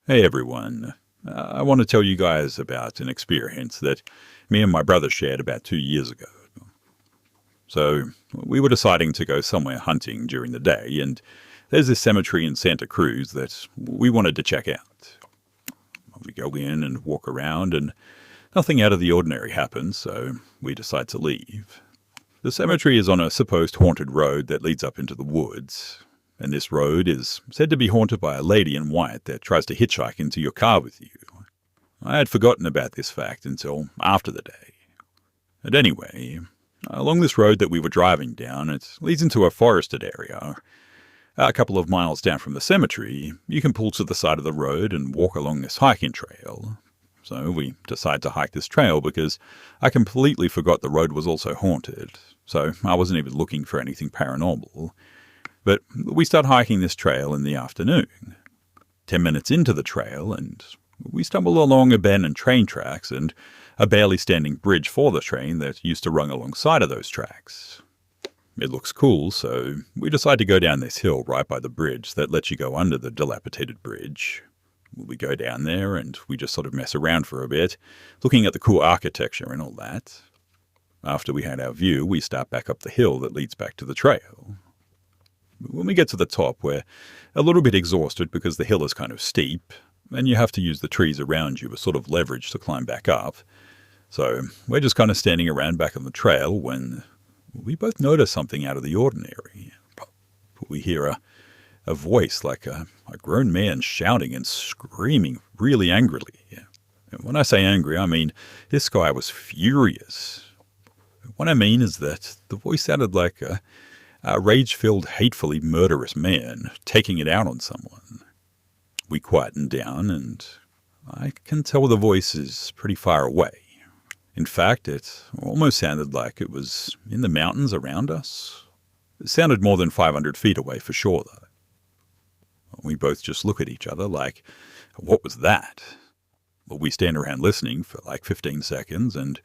Hey everyone. I want to tell you guys about an experience that me and my brother shared about 2 years ago. So, we were deciding to go somewhere hunting during the day, and there's this cemetery in Santa Cruz that we wanted to check out. We go in and walk around, and nothing out of the ordinary happens, so we decide to leave. The cemetery is on a supposed haunted road that leads up into the woods, and this road is said to be haunted by a lady in white that tries to hitchhike into your car with you. I had forgotten about this fact until after the day. And anyway, along this road that we were driving down, it leads into a forested area. A couple of miles down from the cemetery, you can pull to the side of the road and walk along this hiking trail. So we decide to hike this trail because I completely forgot the road was also haunted, so I wasn't even looking for anything paranormal. But we start hiking this trail in the afternoon. 10 minutes into the trail, and we stumble along abandoned train tracks and a barely standing bridge for the train that used to run alongside of those tracks. It looks cool, so we decide to go down this hill right by the bridge that lets you go under the dilapidated bridge. We go down there and we just sort of mess around for a bit, looking at the cool architecture and all that. After we had our view, we start back up the hill that leads back to the trail. When we get to the top, we're a little bit exhausted because the hill is kind of steep, and you have to use the trees around you as sort of leverage to climb back up. So we're just kind of standing around back on the trail when we both notice something out of the ordinary. We hear a voice like a grown man shouting and screaming really angrily. And when I say angry, I mean this guy was furious. What I mean is that the voice sounded like a rage-filled, hatefully murderous man taking it out on someone. We quieten down, and I can tell the voice is pretty far away. In fact, it almost sounded like it was in the mountains around us. It sounded more than 500 feet away for sure, though. We both just look at each other like, what was that? Well, we stand around listening for like 15 seconds, and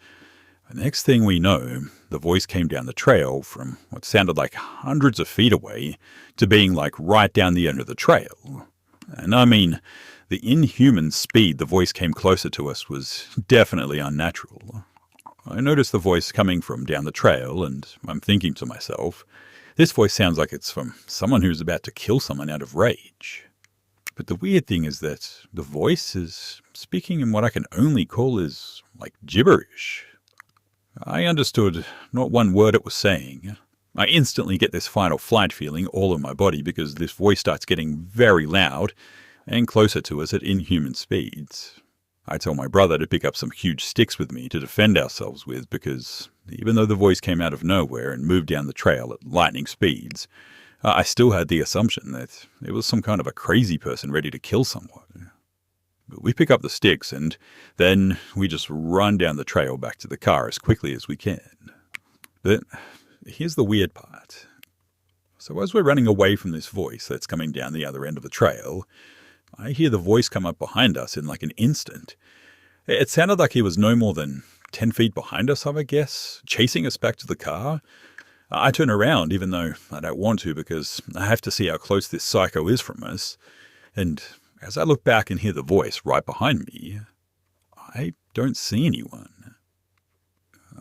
the next thing we know, the voice came down the trail from what sounded like hundreds of feet away to being like right down the end of the trail. And I mean, the inhuman speed the voice came closer to us was definitely unnatural. I noticed the voice coming from down the trail, and I'm thinking to myself, this voice sounds like it's from someone who's about to kill someone out of rage. But the weird thing is that the voice is speaking in what I can only call is like gibberish. I understood not one word it was saying. I instantly get this fight or flight feeling all in my body because this voice starts getting very loud and closer to us at inhuman speeds. I tell my brother to pick up some huge sticks with me to defend ourselves with because even though the voice came out of nowhere and moved down the trail at lightning speeds, I still had the assumption that it was some kind of a crazy person ready to kill someone. But we pick up the sticks and then we just run down the trail back to the car as quickly as we can. But here's the weird part. So as we're running away from this voice that's coming down the other end of the trail, I hear the voice come up behind us in like an instant. It sounded like he was no more than 10 feet behind us, I would guess, chasing us back to the car. I turn around, even though I don't want to, because I have to see how close this psycho is from us. And as I look back and hear the voice right behind me, I don't see anyone.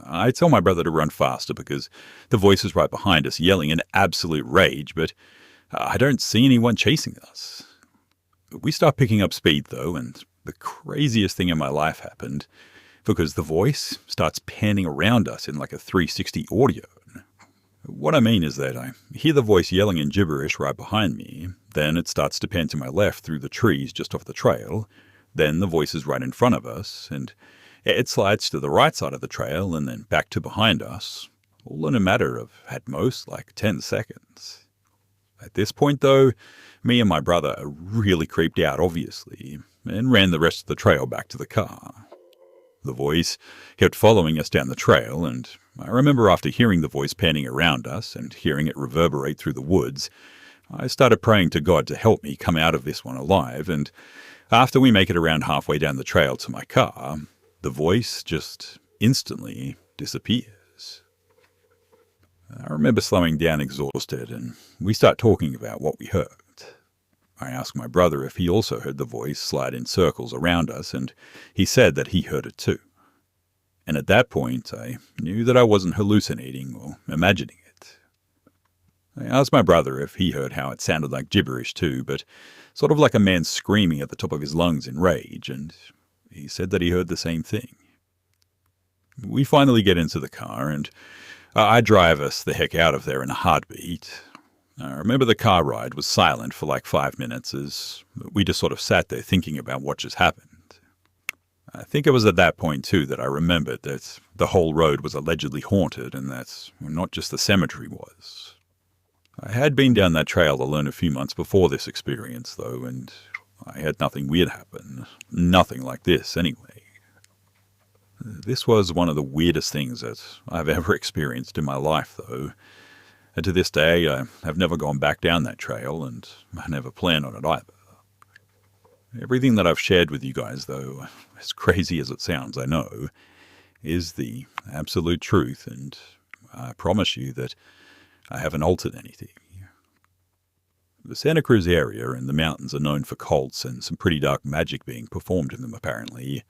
I tell my brother to run faster because the voice is right behind us, yelling in absolute rage, but I don't see anyone chasing us. We start picking up speed, though, and the craziest thing in my life happened because the voice starts panning around us in like a 360 audio. What I mean is that I hear the voice yelling in gibberish right behind me, then it starts to pan to my left through the trees just off the trail, then the voice is right in front of us, and it slides to the right side of the trail and then back to behind us, all in a matter of, at most, like 10 seconds. At this point, though, me and my brother are really creeped out, obviously, and ran the rest of the trail back to the car. The voice kept following us down the trail, and I remember after hearing the voice panning around us and hearing it reverberate through the woods, I started praying to God to help me come out of this one alive, and after we make it around halfway down the trail to my car, the voice just instantly disappears. I remember slowing down exhausted, and we start talking about what we heard. I asked my brother if he also heard the voice slide in circles around us, and he said that he heard it too. And at that point, I knew that I wasn't hallucinating or imagining it. I asked my brother if he heard how it sounded like gibberish too, but sort of like a man screaming at the top of his lungs in rage, and he said that he heard the same thing. We finally get into the car, and I drive us the heck out of there in a heartbeat. I remember the car ride was silent for like 5 minutes as we just sort of sat there thinking about what just happened. I think it was at that point, too, that I remembered that the whole road was allegedly haunted and that not just the cemetery was. I had been down that trail alone a few months before this experience, though, and I had nothing weird happen. Nothing like this, anyway. This was one of the weirdest things that I've ever experienced in my life, though. And to this day, I have never gone back down that trail, and I never plan on it either. Everything that I've shared with you guys, though, as crazy as it sounds, I know, is the absolute truth, and I promise you that I haven't altered anything. The Santa Cruz area and the mountains are known for cults and some pretty dark magic being performed in them, apparently.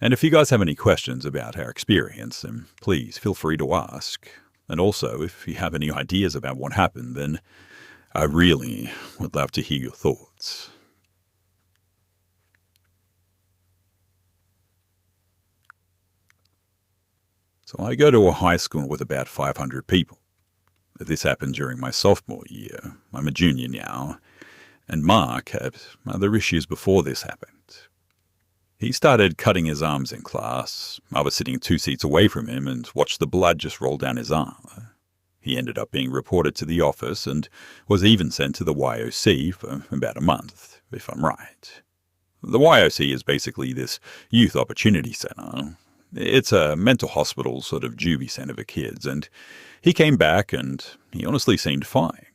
And if you guys have any questions about our experience, then please feel free to ask. And also, if you have any ideas about what happened, then I really would love to hear your thoughts. So I go to a high school with about 500 people. This happened during my sophomore year. I'm a junior now. And Mark had other issues before this happened. He started cutting his arms in class. I was sitting 2 seats away from him and watched the blood just roll down his arm. He ended up being reported to the office and was even sent to the YOC for about a month, if I'm right. The YOC is basically this youth opportunity center. It's a mental hospital sort of juvie center for kids, and he came back and he honestly seemed fine.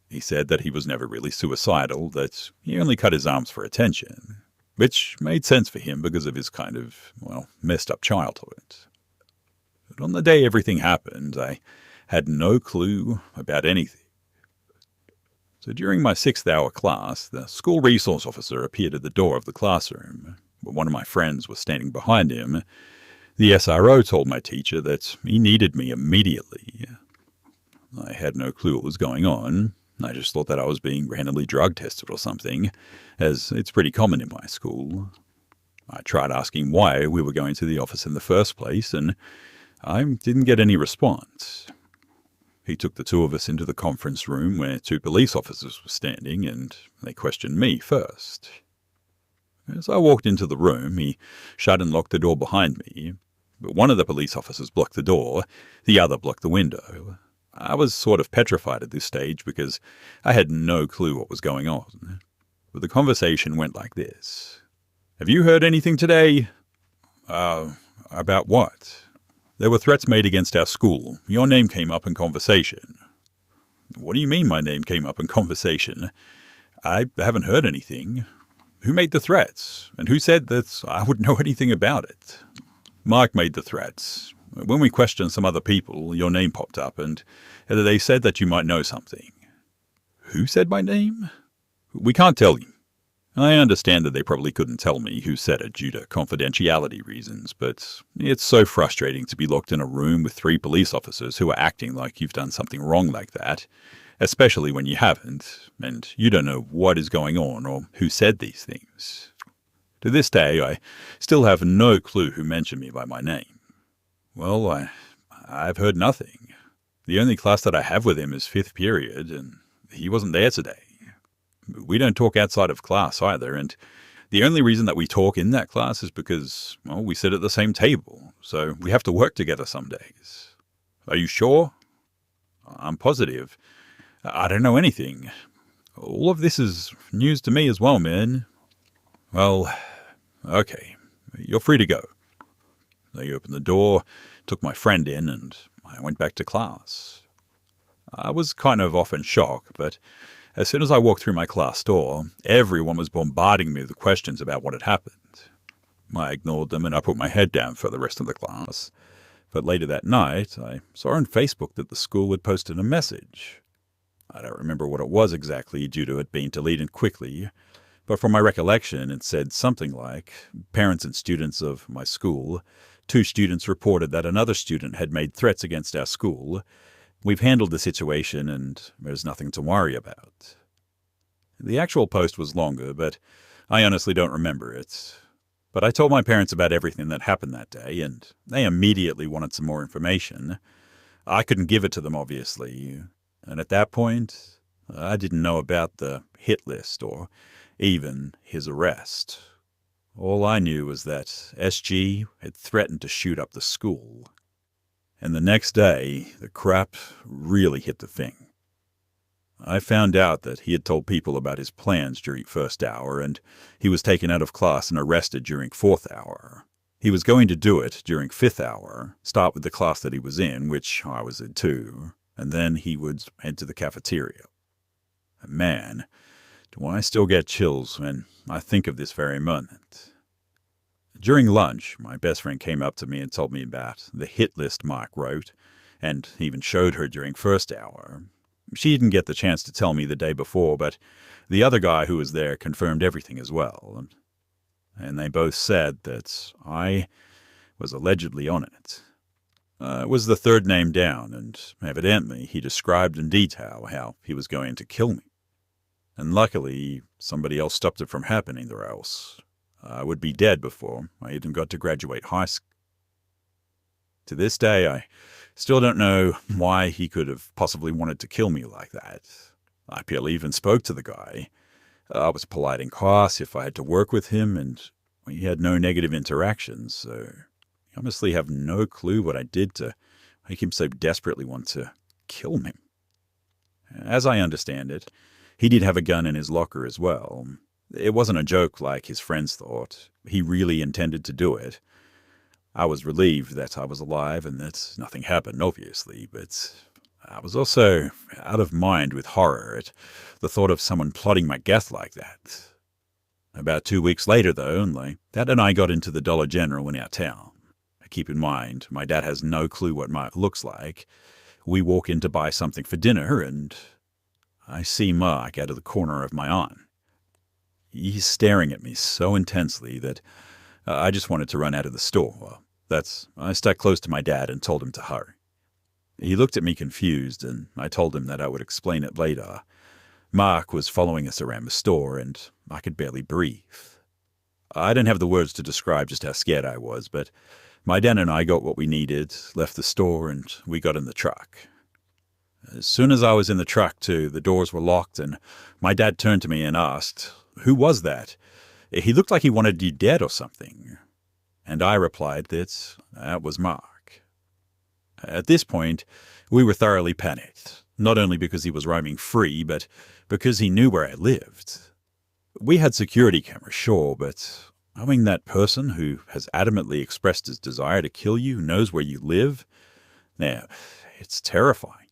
He said that he was never really suicidal, that he only cut his arms for attention. Which made sense for him because of his kind of, messed up childhood. But on the day everything happened, I had no clue about anything. So during my 6th-hour class, the school resource officer appeared at the door of the classroom. But one of my friends was standing behind him. The SRO told my teacher that he needed me immediately. I had no clue what was going on. I just thought that I was being randomly drug tested or something, as it's pretty common in my school. I tried asking why we were going to the office in the first place, and I didn't get any response. He took the 2 of us into the conference room where 2 police officers were standing, and they questioned me first. As I walked into the room, he shut and locked the door behind me, but one of the police officers blocked the door, the other blocked the window. I was sort of petrified at this stage because I had no clue what was going on. But the conversation went like this. Have you heard anything today? About what? There were threats made against our school. Your name came up in conversation. What do you mean my name came up in conversation? I haven't heard anything. Who made the threats? And who said that I would know anything about it? Mark made the threats. When we questioned some other people, your name popped up, and they said that you might know something. Who said my name? We can't tell you. I understand that they probably couldn't tell me who said it due to confidentiality reasons, but it's so frustrating to be locked in a room with 3 police officers who are acting like you've done something wrong like that, especially when you haven't, and you don't know what is going on or who said these things. To this day, I still have no clue who mentioned me by my name. Well, I've heard nothing. The only class that I have with him is 5th period, and he wasn't there today. We don't talk outside of class either, and the only reason that we talk in that class is because, we sit at the same table, so we have to work together some days. Are you sure? I'm positive. I don't know anything. All of this is news to me as well, man. Well, okay, you're free to go. They opened the door, took my friend in, and I went back to class. I was kind of off in shock, but as soon as I walked through my class door, everyone was bombarding me with questions about what had happened. I ignored them and I put my head down for the rest of the class. But later that night, I saw on Facebook that the school had posted a message. I don't remember what it was exactly due to it being deleted quickly, but from my recollection it said something like, "Parents and students of my school. 2 students reported that another student had made threats against our school. We've handled the situation and there's nothing to worry about." The actual post was longer, but I honestly don't remember it. But I told my parents about everything that happened that day, and they immediately wanted some more information. I couldn't give it to them, obviously, and at that point, I didn't know about the hit list or even his arrest. All I knew was that SG had threatened to shoot up the school. And the next day, the crap really hit the thing. I found out that he had told people about his plans during first hour, and he was taken out of class and arrested during fourth hour. He was going to do it during fifth hour, start with the class that he was in, which I was in too, and then he would head to the cafeteria. And man, do I still get chills when I think of this very moment. During lunch, my best friend came up to me and told me about the hit list Mark wrote, and even showed her during first hour. She didn't get the chance to tell me the day before, but the other guy who was there confirmed everything as well. And they both said that I was allegedly on it. It was the third name down, and evidently he described in detail how he was going to kill me. And luckily, somebody else stopped it from happening, or else I would be dead before I even got to graduate high school. To this day, I still don't know why he could have possibly wanted to kill me like that. I barely even spoke to the guy. I was polite in class if I had to work with him, and we had no negative interactions, so I honestly have no clue what I did to make him so desperately want to kill me. As I understand it, he did have a gun in his locker as well. It wasn't a joke like his friends thought. He really intended to do it. I was relieved that I was alive and that nothing happened, obviously, but I was also out of mind with horror at the thought of someone plotting my death like that. About 2 weeks later, though, my dad and I got into the Dollar General in our town. Keep in mind, my dad has no clue what Mark looks like. We walk in to buy something for dinner, and I see Mark out of the corner of my eye. He's staring at me so intensely that I just wanted to run out of the store. I stuck close to my dad and told him to hurry. He looked at me confused, and I told him that I would explain it later. Mark was following us around the store, and I could barely breathe. I don't have the words to describe just how scared I was, but my dad and I got what we needed, left the store, and we got in the truck. As soon as I was in the truck, too, the doors were locked, and my dad turned to me and asked, "Who was that? He looked like he wanted you dead or something." And I replied that was Mark. At this point, we were thoroughly panicked, not only because he was roaming free, but because he knew where I lived. We had security cameras, sure, but knowing that person who has adamantly expressed his desire to kill you knows where you live, now, it's terrifying.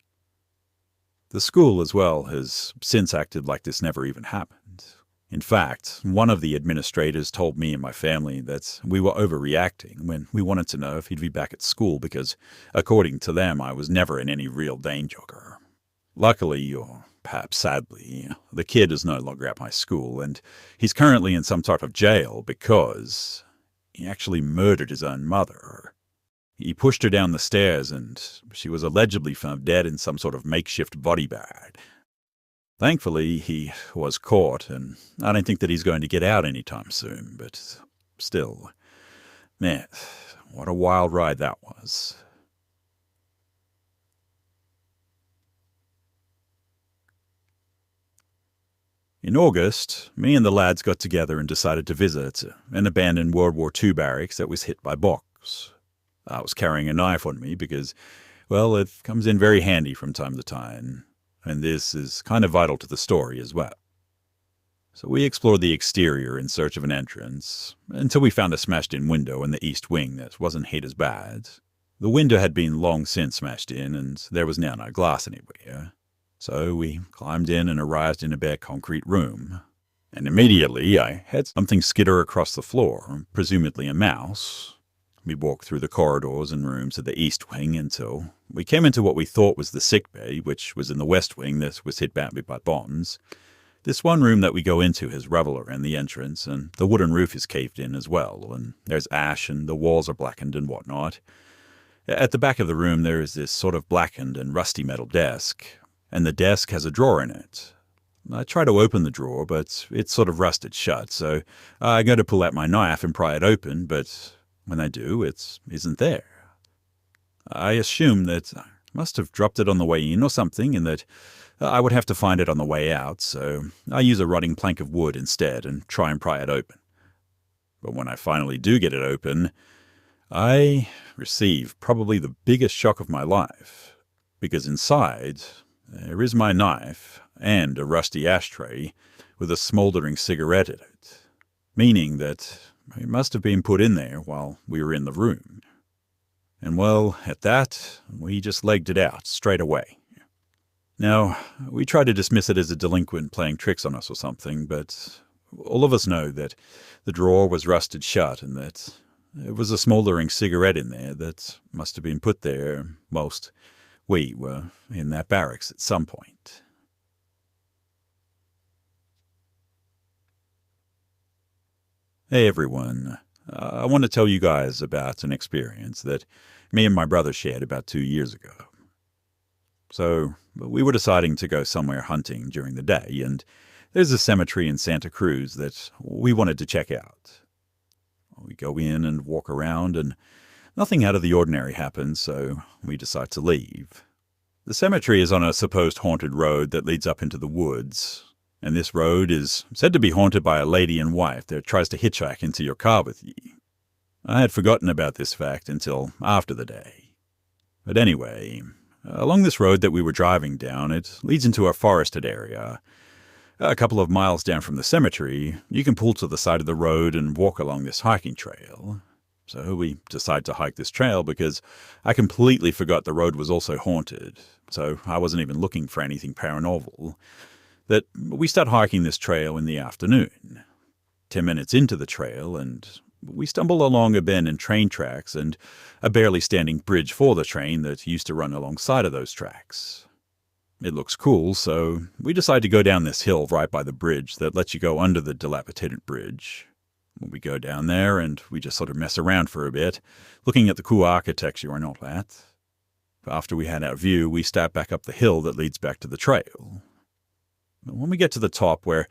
The school, as well, has since acted like this never even happened. In fact, one of the administrators told me and my family that we were overreacting when we wanted to know if he'd be back at school because, according to them, I was never in any real danger. Luckily, or perhaps sadly, the kid is no longer at my school, and he's currently in some type of jail because he actually murdered his own mother. He pushed her down the stairs, and she was allegedly found dead in some sort of makeshift body bag. Thankfully, he was caught, and I don't think that he's going to get out anytime soon, but still, man, what a wild ride that was. In August, me and the lads got together and decided to visit an abandoned World War II barracks that was hit by bombs. I was carrying a knife on me because, well, it comes in very handy from time to time, and this is kind of vital to the story as well. So we explored the exterior in search of an entrance, until we found a smashed-in window in the east wing that wasn't hit as bad. The window had been long since smashed in, and there was now no glass anywhere. So we climbed in and arrived in a bare concrete room. And immediately I had something skitter across the floor, presumably a mouse. We walked through the corridors and rooms of the East Wing until we came into what we thought was the sick bay, which was in the West Wing that was hit badly by bombs. This one room that we go into has rubble around the entrance, and the wooden roof is caved in as well, and there's ash and the walls are blackened and whatnot. At the back of the room there is this sort of blackened and rusty metal desk, and the desk has a drawer in it. I try to open the drawer, but it's sort of rusted shut, so I go to pull out my knife and pry it open, but when I do, it isn't there. I assume that I must have dropped it on the way in or something, and that I would have to find it on the way out, so I use a rotting plank of wood instead and try and pry it open. But when I finally do get it open, I receive probably the biggest shock of my life, because inside there is my knife and a rusty ashtray with a smouldering cigarette in it, meaning that it must have been put in there while we were in the room. And well, at that, we just legged it out straight away. Now, we tried to dismiss it as a delinquent playing tricks on us or something, but all of us know that the drawer was rusted shut and that there was a smouldering cigarette in there that must have been put there whilst we were in that barracks at some point. Hey everyone, I want to tell you guys about an experience that me and my brother shared about 2 years ago. So, we were deciding to go somewhere hunting during the day, and there's a cemetery in Santa Cruz that we wanted to check out. We go in and walk around, and nothing out of the ordinary happens, so we decide to leave. The cemetery is on a supposed haunted road that leads up into the woods, and this road is said to be haunted by a lady and wife that tries to hitchhike into your car with you. I had forgotten about this fact until after the day. But anyway, along this road that we were driving down, it leads into a forested area. A couple of miles down from the cemetery, you can pull to the side of the road and walk along this hiking trail. So we decide to hike this trail because I completely forgot the road was also haunted, so I wasn't even looking for anything paranormal. That we start hiking this trail in the afternoon. 10 minutes into the trail, and we stumble along a bend in train tracks and a barely standing bridge for the train that used to run alongside of those tracks. It looks cool, so we decide to go down this hill right by the bridge that lets you go under the dilapidated bridge. We go down there and we just sort of mess around for a bit, looking at the cool architecture and all that. After we had our view, we start back up the hill that leads back to the trail. When we get to the top, we're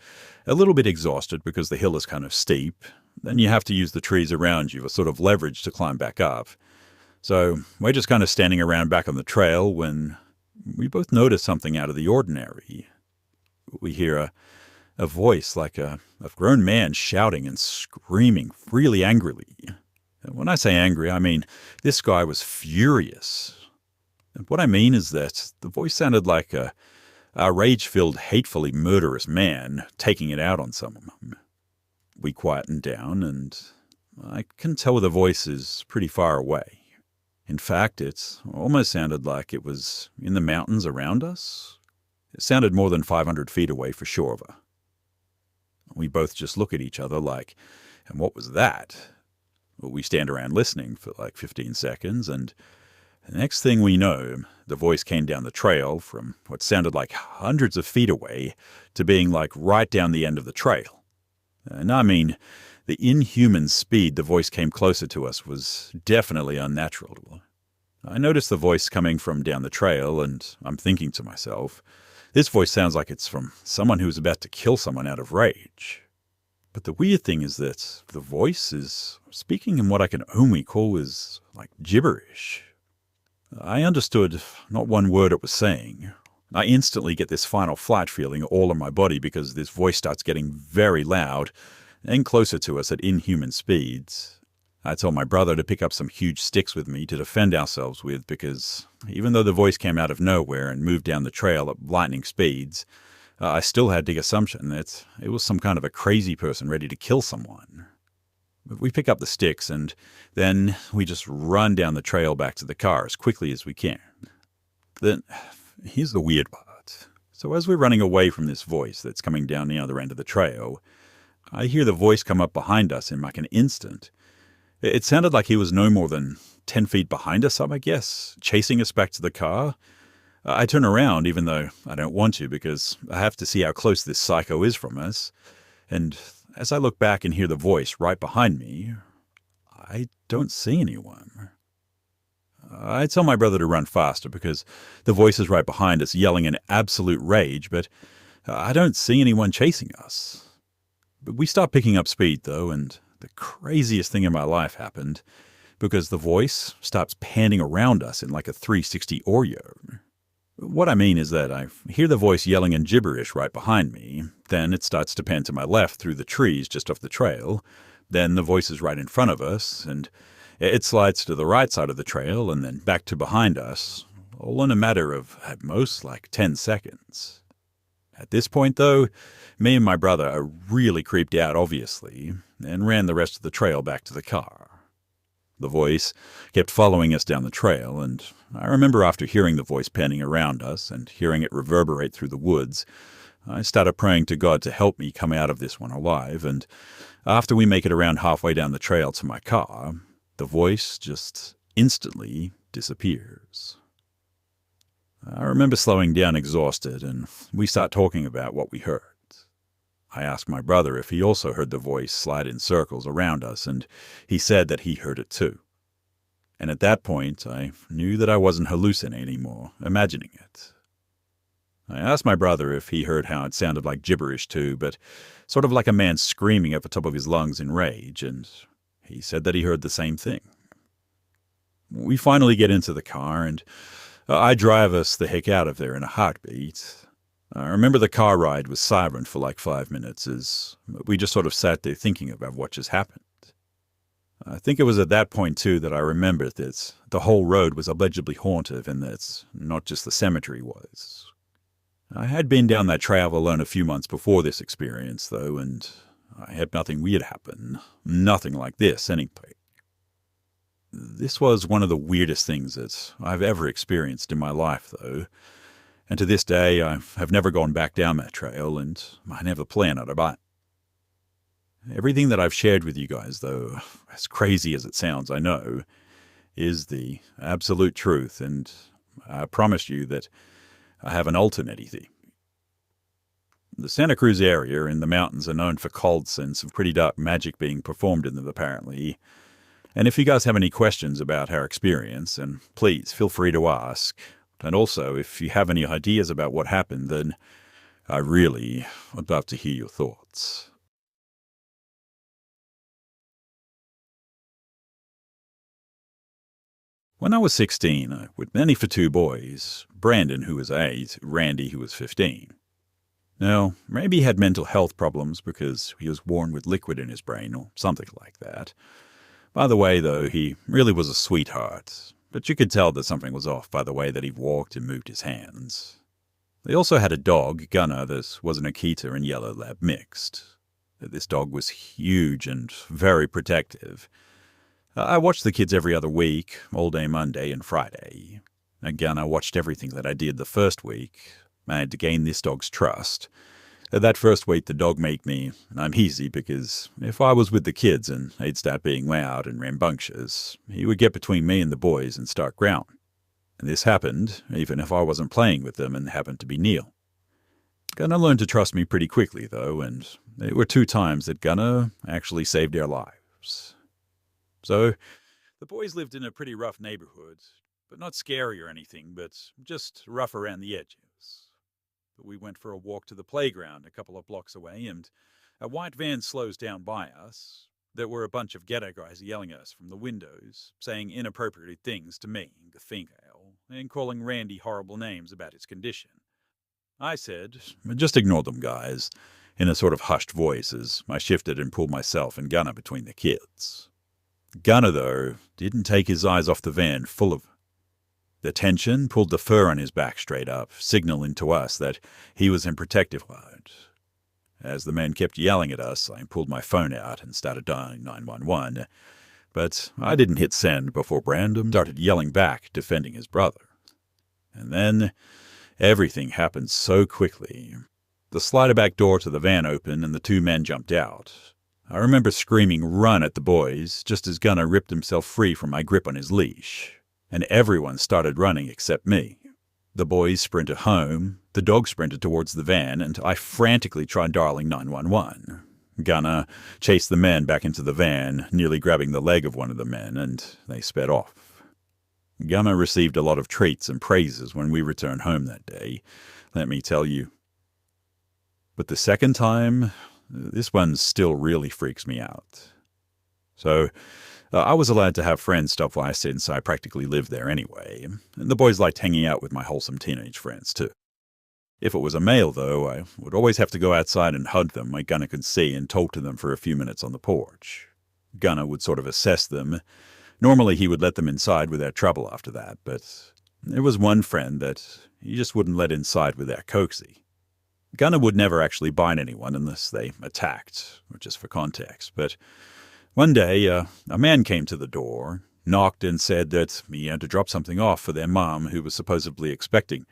a little bit exhausted because the hill is kind of steep. Then you have to use the trees around you as sort of leverage to climb back up. So we're just kind of standing around back on the trail when we both notice something out of the ordinary. We hear a voice like a grown man shouting and screaming really angrily. And when I say angry, I mean this guy was furious. And what I mean is that the voice sounded like a rage-filled, hatefully murderous man taking it out on someone. We quietened down, and I can tell the voice is pretty far away. In fact, it almost sounded like it was in the mountains around us. It sounded more than 500 feet away for sure. We both just look at each other like, and what was that? Well, we stand around listening for like 15 seconds, and the next thing we know, the voice came down the trail from what sounded like hundreds of feet away to being like right down the end of the trail. And I mean, the inhuman speed the voice came closer to us was definitely unnatural. I noticed the voice coming from down the trail, and I'm thinking to myself, this voice sounds like it's from someone who's about to kill someone out of rage. But the weird thing is that the voice is speaking in what I can only call is like gibberish. I understood not one word it was saying. I instantly get this final flight feeling all in my body because this voice starts getting very loud and closer to us at inhuman speeds. I told my brother to pick up some huge sticks with me to defend ourselves with because even though the voice came out of nowhere and moved down the trail at lightning speeds, I still had the assumption that it was some kind of a crazy person ready to kill someone. We pick up the sticks, and then we just run down the trail back to the car as quickly as we can. Then, here's the weird part. So as we're running away from this voice that's coming down the other end of the trail, I hear the voice come up behind us in like an instant, It sounded like he was no more than 10 feet behind us, I guess, chasing us back to the car. I turn around, even though I don't want to, because I have to see how close this psycho is from us. And as I look back and hear the voice right behind me, I don't see anyone. I tell my brother to run faster because the voice is right behind us, yelling in absolute rage, but I don't see anyone chasing us. But we start picking up speed, though, and the craziest thing in my life happened because the voice stops panning around us in like a 360 Oreo. What I mean is that I hear the voice yelling in gibberish right behind me, then it starts to pan to my left through the trees just off the trail, then the voice is right in front of us, and it slides to the right side of the trail and then back to behind us, all in a matter of, at most, like 10 seconds. At this point, though, me and my brother are really creeped out, obviously, and ran the rest of the trail back to the car. The voice kept following us down the trail, and I remember after hearing the voice panning around us and hearing it reverberate through the woods, I started praying to God to help me come out of this one alive, and after we make it around halfway down the trail to my car, the voice just instantly disappears. I remember slowing down exhausted, and we start talking about what we heard. I asked my brother if he also heard the voice slide in circles around us, and he said that he heard it too. And at that point, I knew that I wasn't hallucinating anymore, imagining it. I asked my brother if he heard how it sounded like gibberish too, but sort of like a man screaming at the top of his lungs in rage, and he said that he heard the same thing. We finally get into the car, and I drive us the heck out of there in a heartbeat. I remember the car ride was silent for like 5 minutes as we just sort of sat there thinking about what just happened. I think it was at that point, too, that I remembered that the whole road was allegedly haunted and that not just the cemetery was. I had been down that trail alone a few months before this experience, though, and I had nothing weird happen. Nothing like this, anyway. This was one of the weirdest things that I've ever experienced in my life, though. And to this day, I have never gone back down that trail, and I never plan on it. Everything that I've shared with you guys, though, as crazy as it sounds, I know, is the absolute truth, and I promise you that I have an alternate theory. The Santa Cruz area and the mountains are known for cults and some pretty dark magic being performed in them, apparently. And if you guys have any questions about our experience, then please feel free to ask. And also, if you have any ideas about what happened, then I really would love to hear your thoughts. When I was 16, I was nanny for 2 boys, Brandon, who was 8, Randy, who was 15. Now, maybe he had mental health problems because he was born with liquid in his brain or something like that. By the way, though, he really was a sweetheart. But you could tell that something was off by the way that he walked and moved his hands. They also had a dog, Gunner, that was an Akita and Yellow Lab mixed. This dog was huge and very protective. I watched the kids every other week, all day Monday and Friday. Gunner watched everything that I did the first week. I had to gain this dog's trust. That first week, the dog made me uneasy because if I was with the kids and they'd start being loud and rambunctious, he would get between me and the boys and start growling. And this happened even if I wasn't playing with them and happened to be Neil. Gunner learned to trust me pretty quickly, though, and there were 2 times that Gunner actually saved our lives. So, the boys lived in a pretty rough neighborhood, but not scary or anything, but just rough around the edges. We went for a walk to the playground a couple of blocks away, and a white van slows down by us. There were a bunch of ghetto guys yelling at us from the windows, saying inappropriate things to me, the female, and calling Randy horrible names about his condition. I said, "Just ignore them, guys," in a sort of hushed voice as I shifted and pulled myself and Gunner between the kids. Gunner, though, didn't take his eyes off the van full of the tension pulled the fur on his back straight up, signaling to us that he was in protective mode. As the man kept yelling at us, I pulled my phone out and started dialing 911, but I didn't hit send before Brandon started yelling back, defending his brother. And then everything happened so quickly. The slider back door to the van opened and the 2 men jumped out. I remember screaming "run" at the boys just as Gunnar ripped himself free from my grip on his leash, and everyone started running except me. The boys sprinted home, the dog sprinted towards the van, and I frantically tried dialing 911. Gunnar chased the men back into the van, nearly grabbing the leg of one of the men, and they sped off. Gunnar received a lot of treats and praises when we returned home that day, let me tell you. But the second time, this one still really freaks me out. So, I was allowed to have friends stop by since I practically lived there anyway, and the boys liked hanging out with my wholesome teenage friends too. If it was a male, though, I would always have to go outside and hug them like Gunnar could see and talk to them for a few minutes on the porch. Gunnar would sort of assess them. Normally he would let them inside without trouble after that, but there was one friend that he just wouldn't let inside without coaxing. Gunnar would never actually bite anyone unless they attacked, or just for context, but one day a man came to the door, knocked and said that he had to drop something off for their mom who was supposedly expecting.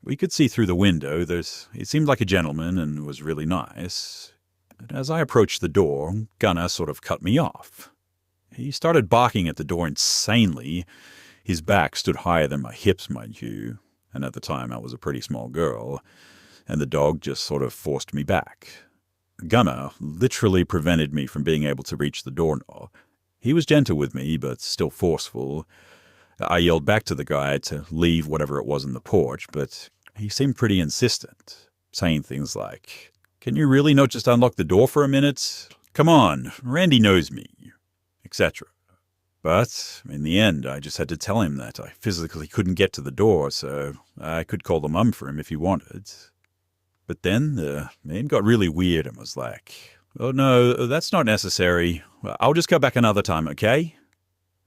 We could see through the window that he seemed like a gentleman and was really nice. But as I approached the door, Gunnar sort of cut me off. He started barking at the door insanely. His back stood higher than my hips, mind you, and at the time I was a pretty small girl, and the dog just sort of forced me back. Gunnar literally prevented me from being able to reach the doorknob. He was gentle with me, but still forceful. I yelled back to the guy to leave whatever it was on the porch, but he seemed pretty insistent, saying things like, "Can you really not just unlock the door for a minute? Come on, Randy knows me," etc. But in the end, I just had to tell him that I physically couldn't get to the door, so I could call the mum for him if he wanted. But then the man got really weird and was like, "Oh no, that's not necessary. I'll just go back another time, okay?"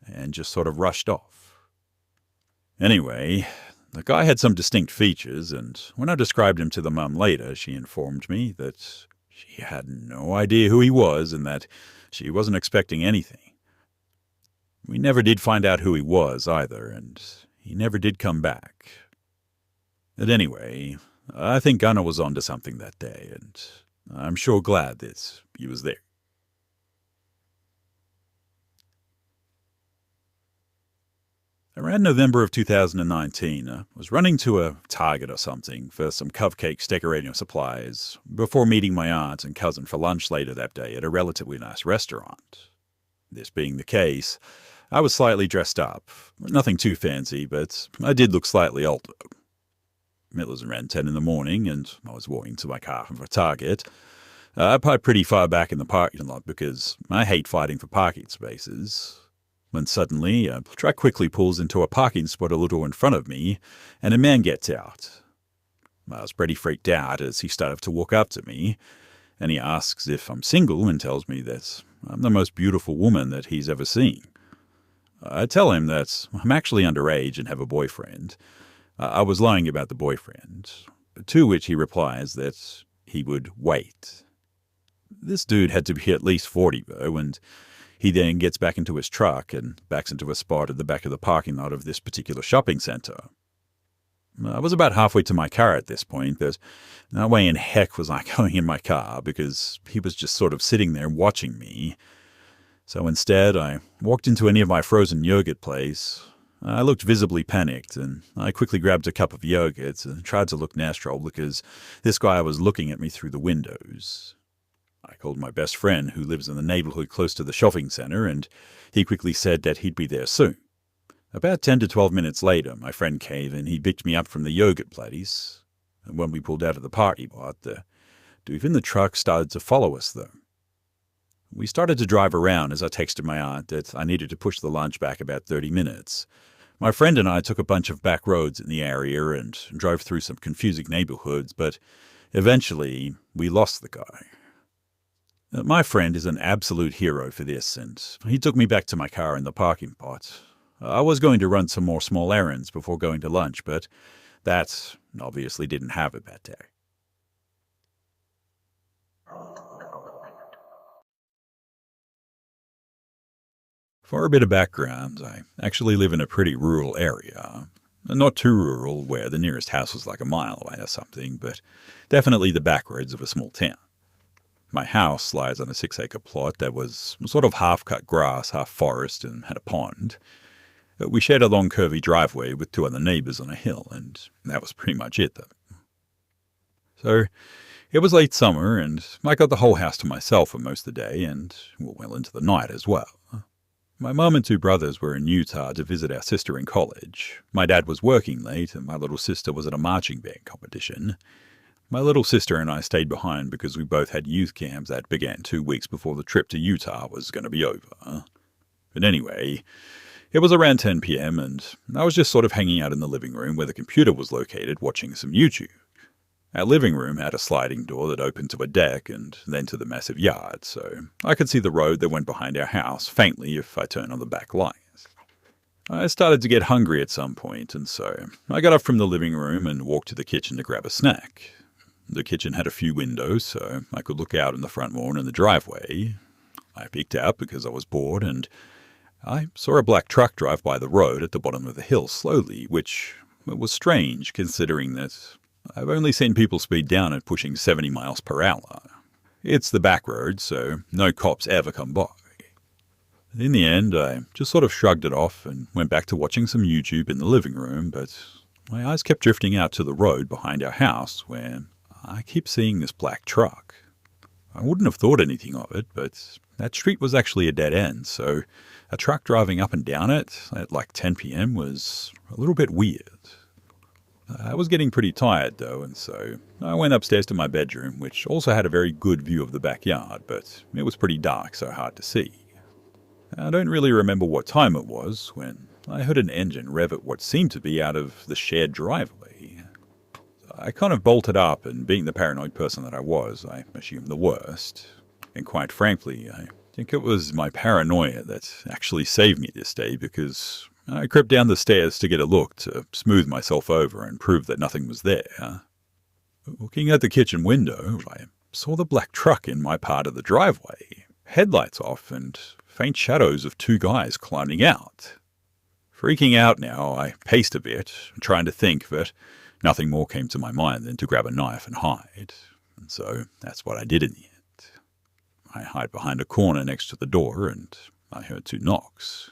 And just sort of rushed off. Anyway, the guy had some distinct features, and when I described him to the mum later, she informed me that she had no idea who he was and that she wasn't expecting anything. We never did find out who he was either, and he never did come back. But anyway, I think Gunnar was onto something that day, and I'm sure glad that he was there. Around November of 2019, I was running to a Target or something for some cupcakes decorating supplies before meeting my aunt and cousin for lunch later that day at a relatively nice restaurant. This being the case, I was slightly dressed up. Nothing too fancy, but I did look slightly older. It was around 10 in the morning, and I was walking to my car from Target. I parked pretty far back in the parking lot because I hate fighting for parking spaces. When suddenly, a truck quickly pulls into a parking spot a little in front of me, and a man gets out. I was pretty freaked out as he started to walk up to me, and he asks if I'm single and tells me that I'm the most beautiful woman that he's ever seen. I tell him that I'm actually underage and have a boyfriend. I was lying about the boyfriend, to which he replies that he would wait. This dude had to be at least 40, though, and he then gets back into his truck and backs into a spot at the back of the parking lot of this particular shopping center. I was about halfway to my car at this point. There's no way in heck was I going in my car because he was just sort of sitting there watching me. So instead, I walked into any of my frozen yogurt place. I looked visibly panicked, and I quickly grabbed a cup of yogurt and tried to look natural because this guy was looking at me through the windows. I called my best friend who lives in the neighborhood close to the shopping center, and he quickly said that he'd be there soon. About 10 to 12 minutes later, my friend came and he picked me up from the yogurt place. And when we pulled out of the parking lot, the dude in the truck started to follow us, though. We started to drive around as I texted my aunt that I needed to push the lunch back about 30 minutes. My friend and I took a bunch of back roads in the area and drove through some confusing neighborhoods, but eventually we lost the guy. My friend is an absolute hero for this, and he took me back to my car in the parking lot. I was going to run some more small errands before going to lunch, but that obviously didn't happen that day. For a bit of background, I actually live in a pretty rural area. Not too rural, where the nearest house was like a mile away or something, but definitely the backroads of a small town. My house lies on a 6-acre plot that was sort of half-cut grass, half forest, and had a pond. We shared a long curvy driveway with 2 other neighbours on a hill, and that was pretty much it, though. So it was late summer, and I got the whole house to myself for most of the day, and well into the night as well. My mum and 2 brothers were in Utah to visit our sister in college. My dad was working late, and my little sister was at a marching band competition. My little sister and I stayed behind because we both had youth camps that began 2 weeks before the trip to Utah was going to be over. But anyway, it was around 10 p.m. and I was just sort of hanging out in the living room where the computer was located watching some YouTube. Our living room had a sliding door that opened to a deck and then to the massive yard, so I could see the road that went behind our house faintly if I turned on the back lights. I started to get hungry at some point, and so I got up from the living room and walked to the kitchen to grab a snack. The kitchen had a few windows, so I could look out in the front lawn and the driveway. I peeked out because I was bored, and I saw a black truck drive by the road at the bottom of the hill slowly, which was strange considering that I've only seen people speed down at pushing 70 miles per hour. It's the back road, so no cops ever come by. In the end, I just sort of shrugged it off and went back to watching some YouTube in the living room, but my eyes kept drifting out to the road behind our house where I keep seeing this black truck. I wouldn't have thought anything of it, but that street was actually a dead end, so a truck driving up and down it at like 10 p.m. was a little bit weird. I was getting pretty tired, though, and so I went upstairs to my bedroom, which also had a very good view of the backyard, but it was pretty dark, so hard to see. I don't really remember what time it was when I heard an engine rev at what seemed to be out of the shared driveway. I kind of bolted up, and being the paranoid person that I was, I assumed the worst. And quite frankly, I think it was my paranoia that actually saved me this day, because I crept down the stairs to get a look to smooth myself over and prove that nothing was there. Looking at the kitchen window, I saw the black truck in my part of the driveway, headlights off and faint shadows of 2 guys climbing out. Freaking out now, I paced a bit, trying to think, but nothing more came to my mind than to grab a knife and hide. And so that's what I did in the end. I hid behind a corner next to the door, and I heard 2 knocks.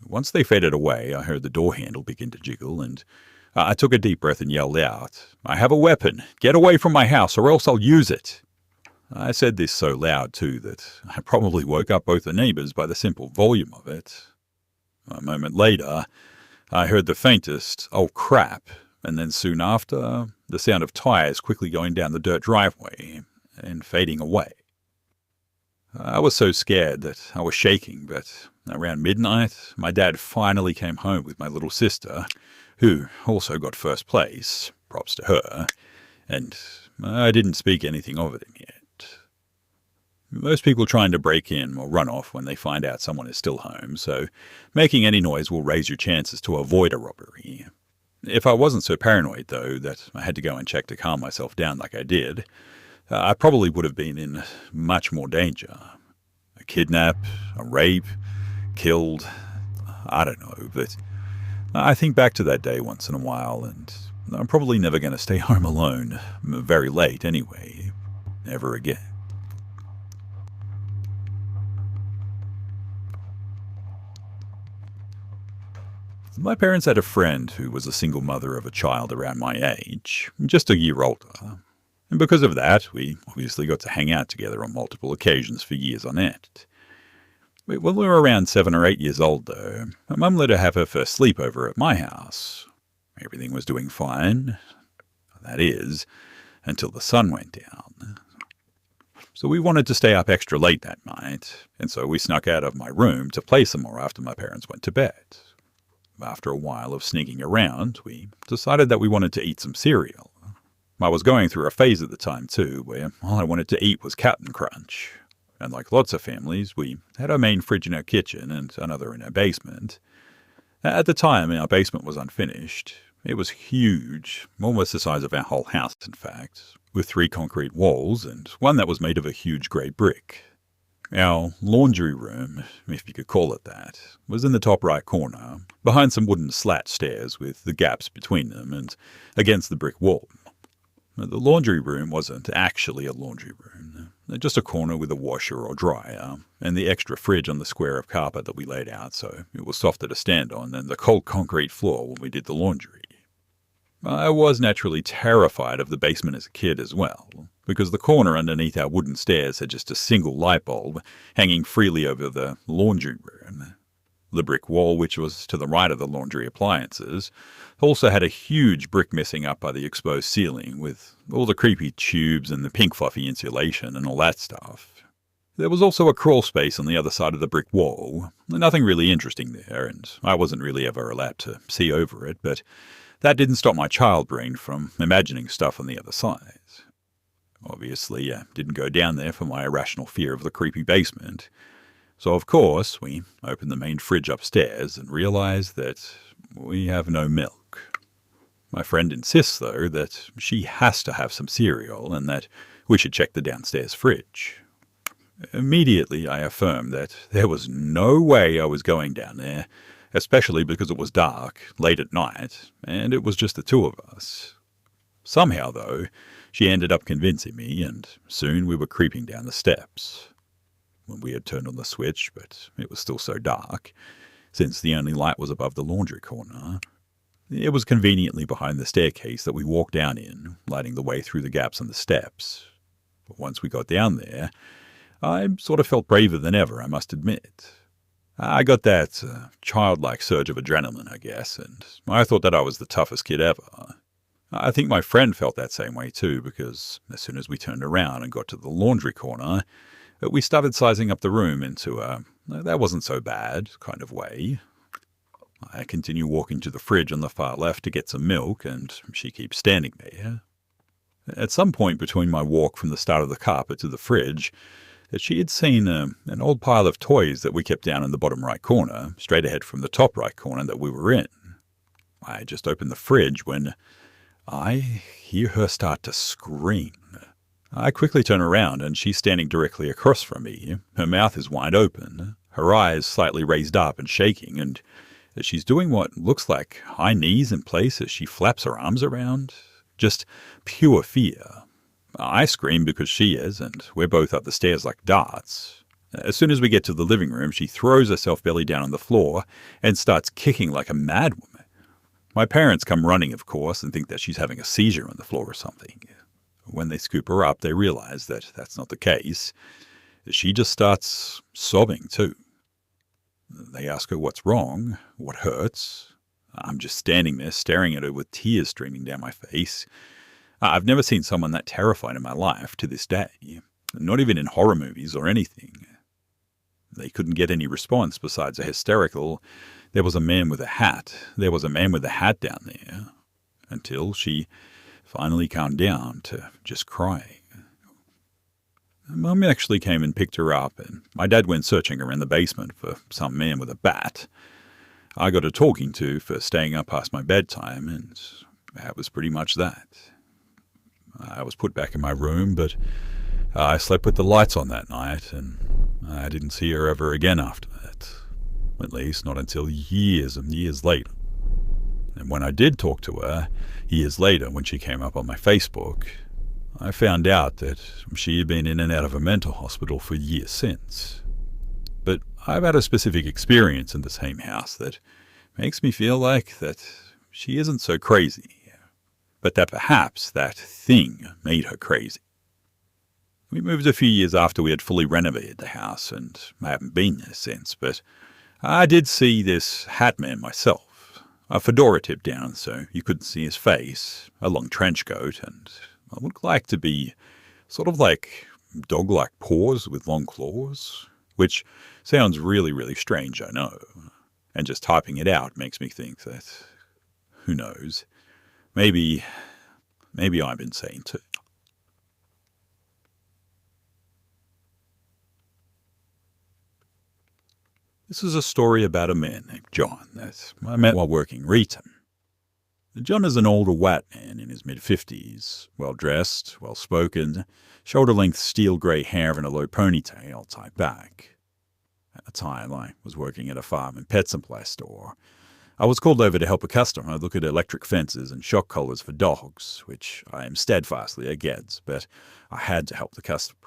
Once they faded away, I heard the door handle begin to jiggle, and I took a deep breath and yelled out, "I have a weapon! Get away from my house, or else I'll use it!" I said this so loud, too, that I probably woke up both the neighbors by the simple volume of it. A moment later, I heard the faintest, "Oh crap," and then soon after, the sound of tires quickly going down the dirt driveway and fading away. I was so scared that I was shaking, but around midnight, my dad finally came home with my little sister, who also got first place, props to her, and I didn't speak anything of it yet. Most people trying to break in will run off when they find out someone is still home, so making any noise will raise your chances to avoid a robbery. If I wasn't so paranoid, though, that I had to go and check to calm myself down like I did, I probably would have been in much more danger. A kidnap, a rape, killed, I don't know, but I think back to that day once in a while, and I'm probably never going to stay home alone, very late anyway, ever again. My parents had a friend who was a single mother of a child around my age, just a year older. And because of that, we obviously got to hang out together on multiple occasions for years on end. When we were around 7 or 8 years old, though, my mum let her have her first sleepover at my house. Everything was doing fine. That is, until the sun went down. So we wanted to stay up extra late that night, and so we snuck out of my room to play some more after my parents went to bed. After a while of sneaking around, we decided that we wanted to eat some cereal. I was going through a phase at the time, too, where all I wanted to eat was Captain Crunch. And like lots of families, we had our main fridge in our kitchen and another in our basement. At the time, our basement was unfinished. It was huge, almost the size of our whole house, in fact, with 3 concrete walls and one that was made of a huge grey brick. Our laundry room, if you could call it that, was in the top right corner, behind some wooden slat stairs with the gaps between them and against the brick wall. The laundry room wasn't actually a laundry room. just a corner with a washer or dryer, and the extra fridge on the square of carpet that we laid out so it was softer to stand on than the cold concrete floor when we did the laundry. I was naturally terrified of the basement as a kid as well, because the corner underneath our wooden stairs had just a single light bulb hanging freely over the laundry room. The brick wall, which was to the right of the laundry appliances, also had a huge brick missing up by the exposed ceiling, with all the creepy tubes and the pink fluffy insulation and all that stuff. There was also a crawl space on the other side of the brick wall. Nothing really interesting there, and I wasn't really ever allowed to see over it, but that didn't stop my child brain from imagining stuff on the other side. Obviously, I didn't go down there for my irrational fear of the creepy basement. So, of course, we opened the main fridge upstairs and realized that we have no milk. My friend insists, though, that she has to have some cereal and that we should check the downstairs fridge. Immediately, I affirmed that there was no way I was going down there, especially because it was dark, late at night, and it was just the two of us. Somehow, though, she ended up convincing me, and soon we were creeping down the steps. When we had turned on the switch, but it was still so dark, since the only light was above the laundry corner, it was conveniently behind the staircase that we walked down in, lighting the way through the gaps in the steps. But once we got down there, I sort of felt braver than ever, I must admit. I got that childlike surge of adrenaline, I guess, and I thought that I was the toughest kid ever. I think my friend felt that same way too, because as soon as we turned around and got to the laundry corner, we started sizing up the room into a that wasn't so bad kind of way. I continue walking to the fridge on the far left to get some milk, and she keeps standing there. At some point between my walk from the start of the carpet to the fridge, she had seen an old pile of toys that we kept down in the bottom right corner, straight ahead from the top right corner that we were in. I just opened the fridge when I hear her start to scream. I quickly turn around and she's standing directly across from me. Her mouth is wide open, her eyes slightly raised up and shaking, and she's doing what looks like high knees in place as she flaps her arms around. Just pure fear. I scream because she is, and we're both up the stairs like darts. As soon as we get to the living room, she throws herself belly down on the floor and starts kicking like a madwoman. My parents come running, of course, and think that she's having a seizure on the floor or something. When they scoop her up, they realize that that's not the case. She just starts sobbing, too. They ask her what's wrong, what hurts. I'm just standing there staring at her with tears streaming down my face. I've never seen someone that terrified in my life to this day, not even in horror movies or anything. They couldn't get any response besides a hysterical, "There was a man with a hat. There was a man with a hat down there," until she finally calmed down to just crying. Mum actually came and picked her up, and my dad went searching around the basement for some man with a bat. I got a talking to for staying up past my bedtime, and that was pretty much that. I was put back in my room, but I slept with the lights on that night, and I didn't see her ever again after that. At least not until years and years later. And when I did talk to her, years later when she came up on my Facebook, I found out that she had been in and out of a mental hospital for years since. But I've had a specific experience in the same house that makes me feel like that she isn't so crazy, but that perhaps that thing made her crazy. We moved a few years after we had fully renovated the house, and I haven't been there since, but I did see this hat man myself. A fedora tipped down so you couldn't see his face, a long trench coat, and what looked like to be sort of like dog-like paws with long claws, which sounds really, really strange, I know. And just typing it out makes me think that, who knows, maybe I've been insane too. This is a story about a man named John that I met while working retail. John is an older white man in his mid-50s, well-dressed, well-spoken, shoulder-length steel-grey hair and a low ponytail tied back. At the time, I was working at a farm and pet supply store. I was called over to help a customer look at electric fences and shock collars for dogs, which I am steadfastly against, but I had to help the customer.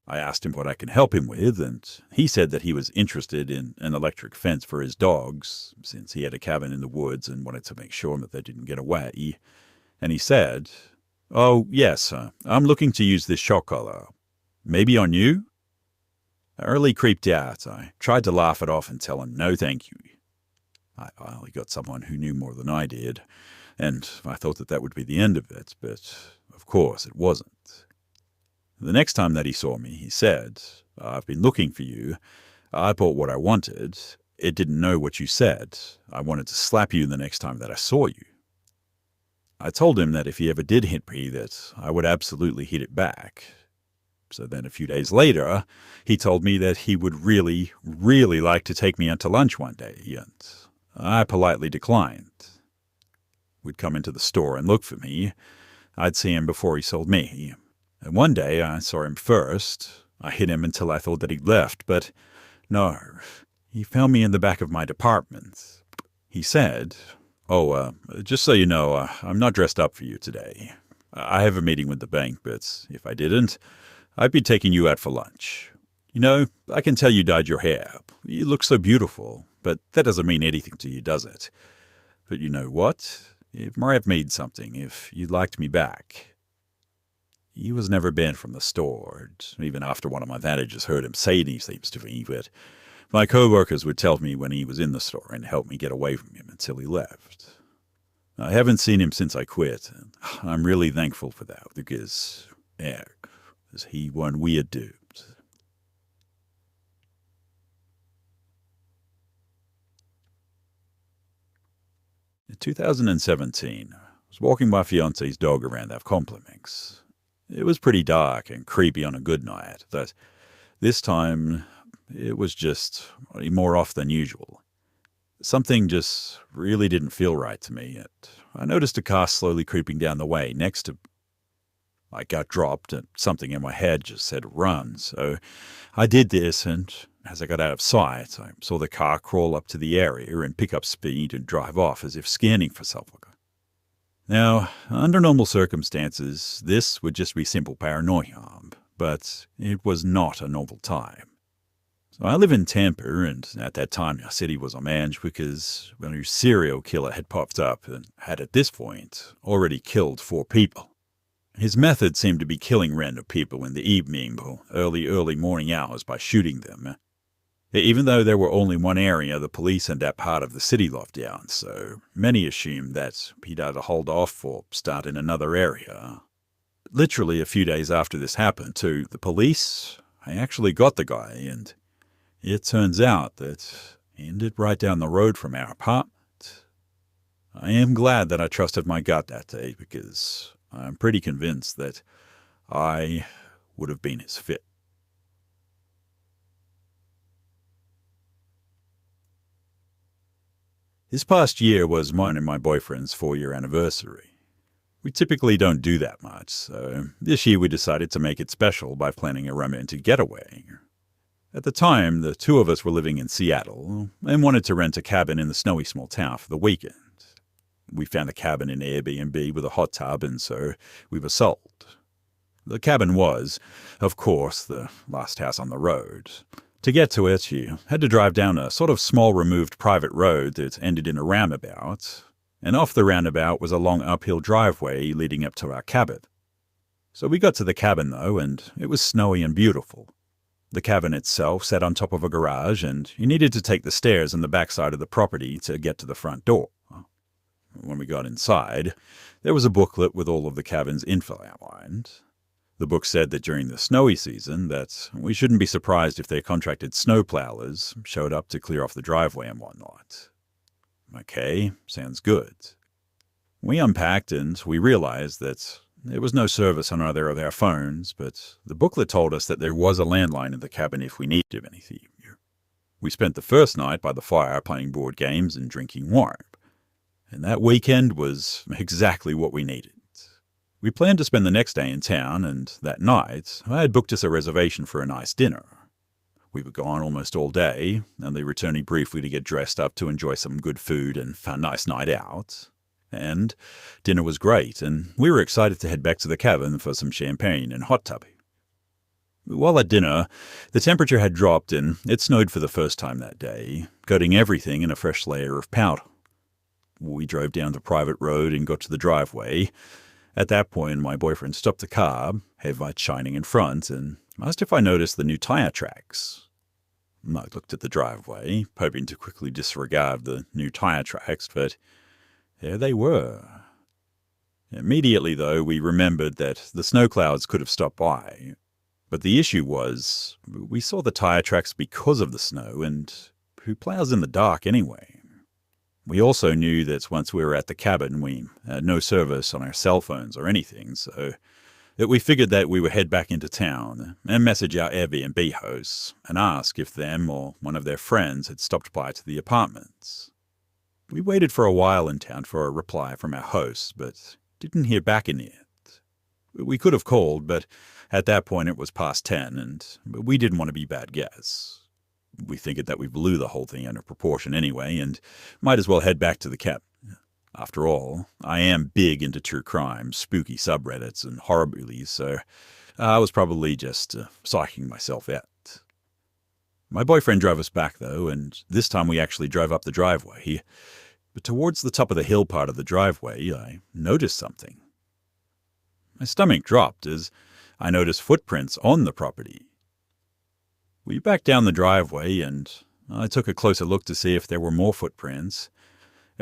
I asked him what I can help him with, and he said that he was interested in an electric fence for his dogs, since he had a cabin in the woods and wanted to make sure that they didn't get away. And he said, "Oh, yes, I'm looking to use this shock collar. Maybe on you?" I really creeped out. I tried to laugh it off and tell him no thank you. I finally got someone who knew more than I did, and I thought that would be the end of it, but of course it wasn't. The next time that he saw me, he said, "I've been looking for you. I bought what I wanted. It didn't know what you said. I wanted to slap you the next time that I saw you." I told him that if he ever did hit me, that I would absolutely hit it back. So then a few days later, he told me that he would really, really like to take me out to lunch one day, and I politely declined. We'd come into the store and look for me. I'd see him before he sold me. And one day I saw him first. I hit him until I thought that he'd left, but no, he found me in the back of my department. He said, "Oh, just so you know, I'm not dressed up for you today. I have a meeting with the bank, but if I didn't, I'd be taking you out for lunch. You know, I can tell you dyed your hair. You look so beautiful, but that doesn't mean anything to you, does it? But you know what? It might have made something if you liked me back." He was never banned from the store, even after one of my managers heard him say these things to me, but my co-workers would tell me when he was in the store and help me get away from him until he left. I haven't seen him since I quit, and I'm really thankful for that, because, he one weird dude. In 2017, I was walking my fiance's dog around our complex. It was pretty dark and creepy on a good night, but this time it was just more off than usual. Something just really didn't feel right to me, and I noticed a car slowly creeping down the way next to. I got dropped, and something in my head just said run, so I did this, and as I got out of sight, I saw the car crawl up to the area and pick up speed and drive off as if scanning for something. Now, under normal circumstances, this would just be simple paranoia, but it was not a normal time. So I live in Tampa, and at that time our city was on edge because a serial killer had popped up and had at this point already killed 4 people. His method seemed to be killing random people in the evening or early morning hours by shooting them. Even though there were only one area the police and that part of the city locked down, so many assumed that he'd either hold off or start in another area. Literally a few days after this happened, too, the police, I actually got the guy, and it turns out that he ended right down the road from our apartment. I am glad that I trusted my gut that day, because I'm pretty convinced that I would have been his fit. This past year was mine and my boyfriend's 4-year anniversary. We typically don't do that much, so this year we decided to make it special by planning a romantic getaway. At the time, the 2 of us were living in Seattle and wanted to rent a cabin in the snowy small town for the weekend. We found a cabin in Airbnb with a hot tub, and so we were sold. The cabin was, of course, the last house on the road. To get to it, you had to drive down a sort of small removed private road that ended in a roundabout, and off the roundabout was a long uphill driveway leading up to our cabin. So we got to the cabin, though, and it was snowy and beautiful. The cabin itself sat on top of a garage, and you needed to take the stairs on the backside of the property to get to the front door. When we got inside, there was a booklet with all of the cabin's info outlined. The book said that during the snowy season that we shouldn't be surprised if their contracted snowplowers showed up to clear off the driveway and whatnot. Okay, sounds good. We unpacked and we realized that there was no service on either of our phones, but the booklet told us that there was a landline in the cabin if we needed anything. We spent the first night by the fire playing board games and drinking wine, and that weekend was exactly what we needed. We planned to spend the next day in town, and that night I had booked us a reservation for a nice dinner. We were gone almost all day, only returning briefly to get dressed up to enjoy some good food and a nice night out. And dinner was great, and we were excited to head back to the cabin for some champagne and hot tubby. While at dinner, the temperature had dropped and it snowed for the first time that day, coating everything in a fresh layer of powder. We drove down the private road and got to the driveway. At that point, my boyfriend stopped the car, headlights shining in front, and asked if I noticed the new tire tracks. I looked at the driveway, hoping to quickly disregard the new tire tracks, but there they were. Immediately, though, we remembered that the snow clouds could have stopped by. But the issue was, we saw the tire tracks because of the snow, and who plows in the dark anyway? We also knew that once we were at the cabin, we had no service on our cell phones or anything, so that we figured that we would head back into town and message our Airbnb hosts and ask if them or one of their friends had stopped by to the apartments. We waited for a while in town for a reply from our hosts, but didn't hear back in it. We could have called, but at that point it was past 10, and we didn't want to be bad guests. We figured that we blew the whole thing out of proportion anyway, and might as well head back to the cabin. After all, I am big into true crime, spooky subreddits, and horror movies, so I was probably just psyching myself out. My boyfriend drove us back, though, and this time we actually drove up the driveway. But towards the top of the hill part of the driveway, I noticed something. My stomach dropped as I noticed footprints on the property. We backed down the driveway, and I took a closer look to see if there were more footprints.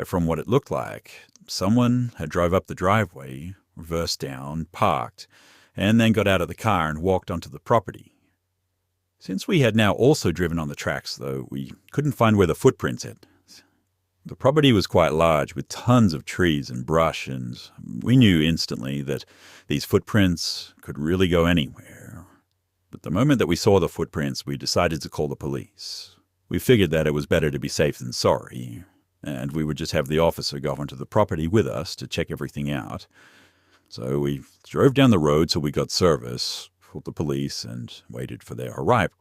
From what it looked like, someone had drove up the driveway, reversed down, parked, and then got out of the car and walked onto the property. Since we had now also driven on the tracks, though, we couldn't find where the footprints ended. The property was quite large, with tons of trees and brush, and we knew instantly that these footprints could really go anywhere. But the moment that we saw the footprints, we decided to call the police. We figured that it was better to be safe than sorry, and we would just have the officer go onto the property with us to check everything out. So we drove down the road till we got service, called the police, and waited for their arrival.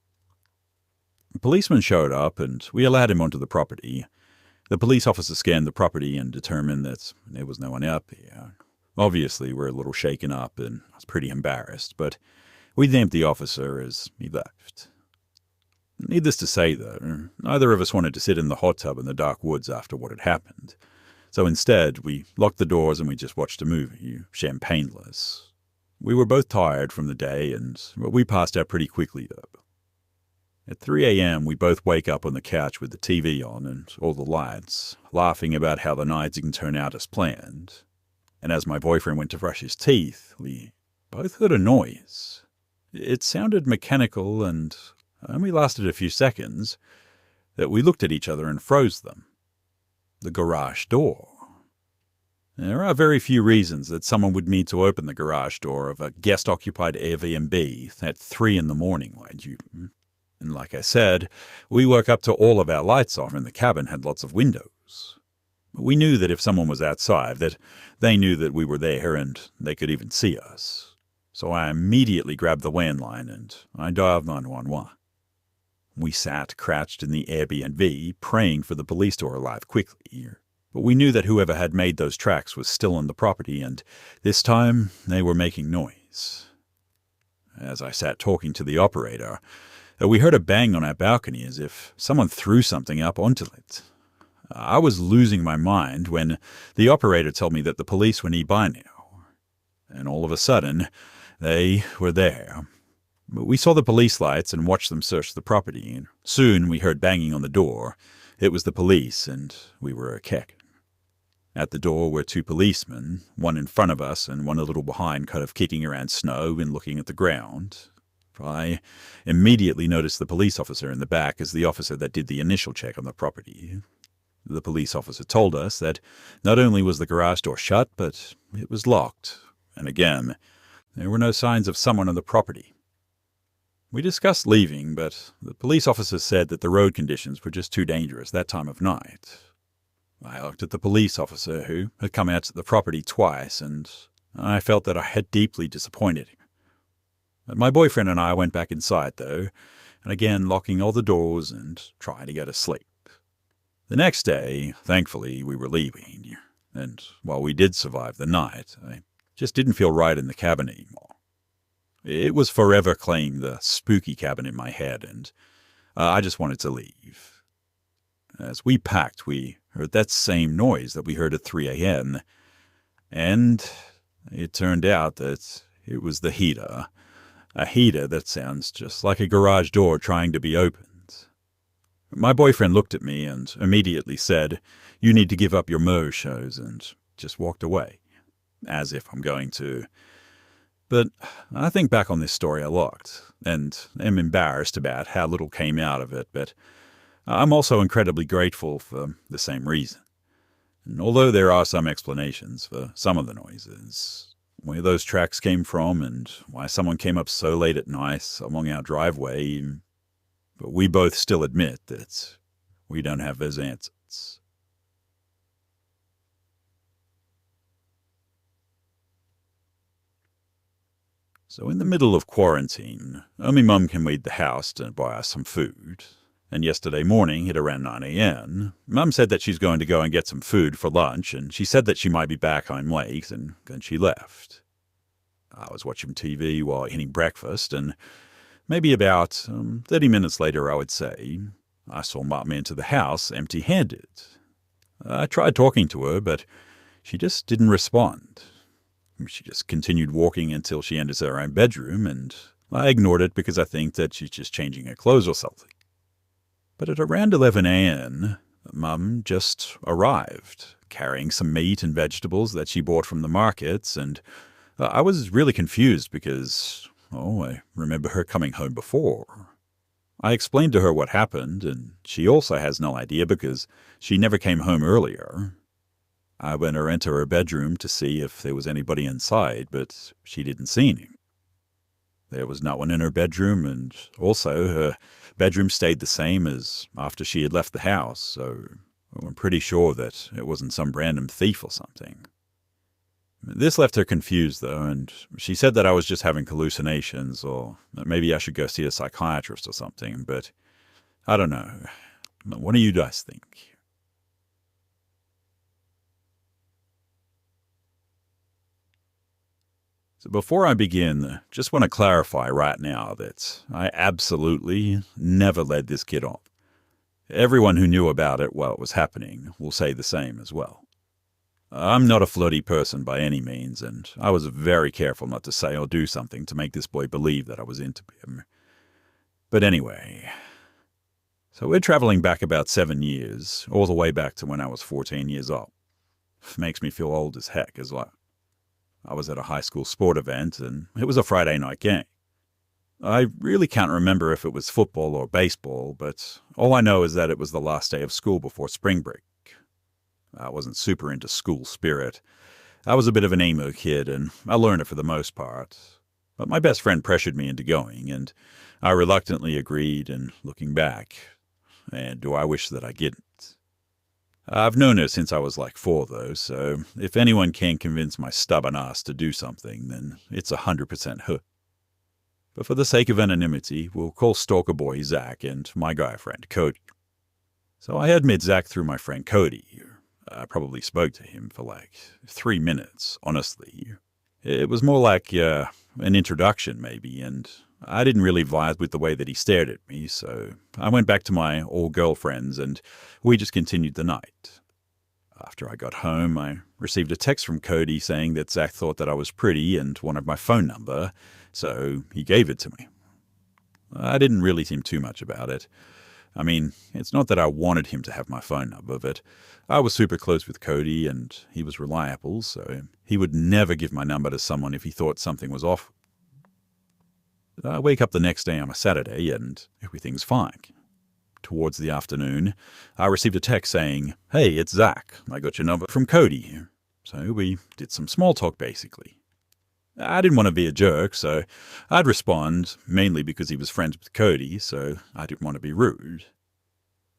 The policeman showed up, and we allowed him onto the property. The police officer scanned the property and determined that there was no one up here. Obviously, we're a little shaken up, and I was pretty embarrassed, but we thanked the officer as he left. Needless to say, though, neither of us wanted to sit in the hot tub in the dark woods after what had happened. So instead, we locked the doors and we just watched a movie, champagneless. We were both tired from the day, and we passed out pretty quickly, though. At 3 a.m., we both wake up on the couch with the TV on and all the lights, laughing about how the night didn't turn out as planned. And as my boyfriend went to brush his teeth, we both heard a noise. It sounded mechanical and only lasted a few seconds, that we looked at each other and froze them. The garage door. There are very few reasons that someone would need to open the garage door of a guest-occupied Airbnb at 3 in the morning, mind you. And like I said, we woke up to all of our lights off and the cabin had lots of windows. We knew that if someone was outside, that they knew that we were there and they could even see us. So I immediately grabbed the landline and I dialed 911. We sat crouched in the Airbnb, praying for the police to arrive quickly. But we knew that whoever had made those tracks was still on the property, and this time they were making noise. As I sat talking to the operator, we heard a bang on our balcony as if someone threw something up onto it. I was losing my mind when the operator told me that the police were nearby now. And all of a sudden, they were there. We saw the police lights and watched them search the property, and soon we heard banging on the door. It was the police, and we were okay. At the door were 2 policemen, one in front of us and one a little behind, kind of kicking around snow and looking at the ground. I immediately noticed the police officer in the back as the officer that did the initial check on the property. The police officer told us that not only was the garage door shut, but it was locked, and again, there were no signs of someone on the property. We discussed leaving, but the police officer said that the road conditions were just too dangerous that time of night. I looked at the police officer who had come out to the property twice, and I felt that I had deeply disappointed him. But my boyfriend and I went back inside, though, and again locking all the doors and trying to go to sleep. The next day, thankfully, we were leaving, and while we did survive the night, I just didn't feel right in the cabin anymore. It was forever playing the spooky cabin in my head, and I just wanted to leave. As we packed, we heard that same noise that we heard at 3 a.m., and it turned out that it was the heater. A heater that sounds just like a garage door trying to be opened. My boyfriend looked at me and immediately said, "You need to give up your Mo shows," and just walked away, as if I'm going to. But I think back on this story a lot, and am embarrassed about how little came out of it, but I'm also incredibly grateful for the same reason. And although there are some explanations for some of the noises, where those tracks came from and why someone came up so late at night along our driveway, but we both still admit that we don't have those answers. So in the middle of quarantine, only Mum can leave the house to buy us some food. And yesterday morning, at around 9 a.m., Mum said that she's going to go and get some food for lunch, and she said that she might be back home late, and then she left. I was watching TV while eating breakfast, and maybe about 30 minutes later, I would say, I saw Mum enter the house empty-handed. I tried talking to her, but she just didn't respond. She just continued walking until she enters her own bedroom, and I ignored it because I think that she's just changing her clothes or something. But at around 11 a.m., Mum just arrived, carrying some meat and vegetables that she bought from the markets, and I was really confused because, I remember her coming home before. I explained to her what happened, and she also has no idea because she never came home earlier. I went to enter her bedroom to see if there was anybody inside, but she didn't see any. There was no one in her bedroom, and also her bedroom stayed the same as after she had left the house, so I'm pretty sure that it wasn't some random thief or something. This left her confused, though, and she said that I was just having hallucinations, or that maybe I should go see a psychiatrist or something, but I don't know. What do you guys think? So before I begin, just want to clarify right now that I absolutely never led this kid on. Everyone who knew about it while it was happening will say the same as well. I'm not a flirty person by any means, and I was very careful not to say or do something to make this boy believe that I was into him. But anyway, so we're traveling back about 7 years, all the way back to when I was 14 years old. Makes me feel old as heck as well. I was at a high school sport event, and it was a Friday night game. I really can't remember if it was football or baseball, but all I know is that it was the last day of school before spring break. I wasn't super into school spirit. I was a bit of an emo kid, and I learned it for the most part. But my best friend pressured me into going, and I reluctantly agreed, and looking back, and do I wish that I didn't. I've known her since I was like 4, though, so if anyone can convince my stubborn ass to do something, then it's 100% her. But for the sake of anonymity, we'll call Stalker Boy Zach and my guy friend Cody. So I had met Zach through my friend Cody. I probably spoke to him for like 3 minutes, honestly. It was more like an introduction, maybe, and I didn't really vibe with the way that he stared at me, so I went back to my all-girlfriends and we just continued the night. After I got home, I received a text from Cody saying that Zach thought that I was pretty and wanted my phone number, so he gave it to me. I didn't really think too much about it. I mean, it's not that I wanted him to have my phone number, but I was super close with Cody and he was reliable, so he would never give my number to someone if he thought something was off. I wake up the next day on a Saturday and everything's fine. Towards the afternoon, I received a text saying, "Hey, it's Zach. I got your number from Cody." So we did some small talk, basically. I didn't want to be a jerk, so I'd respond, mainly because he was friends with Cody, so I didn't want to be rude.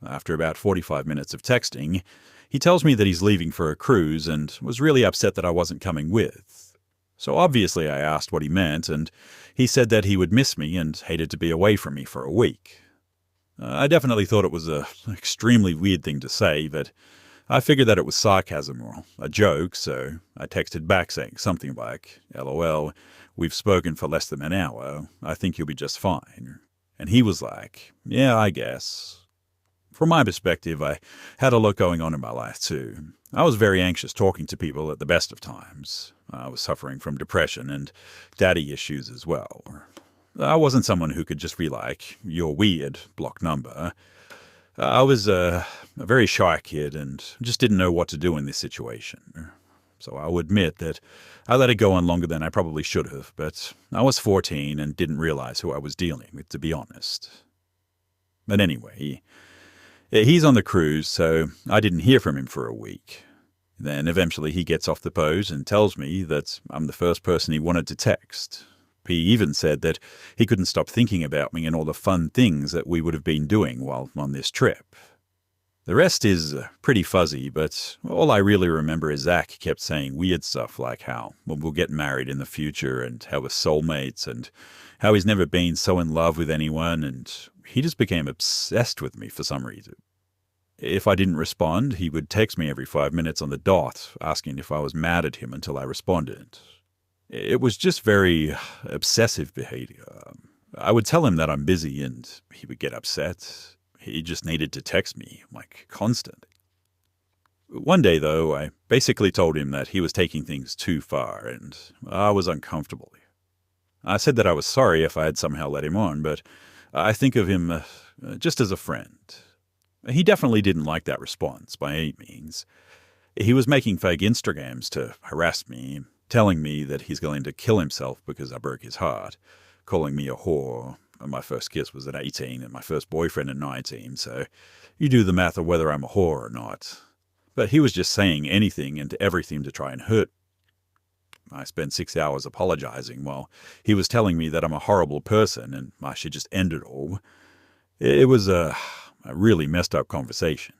After about 45 minutes of texting, he tells me that he's leaving for a cruise and was really upset that I wasn't coming with. So obviously I asked what he meant, and he said that he would miss me and hated to be away from me for a week. I definitely thought it was an extremely weird thing to say, but I figured that it was sarcasm or a joke, so I texted back saying something like, "LOL, We've spoken for less than an hour. I think you'll be just fine. And he was like, yeah, I guess. From my perspective, I had a lot going on in my life too. I was very anxious talking to people at the best of times. I was suffering from depression and daddy issues as well. I wasn't someone who could just be like, you're weird, block number. I was a very shy kid and just didn't know what to do in this situation. So I'll admit that I let it go on longer than I probably should have, but I was 14 and didn't realize who I was dealing with, to be honest. But anyway, he's on the cruise, so I didn't hear from him for a week. Then eventually he gets off the boat and tells me that I'm the first person he wanted to text. He even said that he couldn't stop thinking about me and all the fun things that we would have been doing while on this trip. The rest is pretty fuzzy, but all I really remember is Zach kept saying weird stuff like how we'll get married in the future and how we're soulmates and how he's never been so in love with anyone, and he just became obsessed with me for some reason. If I didn't respond, he would text me every 5 minutes on the dot, asking if I was mad at him until I responded. It was just very obsessive behavior. I would tell him that I'm busy and he would get upset. He just needed to text me, like, constantly. One day, though, I basically told him that he was taking things too far, and I was uncomfortable. I said that I was sorry if I had somehow let him on, but I think of him just as a friend. He definitely didn't like that response, by any means. He was making fake Instagrams to harass me, telling me that he's going to kill himself because I broke his heart, calling me a whore. My first kiss was at 18 and my first boyfriend at 19, so you do the math of whether I'm a whore or not. But he was just saying anything and everything to try and hurt. I spent 6 hours apologizing while he was telling me that I'm a horrible person and I should just end it all. It was a really messed up conversation.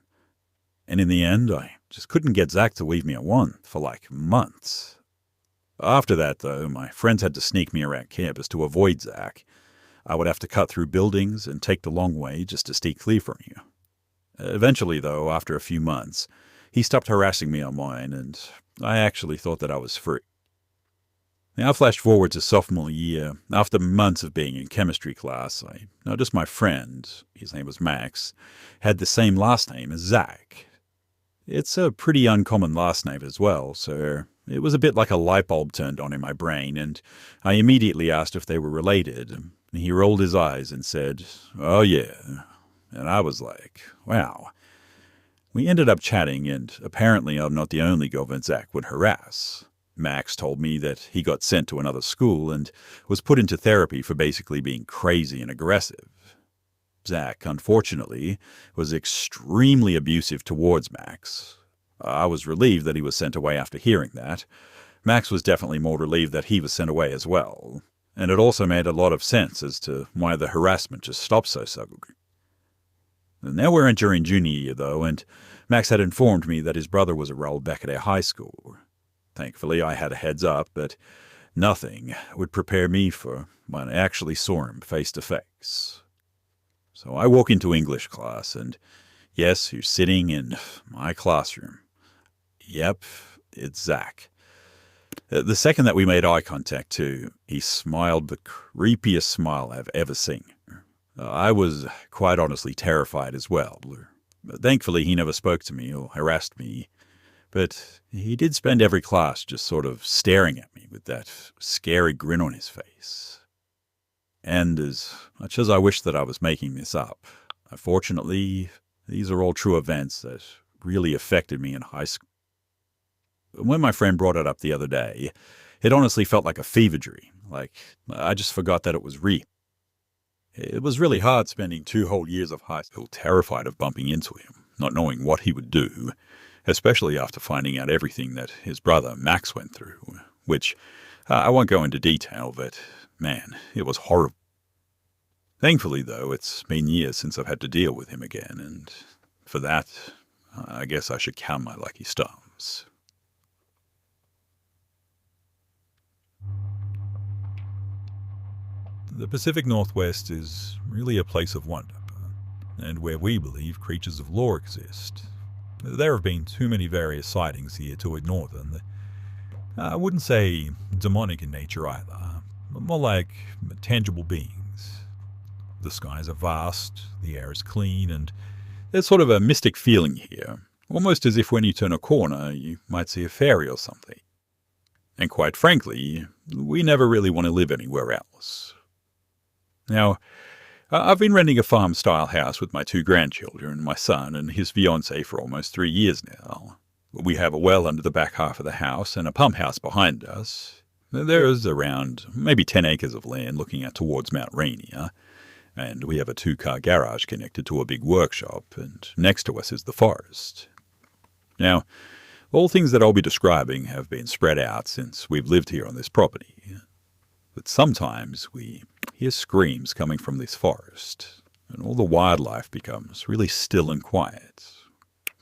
And in the end, I just couldn't get Zach to leave me alone for like months. After that, though, my friends had to sneak me around campus to avoid Zach. I would have to cut through buildings and take the long way just to stay clear from you. Eventually, though, after a few months, he stopped harassing me online, and I actually thought that I was free. Now, flash forward to sophomore year. After months of being in chemistry class, I noticed my friend, his name was Max, had the same last name as Zach. It's a pretty uncommon last name as well, so it was a bit like a light bulb turned on in my brain, and I immediately asked if they were related. He rolled his eyes and said, "Oh yeah." And I was like, wow. We ended up chatting, and apparently I'm not the only girl that Zach would harass. Max told me that he got sent to another school and was put into therapy for basically being crazy and aggressive. Zach, unfortunately, was extremely abusive towards Max. I was relieved that he was sent away after hearing that. Max was definitely more relieved that he was sent away as well. And it also made a lot of sense as to why the harassment just stopped so suddenly. Now we're entering junior year, though, and Max had informed me that his brother was enrolled back at our high school. Thankfully, I had a heads up, but nothing would prepare me for when I actually saw him face to face. So I walk into English class, and yes, who's sitting in my classroom? Yep, it's Zach. The second that we made eye contact, too, he smiled the creepiest smile I've ever seen. I was quite honestly terrified as well. Thankfully, he never spoke to me or harassed me, but he did spend every class just sort of staring at me with that scary grin on his face. And as much as I wish that I was making this up, unfortunately, these are all true events that really affected me in high school. When my friend brought it up the other day, it honestly felt like a fever dream, like I just forgot that it was real. It was really hard spending 2 whole years of high school terrified of bumping into him, not knowing what he would do, especially after finding out everything that his brother Max went through, which I won't go into detail, but man, it was horrible. Thankfully, though, it's been years since I've had to deal with him again, and for that, I guess I should count my lucky stars. The Pacific Northwest is really a place of wonder, and where we believe creatures of law exist. There have been too many various sightings here to ignore them. I wouldn't say demonic in nature either, more like tangible beings. The skies are vast, the air is clean, and there's sort of a mystic feeling here, almost as if when you turn a corner, you might see a fairy or something. And quite frankly, we never really want to live anywhere else. Now, I've been renting a farm-style house with my 2 grandchildren, my son and his fiancée, for almost 3 years now. We have a well under the back half of the house and a pump house behind us. There's around maybe 10 acres of land looking out towards Mount Rainier, and we have a 2-car garage connected to a big workshop, and next to us is the forest. Now, all things that I'll be describing have been spread out since we've lived here on this property. But sometimes we hear screams coming from this forest, and all the wildlife becomes really still and quiet.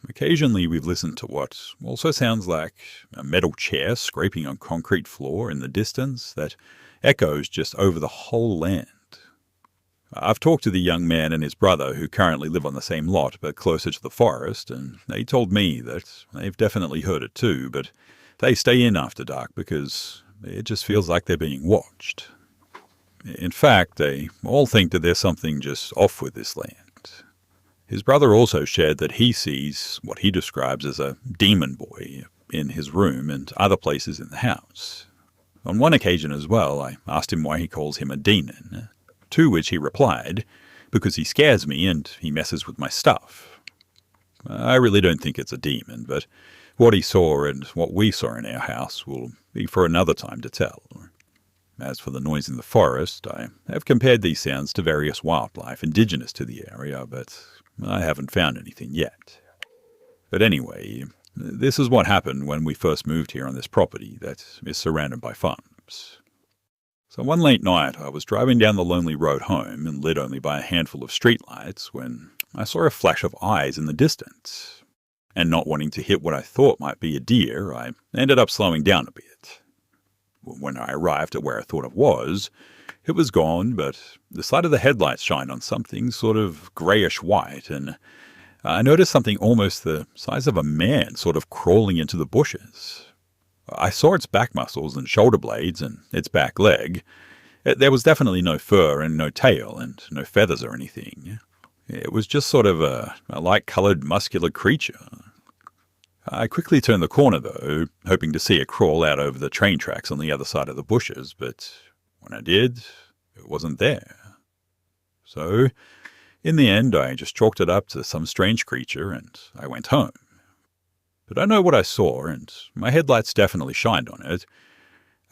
Occasionally we've listened to what also sounds like a metal chair scraping on concrete floor in the distance that echoes just over the whole land. I've talked to the young man and his brother who currently live on the same lot but closer to the forest, and they told me that they've definitely heard it too, but they stay in after dark because it just feels like they're being watched. In fact, they all think that there's something just off with this land. His brother also shared that he sees what he describes as a demon boy in his room and other places in the house. On one occasion as well, I asked him why he calls him a demon, to which he replied, because he scares me and he messes with my stuff. I really don't think it's a demon, but what he saw and what we saw in our house will be for another time to tell. As for the noise in the forest, I have compared these sounds to various wildlife indigenous to the area, but I haven't found anything yet. But anyway, this is what happened when we first moved here on this property that is surrounded by farms. So one late night, I was driving down the lonely road home and lit only by a handful of streetlights when I saw a flash of eyes in the distance. And not wanting to hit what I thought might be a deer, I ended up slowing down a bit. When I arrived at where I thought it was gone, but the sight of the headlights shined on something sort of greyish-white, and I noticed something almost the size of a man sort of crawling into the bushes. I saw its back muscles and shoulder blades and its back leg. There was definitely no fur and no tail and no feathers or anything. It was just sort of a light-coloured muscular creature. I quickly turned the corner, though, hoping to see it crawl out over the train tracks on the other side of the bushes, but when I did, it wasn't there. So, in the end, I just chalked it up to some strange creature and I went home. But I know what I saw, and my headlights definitely shined on it.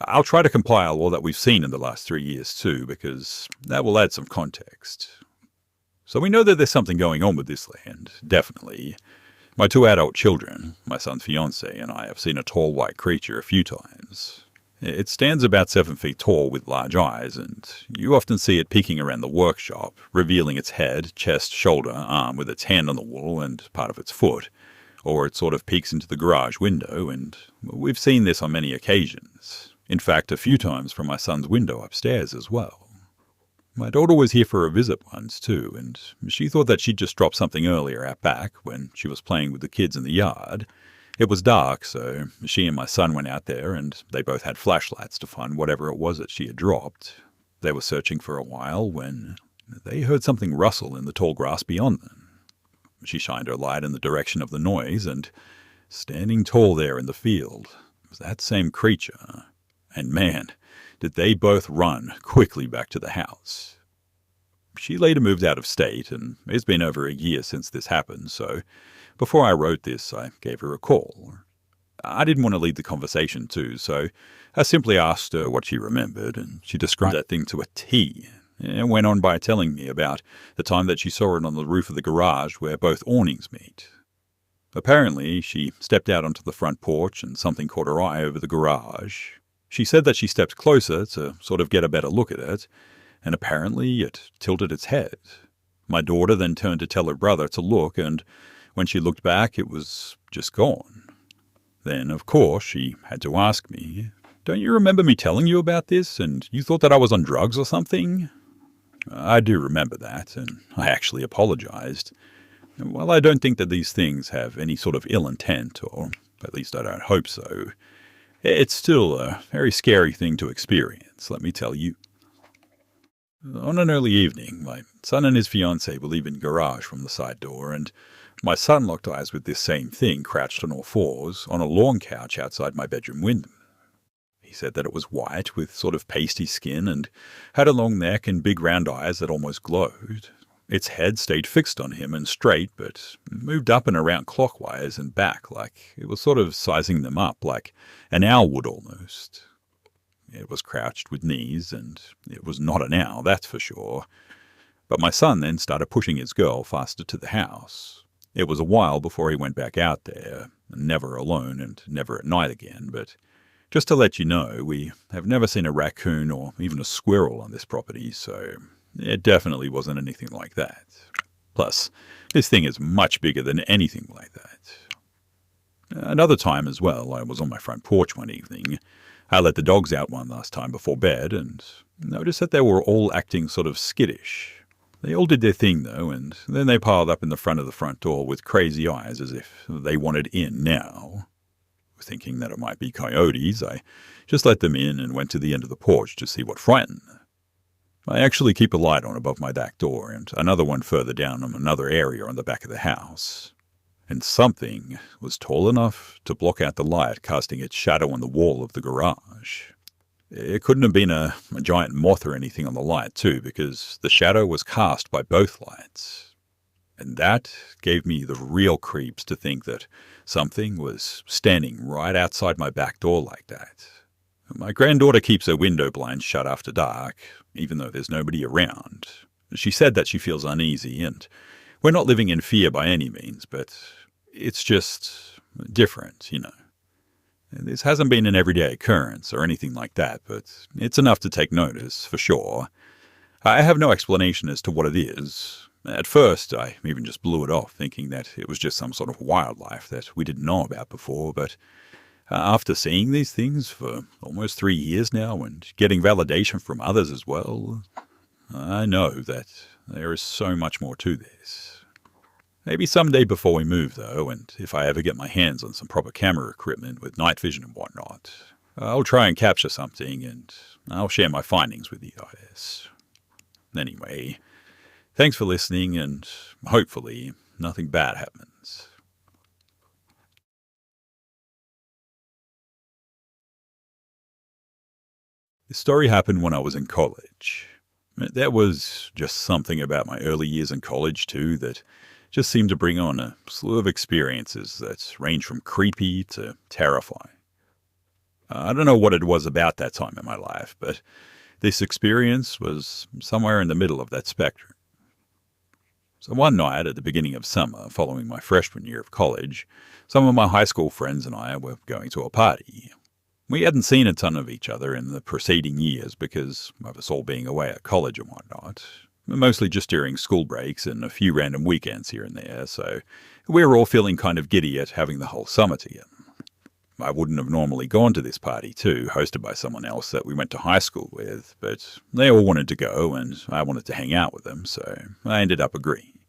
I'll try to compile all that we've seen in the last 3 years too, because that will add some context. So we know that there's something going on with this land, definitely. My 2 adult children, my son's fiancée, and I have seen a tall white creature a few times. It stands about 7 feet tall with large eyes, and you often see it peeking around the workshop, revealing its head, chest, shoulder, arm with its hand on the wall and part of its foot. Or it sort of peeks into the garage window, and we've seen this on many occasions. In fact, a few times from my son's window upstairs as well. My daughter was here for a visit once too, and she thought that she'd just dropped something earlier out back when she was playing with the kids in the yard. It was dark, so she and my son went out there, and they both had flashlights to find whatever it was that she had dropped. They were searching for a while when they heard something rustle in the tall grass beyond them. She shined her light in the direction of the noise, and standing tall there in the field was that same creature. And man, did they both run quickly back to the house. She later moved out of state, and it's been over a year since this happened, so before I wrote this, I gave her a call. I didn't want to lead the conversation too, so I simply asked her what she remembered, and she described that thing to a T. And went on by telling me about the time that she saw it on the roof of the garage where both awnings meet. Apparently, she stepped out onto the front porch and something caught her eye over the garage. She said that she stepped closer to sort of get a better look at it, and apparently it tilted its head. My daughter then turned to tell her brother to look, and when she looked back, it was just gone. Then, of course, she had to ask me, "Don't you remember me telling you about this, and you thought that I was on drugs or something?" I do remember that, and I actually apologized. While I don't think that these things have any sort of ill intent, or at least I don't hope so, It's still a very scary thing to experience, let me tell you. On an early evening, my son and his fiancée were leaving the garage from the side door, and my son locked eyes with this same thing crouched on all fours on a lawn couch outside my bedroom window. He said that it was white with sort of pasty skin and had a long neck and big round eyes that almost glowed. Its head stayed fixed on him and straight, but moved up and around clockwise and back like it was sort of sizing them up, like an owl would almost. It was crouched with knees, and it was not an owl, that's for sure. But my son then started pushing his girl faster to the house. It was a while before he went back out there, never alone and never at night again, but just to let you know, we have never seen a raccoon or even a squirrel on this property, so it definitely wasn't anything like that. Plus, this thing is much bigger than anything like that. Another time as well, I was on my front porch one evening. I let the dogs out one last time before bed and noticed that they were all acting sort of skittish. They all did their thing though, and then they piled up in the front of the front door with crazy eyes as if they wanted in now. Thinking that it might be coyotes, I just let them in and went to the end of the porch to see what frightened them. I actually keep a light on above my back door and another one further down in another area on the back of the house. And something was tall enough to block out the light, casting its shadow on the wall of the garage. It couldn't have been a giant moth or anything on the light, too, because the shadow was cast by both lights. And that gave me the real creeps to think that something was standing right outside my back door like that. My granddaughter keeps her window blinds shut after dark, even though there's nobody around. She said that she feels uneasy, and we're not living in fear by any means, but it's just different, you know. This hasn't been an everyday occurrence or anything like that, but it's enough to take notice, for sure. I have no explanation as to what it is. At first, I even just blew it off, thinking that it was just some sort of wildlife that we didn't know about before, but after seeing these things for almost 3 years now and getting validation from others as well, I know that there is so much more to this. Maybe someday before we move, though, and if I ever get my hands on some proper camera equipment with night vision and whatnot, I'll try and capture something and I'll share my findings with you guys. Anyway, thanks for listening, and hopefully nothing bad happens. This story happened when I was in college. There was just something about my early years in college, too, that just seemed to bring on a slew of experiences that range from creepy to terrifying. I don't know what it was about that time in my life, but this experience was somewhere in the middle of that spectrum. So one night at the beginning of summer, following my freshman year of college, some of my high school friends and I were going to a party. We hadn't seen a ton of each other in the preceding years because of us all being away at college and whatnot, mostly just during school breaks and a few random weekends here and there, so we were all feeling kind of giddy at having the whole summer together. I wouldn't have normally gone to this party too, hosted by someone else that we went to high school with, but they all wanted to go and I wanted to hang out with them, so I ended up agreeing.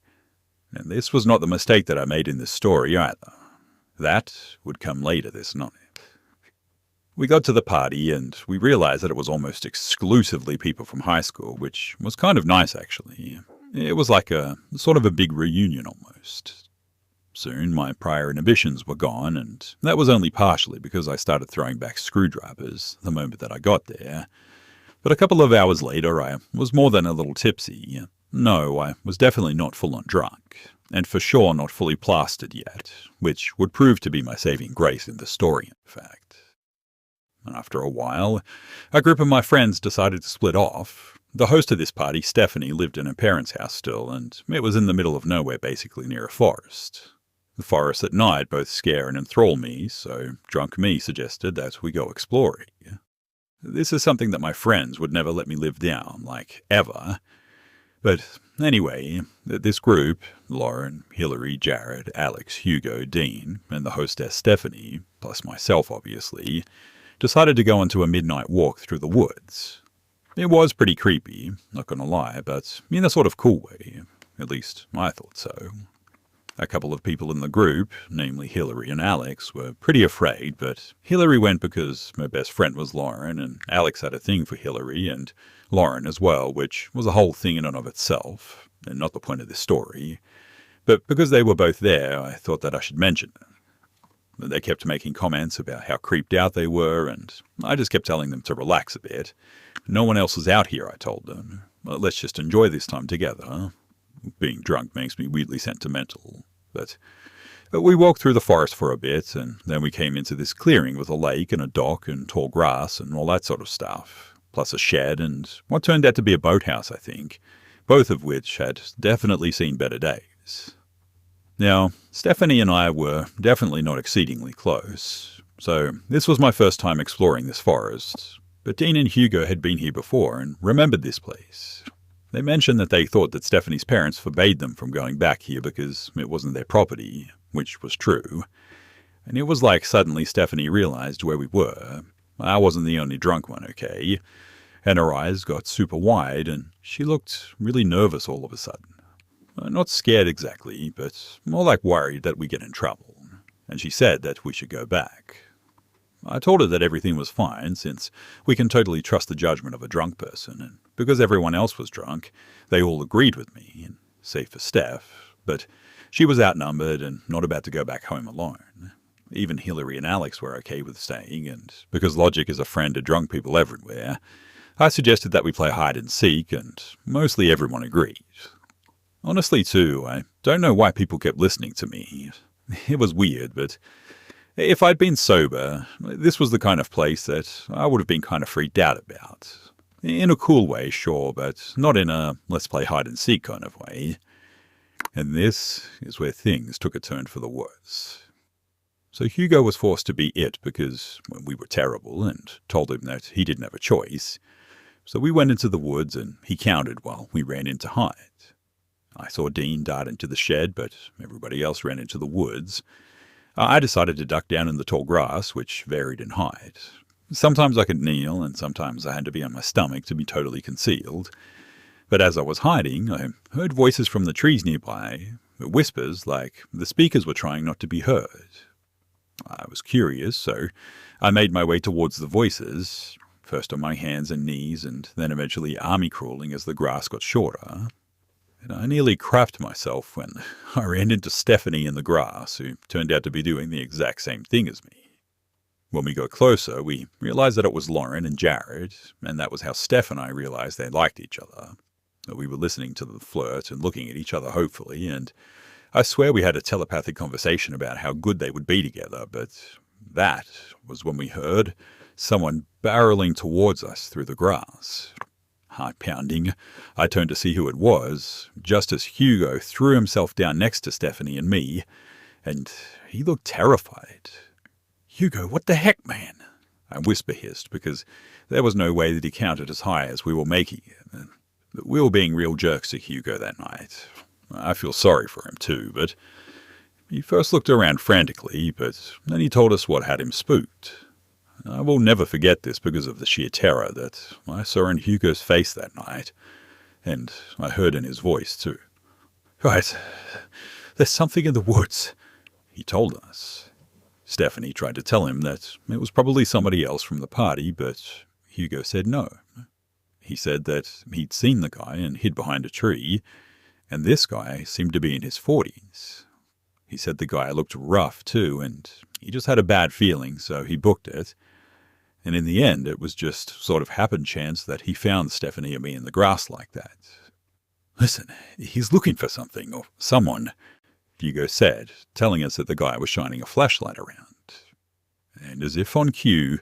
And this was not the mistake that I made in this story either. That would come later this night. We got to the party and we realized that it was almost exclusively people from high school, which was kind of nice actually. It was like a sort of a big reunion almost. Soon my prior inhibitions were gone, and that was only partially because I started throwing back screwdrivers the moment that I got there. But a couple of hours later I was more than a little tipsy. No, I was definitely not full-on drunk, and for sure not fully plastered yet, which would prove to be my saving grace in the story, in fact. After a while, a group of my friends decided to split off. The host of this party, Stephanie, lived in her parents' house still, and it was in the middle of nowhere, basically near a forest. The forest at night both scare and enthrall me, so drunk me suggested that we go exploring. This is something that my friends would never let me live down, like, ever. But anyway, this group, Lauren, Hillary, Jared, Alex, Hugo, Dean, and the hostess Stephanie, plus myself obviously, decided to go on to a midnight walk through the woods. It was pretty creepy, not gonna lie, but in a sort of cool way. At least I thought so. A couple of people in the group, namely Hillary and Alex, were pretty afraid, but Hillary went because her best friend was Lauren, and Alex had a thing for Hillary and Lauren as well, which was a whole thing in and of itself, and not the point of this story. But because they were both there, I thought that I should mention it. They kept making comments about how creeped out they were, and I just kept telling them to relax a bit. No one else is out here, I told them. Well, let's just enjoy this time together. Being drunk makes me weirdly sentimental. But we walked through the forest for a bit, and then we came into this clearing with a lake and a dock and tall grass and all that sort of stuff, plus a shed and what turned out to be a boathouse, I think, both of which had definitely seen better days. Now, Stephanie and I were definitely not exceedingly close, so this was my first time exploring this forest, but Dean and Hugo had been here before and remembered this place. They mentioned that they thought that Stephanie's parents forbade them from going back here because it wasn't their property, which was true. And it was like suddenly Stephanie realized where we were. I wasn't the only drunk one, okay? And her eyes got super wide, and she looked really nervous all of a sudden. Not scared exactly, but more like worried that we get in trouble. And she said that we should go back. I told her that everything was fine, since we can totally trust the judgment of a drunk person, and because everyone else was drunk, they all agreed with me, and save for Steph, but she was outnumbered and not about to go back home alone. Even Hillary and Alex were okay with staying, and because logic is a friend to drunk people everywhere, I suggested that we play hide and seek, and mostly everyone agreed. Honestly, too, I don't know why people kept listening to me. It was weird, but if I'd been sober, this was the kind of place that I would have been kind of freaked out about. In a cool way, sure, but not in a let's play hide and seek kind of way. And this is where things took a turn for the worse. So Hugo was forced to be it because we were terrible and told him that he didn't have a choice. So we went into the woods and he counted while we ran in to hide. I saw Dean dart into the shed, but everybody else ran into the woods. I decided to duck down in the tall grass, which varied in height. Sometimes I could kneel, and sometimes I had to be on my stomach to be totally concealed. But as I was hiding, I heard voices from the trees nearby, whispers like the speakers were trying not to be heard. I was curious, so I made my way towards the voices, first on my hands and knees, and then eventually army crawling as the grass got shorter. And I nearly crapped myself when I ran into Stephanie in the grass, who turned out to be doing the exact same thing as me. When we got closer, we realized that it was Lauren and Jared, and that was how Steph and I realized they liked each other. We were listening to the flirt and looking at each other hopefully, and I swear we had a telepathic conversation about how good they would be together, but that was when we heard someone barreling towards us through the grass. Heart pounding, I turned to see who it was, just as Hugo threw himself down next to Stephanie and me, and he looked terrified. "Hugo, what the heck, man?" I whisper-hissed, because there was no way that he counted as high as we were making it. We were being real jerks to Hugo that night. I feel sorry for him too, but he first looked around frantically, but then he told us what had him spooked. I will never forget this because of the sheer terror that I saw in Hugo's face that night, and I heard in his voice too. "Guys, there's something in the woods," he told us. Stephanie tried to tell him that it was probably somebody else from the party, but Hugo said no. He said that he'd seen the guy and hid behind a tree, and this guy seemed to be in his 40s. He said the guy looked rough too, and he just had a bad feeling, so he booked it. And in the end, it was just sort of happen chance that he found Stephanie and me in the grass like that. "Listen, he's looking for something, or someone," Hugo said, telling us that the guy was shining a flashlight around. And as if on cue,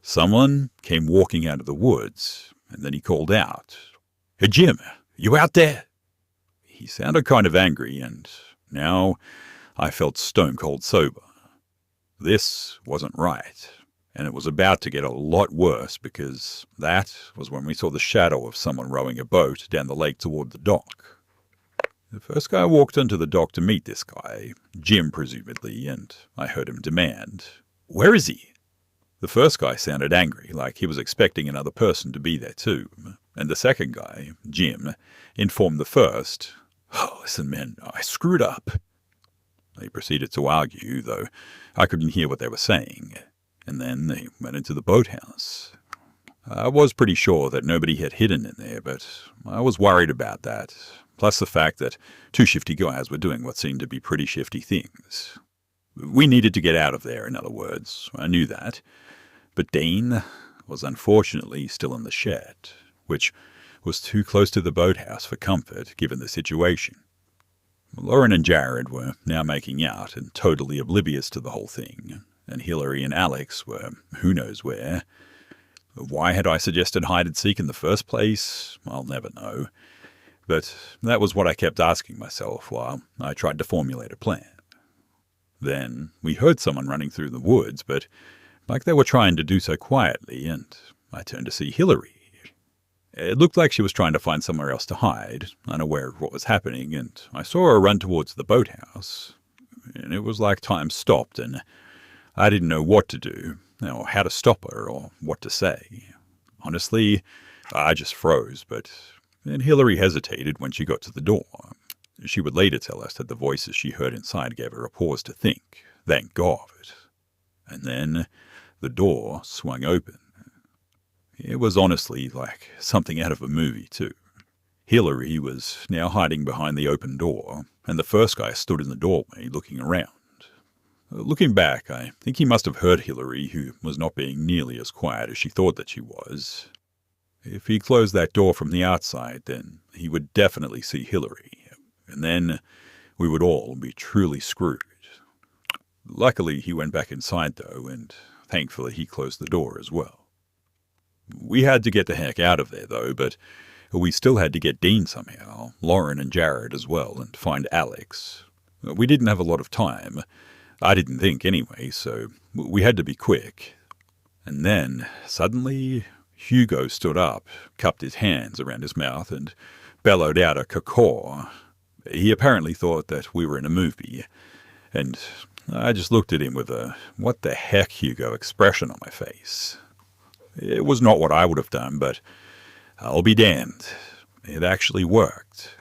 someone came walking out of the woods, and then he called out, "Hey Jim, you out there?" He sounded kind of angry, and now I felt stone cold sober. This wasn't right. And it was about to get a lot worse because that was when we saw the shadow of someone rowing a boat down the lake toward the dock. The first guy walked onto the dock to meet this guy, Jim presumably, and I heard him demand, "Where is he?" The first guy sounded angry, like he was expecting another person to be there too, and the second guy, Jim, informed the first, "Oh, listen man, I screwed up." They proceeded to argue, though I couldn't hear what they were saying, and then they went into the boathouse. I was pretty sure that nobody had hidden in there, but I was worried about that, plus the fact that two shifty guys were doing what seemed to be pretty shifty things. We needed to get out of there, in other words. I knew that. But Dean was unfortunately still in the shed, which was too close to the boathouse for comfort, given the situation. Lauren and Jared were now making out and totally oblivious to the whole thing, and Hillary and Alex were who knows where. Why had I suggested hide-and-seek in the first place? I'll never know. But that was what I kept asking myself while I tried to formulate a plan. Then we heard someone running through the woods, but like they were trying to do so quietly, and I turned to see Hillary. It looked like she was trying to find somewhere else to hide, unaware of what was happening, and I saw her run towards the boathouse. And it was like time stopped, and I didn't know what to do, or how to stop her, or what to say. Honestly, I just froze, but then Hillary hesitated when she got to the door. She would later tell us that the voices she heard inside gave her a pause to think, thank God. And then the door swung open. It was honestly like something out of a movie, too. Hillary was now hiding behind the open door, and the first guy stood in the doorway looking around. Looking back, I think he must have heard Hillary, who was not being nearly as quiet as she thought that she was. If he closed that door from the outside, then he would definitely see Hillary, and then we would all be truly screwed. Luckily, he went back inside, though, and thankfully he closed the door as well. We had to get the heck out of there, though, but we still had to get Dean somehow, Lauren and Jared as well, and find Alex. We didn't have a lot of time. I didn't think anyway, so we had to be quick. And then, suddenly, Hugo stood up, cupped his hands around his mouth, and bellowed out a caw. He apparently thought that we were in a movie, and I just looked at him with a what the heck Hugo expression on my face. It was not what I would have done, but I'll be damned. It actually worked.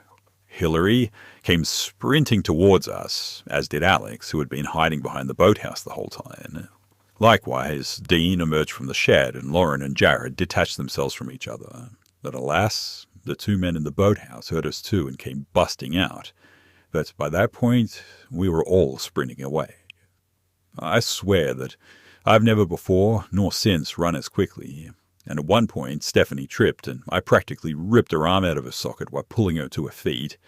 Hillary came sprinting towards us, as did Alex, who had been hiding behind the boathouse the whole time. Likewise, Dean emerged from the shed, and Lauren and Jared detached themselves from each other. But alas, the two men in the boathouse heard us too and came busting out. But by that point, we were all sprinting away. I swear that I've never before, nor since, run as quickly, and at one point Stephanie tripped, and I practically ripped her arm out of her socket while pulling her to her feet.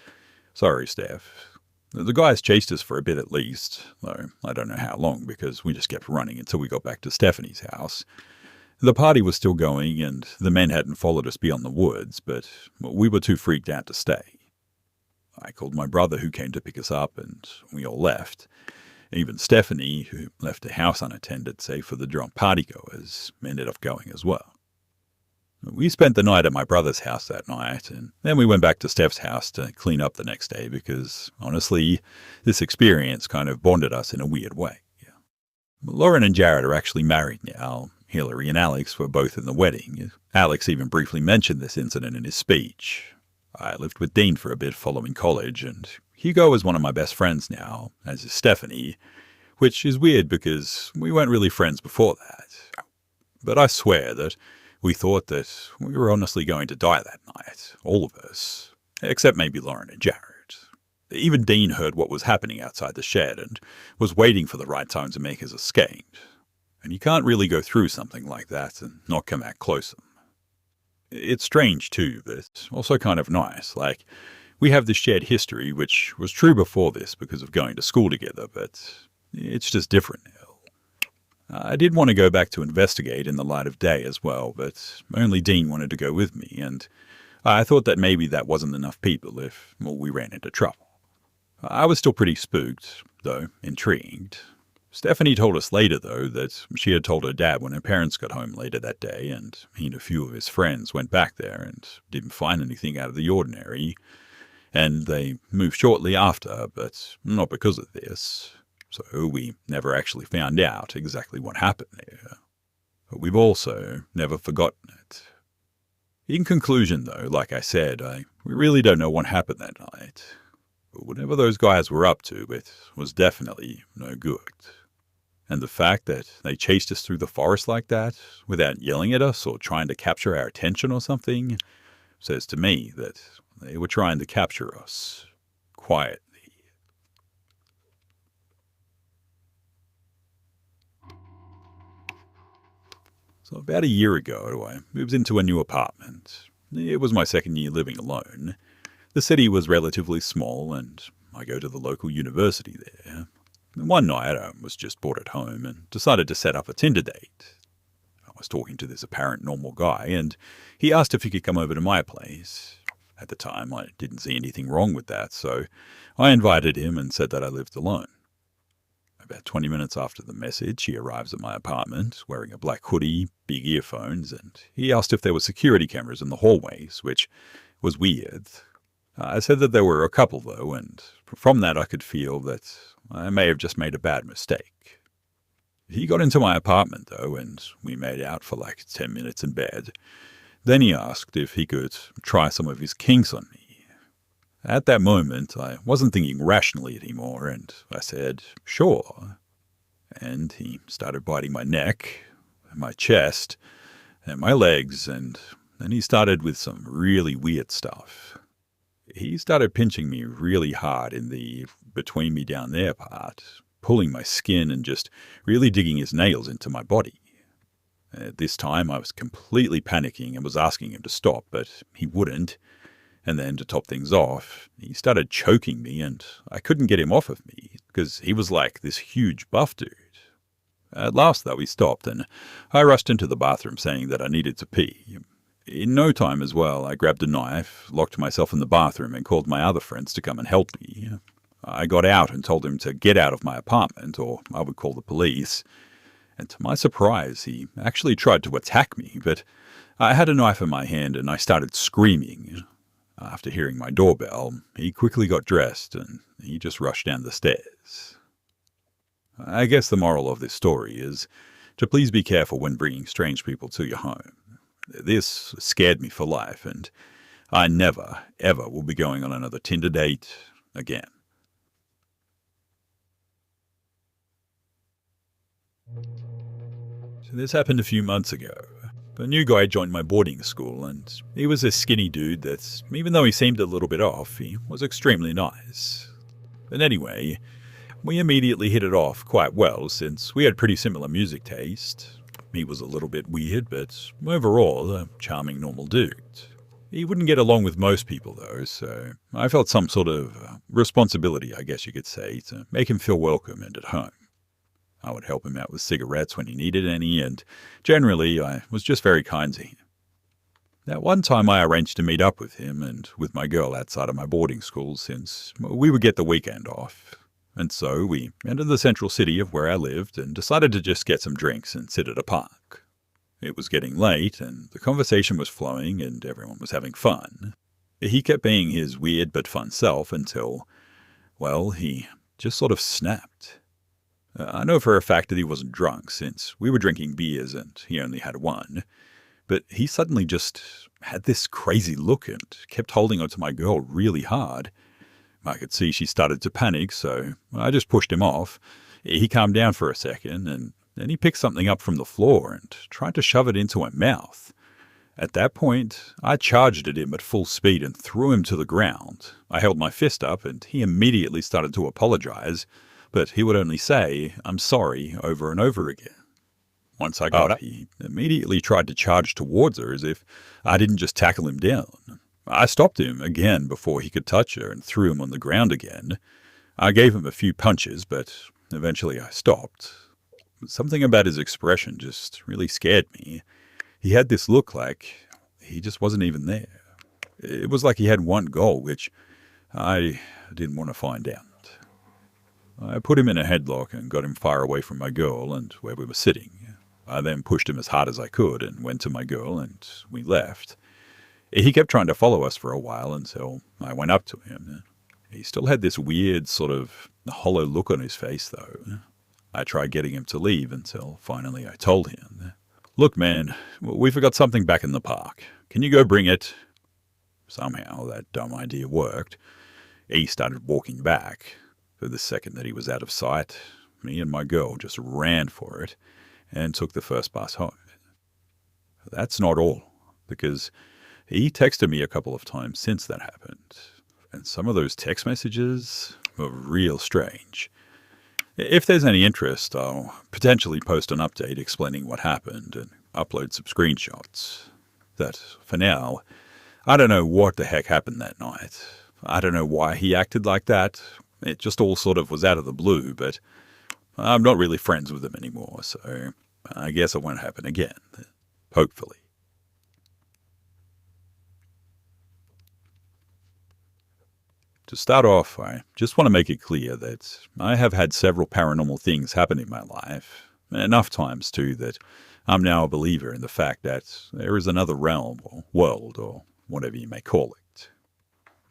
Sorry, Steph. The guys chased us for a bit at least, though I don't know how long, because we just kept running until we got back to Stephanie's house. The party was still going, and the men hadn't followed us beyond the woods, but we were too freaked out to stay. I called my brother, who came to pick us up, and we all left. Even Stephanie, who left the house unattended save for the drunk partygoers, ended up going as well. We spent the night at my brother's house that night, and then we went back to Steph's house to clean up the next day because, honestly, this experience kind of bonded us in a weird way. Lauren and Jared are actually married now. Hillary and Alex were both in the wedding. Alex even briefly mentioned this incident in his speech. I lived with Dean for a bit following college, and Hugo is one of my best friends now, as is Stephanie, which is weird because we weren't really friends before that. But I swear that we thought that we were honestly going to die that night, all of us, except maybe Lauren and Jared. Even Dean heard what was happening outside the shed and was waiting for the right time to make his escape. And you can't really go through something like that and not come out close. It's strange too, but also kind of nice. Like, we have this shared history, which was true before this because of going to school together, but it's just different now. I did want to go back to investigate in the light of day as well, but only Dean wanted to go with me, and I thought that maybe that wasn't enough people if we ran into trouble. I was still pretty spooked, though intrigued. Stephanie told us later, though, that she had told her dad when her parents got home later that day, and he and a few of his friends went back there and didn't find anything out of the ordinary, and they moved shortly after, but not because of this. So we never actually found out exactly what happened there. But we've also never forgotten it. In conclusion, though, like I said, we really don't know what happened that night. Whatever those guys were up to, it was definitely no good. And the fact that they chased us through the forest like that, without yelling at us or trying to capture our attention or something, says to me that they were trying to capture us quietly. So about a year ago, I moved into a new apartment. It was my second year living alone. The city was relatively small, and I go to the local university there. One night, I was just bored at home and decided to set up a Tinder date. I was talking to this apparent normal guy, and he asked if he could come over to my place. At the time, I didn't see anything wrong with that, so I invited him and said that I lived alone. About 20 minutes after the message, he arrives at my apartment, wearing a black hoodie, big earphones, and he asked if there were security cameras in the hallways, which was weird. I said that there were a couple, though, and from that I could feel that I may have just made a bad mistake. He got into my apartment, though, and we made out for like 10 minutes in bed. Then he asked if he could try some of his kinks on me. At that moment, I wasn't thinking rationally anymore, and I said, sure. And he started biting my neck, my chest, and my legs, and then he started with some really weird stuff. He started pinching me really hard in the between me down there part, pulling my skin and just really digging his nails into my body. At this time, I was completely panicking and was asking him to stop, but he wouldn't. And then, to top things off, he started choking me, and I couldn't get him off of me, because he was like this huge buff dude. At last, though, he stopped, and I rushed into the bathroom saying that I needed to pee. In no time as well, I grabbed a knife, locked myself in the bathroom, and called my other friends to come and help me. I got out and told him to get out of my apartment, or I would call the police. And to my surprise, he actually tried to attack me, but I had a knife in my hand, and I started screaming. After hearing my doorbell, he quickly got dressed and he just rushed down the stairs. I guess the moral of this story is to please be careful when bringing strange people to your home. This scared me for life, and I never, ever will be going on another Tinder date again. So this happened a few months ago. A new guy joined my boarding school, and he was a skinny dude that, even though he seemed a little bit off, he was extremely nice. But anyway, we immediately hit it off quite well since we had pretty similar music taste. He was a little bit weird, but overall a charming normal dude. He wouldn't get along with most people though, so I felt some sort of responsibility, I guess you could say, to make him feel welcome and at home. I would help him out with cigarettes when he needed any, and generally I was just very kind to him. That one time I arranged to meet up with him and with my girl outside of my boarding school since we would get the weekend off. And so we entered the central city of where I lived and decided to just get some drinks and sit at a park. It was getting late and the conversation was flowing and everyone was having fun. He kept being his weird but fun self until, well, he just sort of snapped. I know for a fact that he wasn't drunk since we were drinking beers and he only had one, but he suddenly just had this crazy look and kept holding onto my girl really hard. I could see she started to panic, so I just pushed him off. He calmed down for a second, and then he picked something up from the floor and tried to shove it into my mouth. At that point, I charged at him at full speed and threw him to the ground. I held my fist up, and he immediately started to apologize, but he would only say, "I'm sorry," over and over again. Once I got up, he immediately tried to charge towards her as if I didn't just tackle him down. I stopped him again before he could touch her and threw him on the ground again. I gave him a few punches, but eventually I stopped. Something about his expression just really scared me. He had this look like he just wasn't even there. It was like he had one goal, which I didn't want to find out. I put him in a headlock and got him far away from my girl and where we were sitting. I then pushed him as hard as I could and went to my girl and we left. He kept trying to follow us for a while until I went up to him. He still had this weird sort of hollow look on his face though. I tried getting him to leave until finally I told him, "Look man, we forgot something back in the park. Can you go bring it?" Somehow that dumb idea worked. He started walking back. For the second that he was out of sight, me and my girl just ran for it and took the first bus home. That's not all, because he texted me a couple of times since that happened, and some of those text messages were real strange. If there's any interest, I'll potentially post an update explaining what happened and upload some screenshots. That, for now, I don't know what the heck happened that night. I don't know why he acted like that. It just all sort of was out of the blue, but I'm not really friends with him anymore, so I guess it won't happen again. Hopefully. To start off, I just want to make it clear that I have had several paranormal things happen in my life, enough times too that I'm now a believer in the fact that there is another realm or world or whatever you may call it.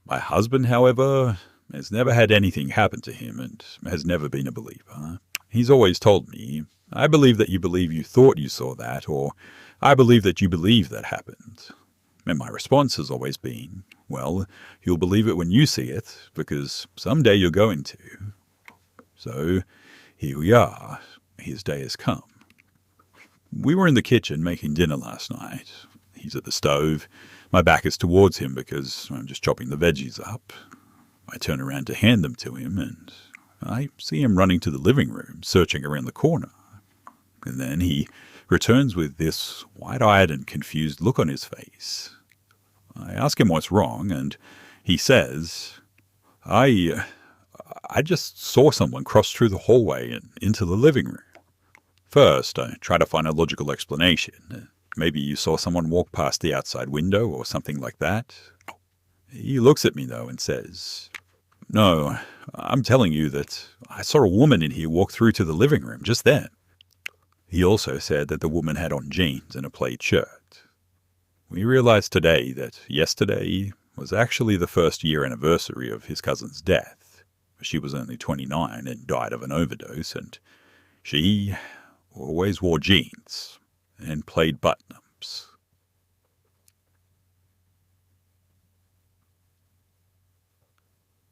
My husband, however, has never had anything happen to him and has never been a believer. He's always told me, I believe that you believe you thought you saw that, or I believe that you believe that happened. And my response has always been, well, you'll believe it when you see it, because someday you're going to. So, here we are. His day has come. We were in the kitchen making dinner last night. He's at the stove. My back is towards him because I'm just chopping the veggies up. I turn around to hand them to him, and I see him running to the living room, searching around the corner. And then he returns with this wide-eyed and confused look on his face. I ask him what's wrong, and he says, I just saw someone cross through the hallway and into the living room. First, I try to find a logical explanation. Maybe you saw someone walk past the outside window or something like that. He looks at me, though, and says, no, I'm telling you that I saw a woman in here walk through to the living room just then. He also said that the woman had on jeans and a plaid shirt. We realized today that yesterday was actually the first year anniversary of his cousin's death. She was only 29 and died of an overdose, and she always wore jeans and plaid button-ups.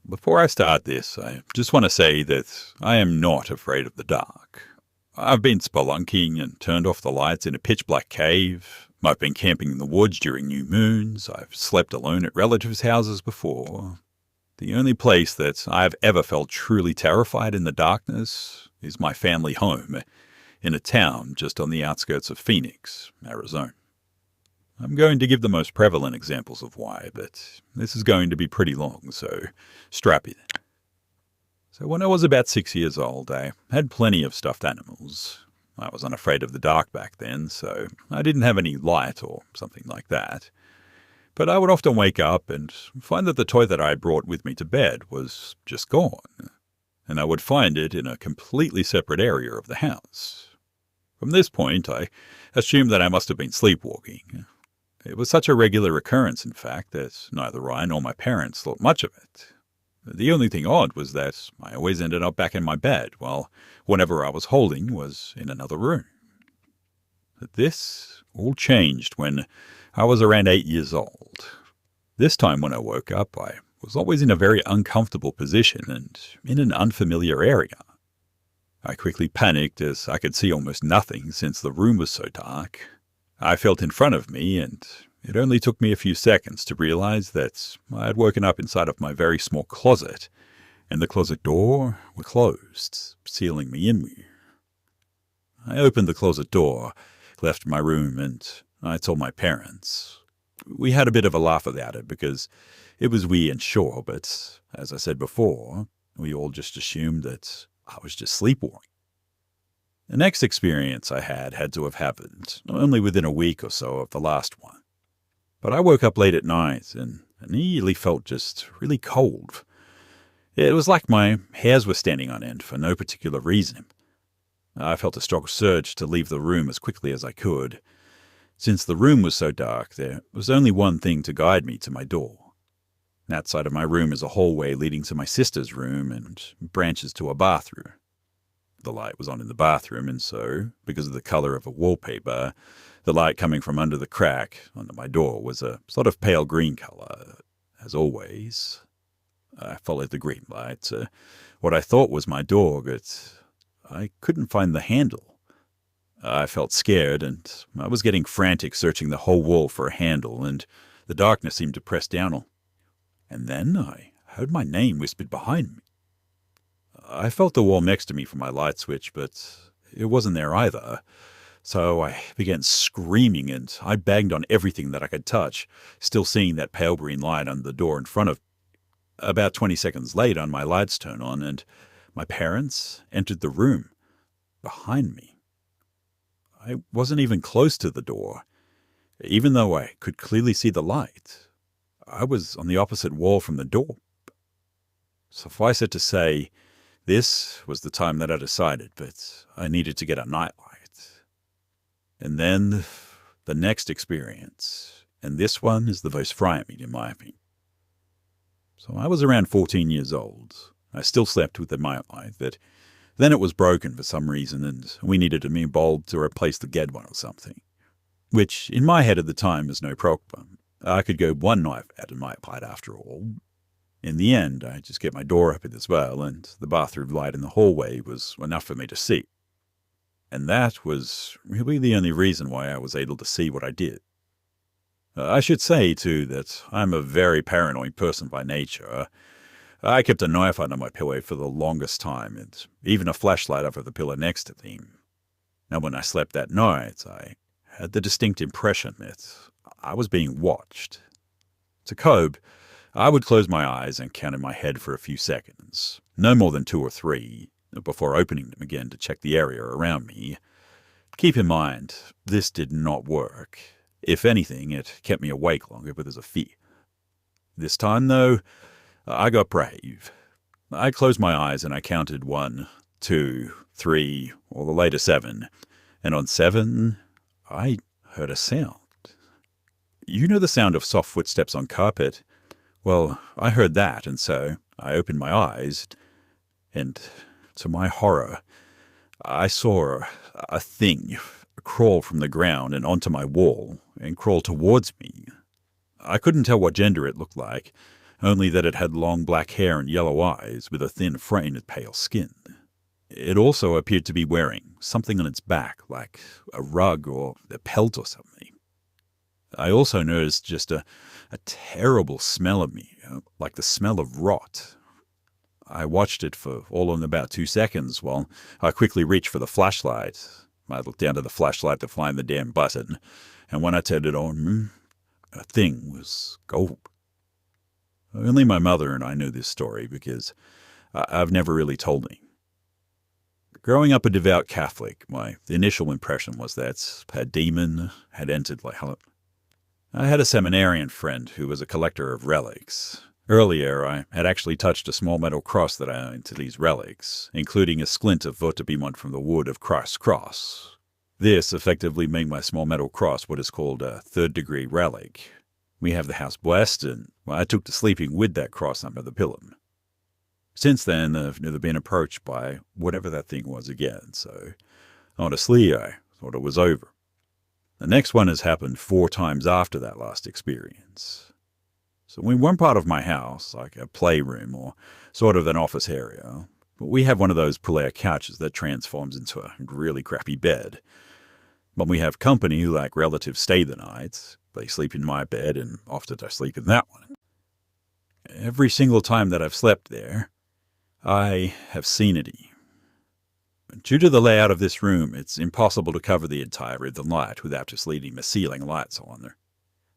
Before I start this, I just want to say that I am not afraid of the dark. I've been spelunking and turned off the lights in a pitch-black cave. I've been camping in the woods during new moons. I've slept alone at relatives' houses before. The only place that I've ever felt truly terrified in the darkness is my family home, in a town just on the outskirts of Phoenix, Arizona. I'm going to give the most prevalent examples of why, but this is going to be pretty long, so strap in. So when I was about 6 years old, I had plenty of stuffed animals. I was unafraid of the dark back then, so I didn't have any light or something like that. But I would often wake up and find that the toy that I had brought with me to bed was just gone, and I would find it in a completely separate area of the house. From this point, I assumed that I must have been sleepwalking. It was such a regular occurrence, in fact, that neither I nor my parents thought much of it. The only thing odd was that I always ended up back in my bed, while whatever I was holding was in another room. But this all changed when I was around 8 years old. This time when I woke up, I was always in a very uncomfortable position and in an unfamiliar area. I quickly panicked as I could see almost nothing since the room was so dark. I felt in front of me, and it only took me a few seconds to realize that I had woken up inside of my very small closet, and the closet door was closed, sealing me in there. I opened the closet door, left my room, and I told my parents. We had a bit of a laugh about it because it was wee and sure, but as I said before, we all just assumed that I was just sleepwalking. The next experience I had to have happened only within a week or so of the last one. But I woke up late at night and immediately felt just really cold. It was like my hairs were standing on end for no particular reason. I felt a strong surge to leave the room as quickly as I could. Since the room was so dark, there was only one thing to guide me to my door. Outside of my room is a hallway leading to my sister's room and branches to a bathroom. The light was on in the bathroom, and so, because of the color of a wallpaper, the light coming from under the crack under my door was a sort of pale green color, as always. I followed the green light to what I thought was my door, but I couldn't find the handle. I felt scared, and I was getting frantic, searching the whole wall for a handle, and the darkness seemed to press down on. And then I heard my name whispered behind me. I felt the wall next to me for my light switch, but it wasn't there either. So I began screaming, and I banged on everything that I could touch, still seeing that pale green light on the door in front of me. About 20 seconds later, my lights turned on, and my parents entered the room behind me. I wasn't even close to the door, even though I could clearly see the light. I was on the opposite wall from the door. Suffice it to say, this was the time that I decided that I needed to get a nightlight. And then the next experience, and this one is the most frightening in my opinion. So I was around 14 years old. I still slept with the nightlight, but then it was broken for some reason, and we needed a new bulb to replace the dead one or something. Which, in my head at the time, was no problem. I could go one night at a nightlight after all. In the end, I just kept my door open as well, and the bathroom light in the hallway was enough for me to see. And that was really the only reason why I was able to see what I did. I should say, too, that I'm a very paranoid person by nature. I kept a knife under my pillow for the longest time, and even a flashlight over the pillow next to me. Now, when I slept that night, I had the distinct impression that I was being watched. To cope, I would close my eyes and count in my head for a few seconds, no more than 2 or 3, before opening them again to check the area around me. Keep in mind, this did not work. If anything, it kept me awake longer because of fear. This time, though, I got brave. I closed my eyes and I counted 1, 2, 3, or the later 7. And on 7, I heard a sound. You know the sound of soft footsteps on carpet? Well, I heard that, and so I opened my eyes, and to my horror, I saw a thing crawl from the ground and onto my wall and crawl towards me. I couldn't tell what gender it looked like, only that it had long black hair and yellow eyes with a thin frame and pale skin. It also appeared to be wearing something on its back, like a rug or a pelt or something. I also noticed just a terrible smell of me, like the smell of rot. I watched it for all in about 2 seconds while I quickly reached for the flashlight. I looked down to the flashlight to find the damn button, and when I turned it on, a thing was gold. Only my mother and I knew this story because I've never really told me. Growing up a devout Catholic, my initial impression was that a demon had entered my home. I had a seminarian friend who was a collector of relics. Earlier, I had actually touched a small metal cross that I owned to these relics, including a splint of votivimont from the wood of Christ's cross. This effectively made my small metal cross what is called a third-degree relic. We have the house blessed, and I took to sleeping with that cross under the pillow. Since then, I've never been approached by whatever that thing was again, so honestly, I thought it was over. The next one has happened 4 times after that last experience. So in one part of my house, like a playroom or sort of an office area, we have one of those pull-out couches that transforms into a really crappy bed. When we have company, like relatives stay the night, they sleep in my bed and often I sleep in that one. Every single time that I've slept there, I have seen it. Due to the layout of this room, it's impossible to cover the entire room with light without just leaving the ceiling lights on there.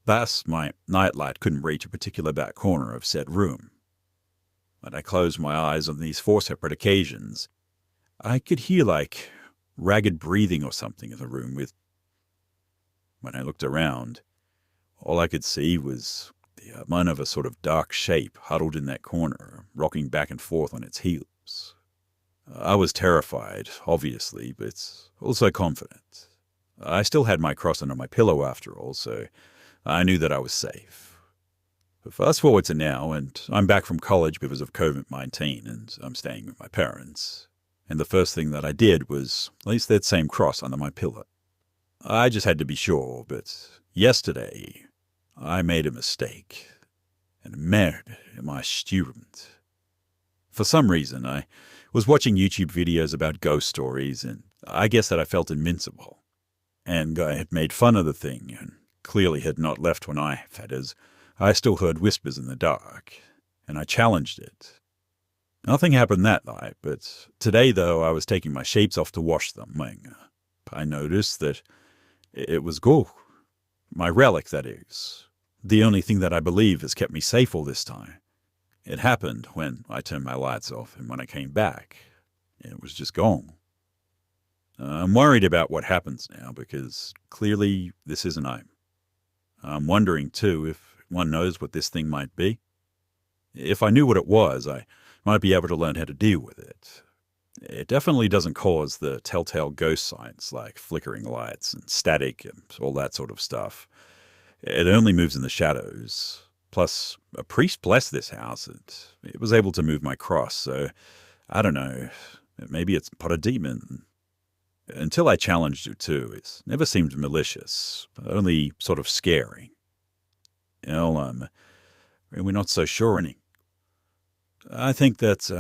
Thus, my nightlight couldn't reach a particular back corner of said room. When I closed my eyes on these 4 separate occasions, I could hear like ragged breathing or something in the room with. When I looked around, all I could see was the outline of a sort of dark shape huddled in that corner, rocking back and forth on its heels. I was terrified, obviously, but also confident. I still had my cross under my pillow after all, so I knew that I was safe. But fast forward to now, and I'm back from college because of COVID-19, and I'm staying with my parents. And the first thing that I did was place that same cross under my pillow. I just had to be sure, but yesterday I made a mistake. and married my student. For some reason, I was watching YouTube videos about ghost stories, and I guess that I felt invincible. And I had made fun of the thing, and clearly had not left when I had, as I still heard whispers in the dark, and I challenged it. Nothing happened that night, but today, though, I was taking my sheets off to wash them, and I noticed that it was gone. My relic, that is. The only thing that I believe has kept me safe all this time. It happened when I turned my lights off, and when I came back, it was just gone. I'm worried about what happens now, because clearly this isn't home. I'm wondering, too, if one knows what this thing might be. If I knew what it was, I might be able to learn how to deal with it. It definitely doesn't cause the telltale ghost signs like flickering lights and static and all that sort of stuff. It only moves in the shadows. Plus, a priest blessed this house, and it was able to move my cross, so I don't know. Maybe it's not a demon. Until I challenged it too, it never seemed malicious, only sort of scary. I'm really not so sure any. I think that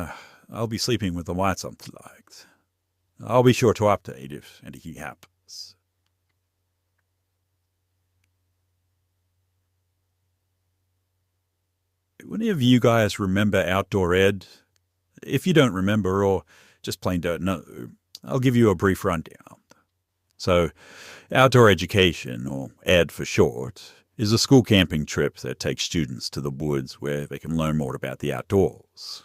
I'll be sleeping with the lights on tonight. I'll be sure to update if anything happens. Do any of you guys remember outdoor ed? If you don't remember or just plain don't know, I'll give you a brief rundown. So, outdoor education, or ED for short, is a school camping trip that takes students to the woods where they can learn more about the outdoors.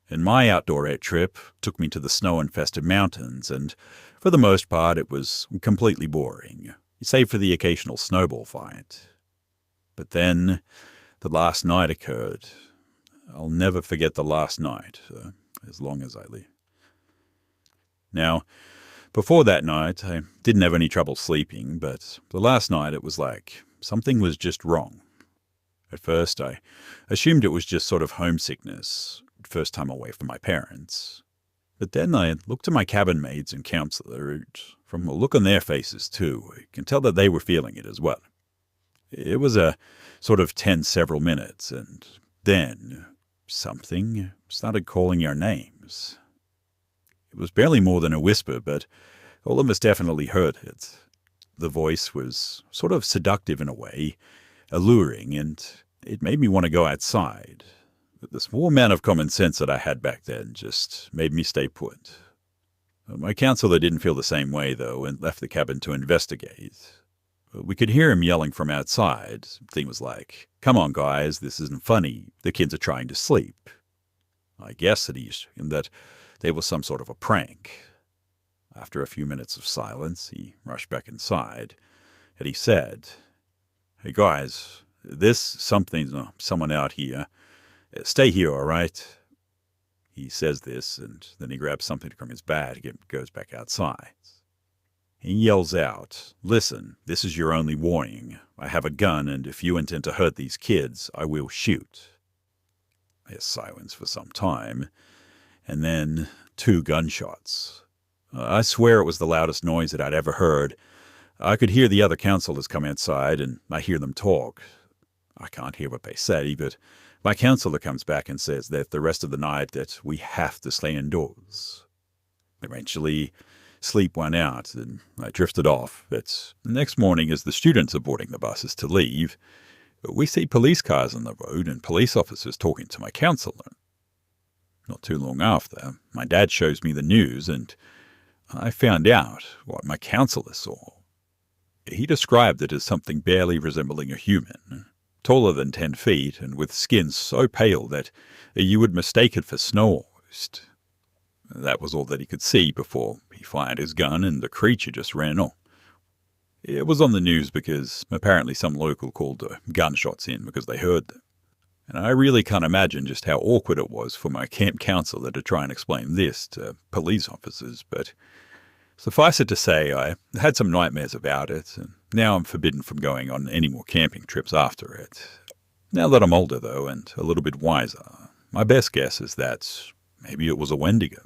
And my outdoor ed trip took me to the snow-infested mountains, and for the most part it was completely boring, save for the occasional snowball fight. But then, the last night occurred. I'll never forget the last night, as long as I live. Now, before that night, I didn't have any trouble sleeping, but the last night it was like something was just wrong. At first, I assumed it was just sort of homesickness, first time away from my parents. But then I looked at my cabin mates and counselor, and from the look on their faces too, I can tell that they were feeling it as well. It was a sort of tense several minutes, and then something started calling our names. It was barely more than a whisper, but all of us definitely heard it. The voice was sort of seductive in a way, alluring, and it made me want to go outside. But the small amount of common sense that I had back then just made me stay put. My counselor didn't feel the same way, though, and left the cabin to investigate. We could hear him yelling from outside. Things like, "Come on, guys, this isn't funny. The kids are trying to sleep." I guessed that they were some sort of a prank. After a few minutes of silence, he rushed back inside, and he said, "Hey, guys, there's someone out here. Stay here, all right?" He says this, and then he grabs something from his bag and goes back outside. He yells out, "Listen, this is your only warning. I have a gun, and if you intend to hurt these kids, I will shoot." There's silence for some time, and then 2 gunshots. I swear it was the loudest noise that I'd ever heard. I could hear the other counselors come outside, and I hear them talk. I can't hear what they say, but my counselor comes back and says that the rest of the night that we have to stay indoors. Eventually, sleep went out, and I drifted off. But the next morning, as the students are boarding the buses to leave, we see police cars on the road and police officers talking to my counselor. Not too long after, my dad shows me the news, and I found out what my counselor saw. He described it as something barely resembling a human, taller than 10 feet and with skin so pale that you would mistake it for snow almost. That was all that he could see before he fired his gun and the creature just ran off. It was on the news because apparently some local called gunshots in because they heard them. And I really can't imagine just how awkward it was for my camp counselor to try and explain this to police officers, but suffice it to say, I had some nightmares about it, and now I'm forbidden from going on any more camping trips after it. Now that I'm older, though, and a little bit wiser, my best guess is that maybe it was a Wendigo.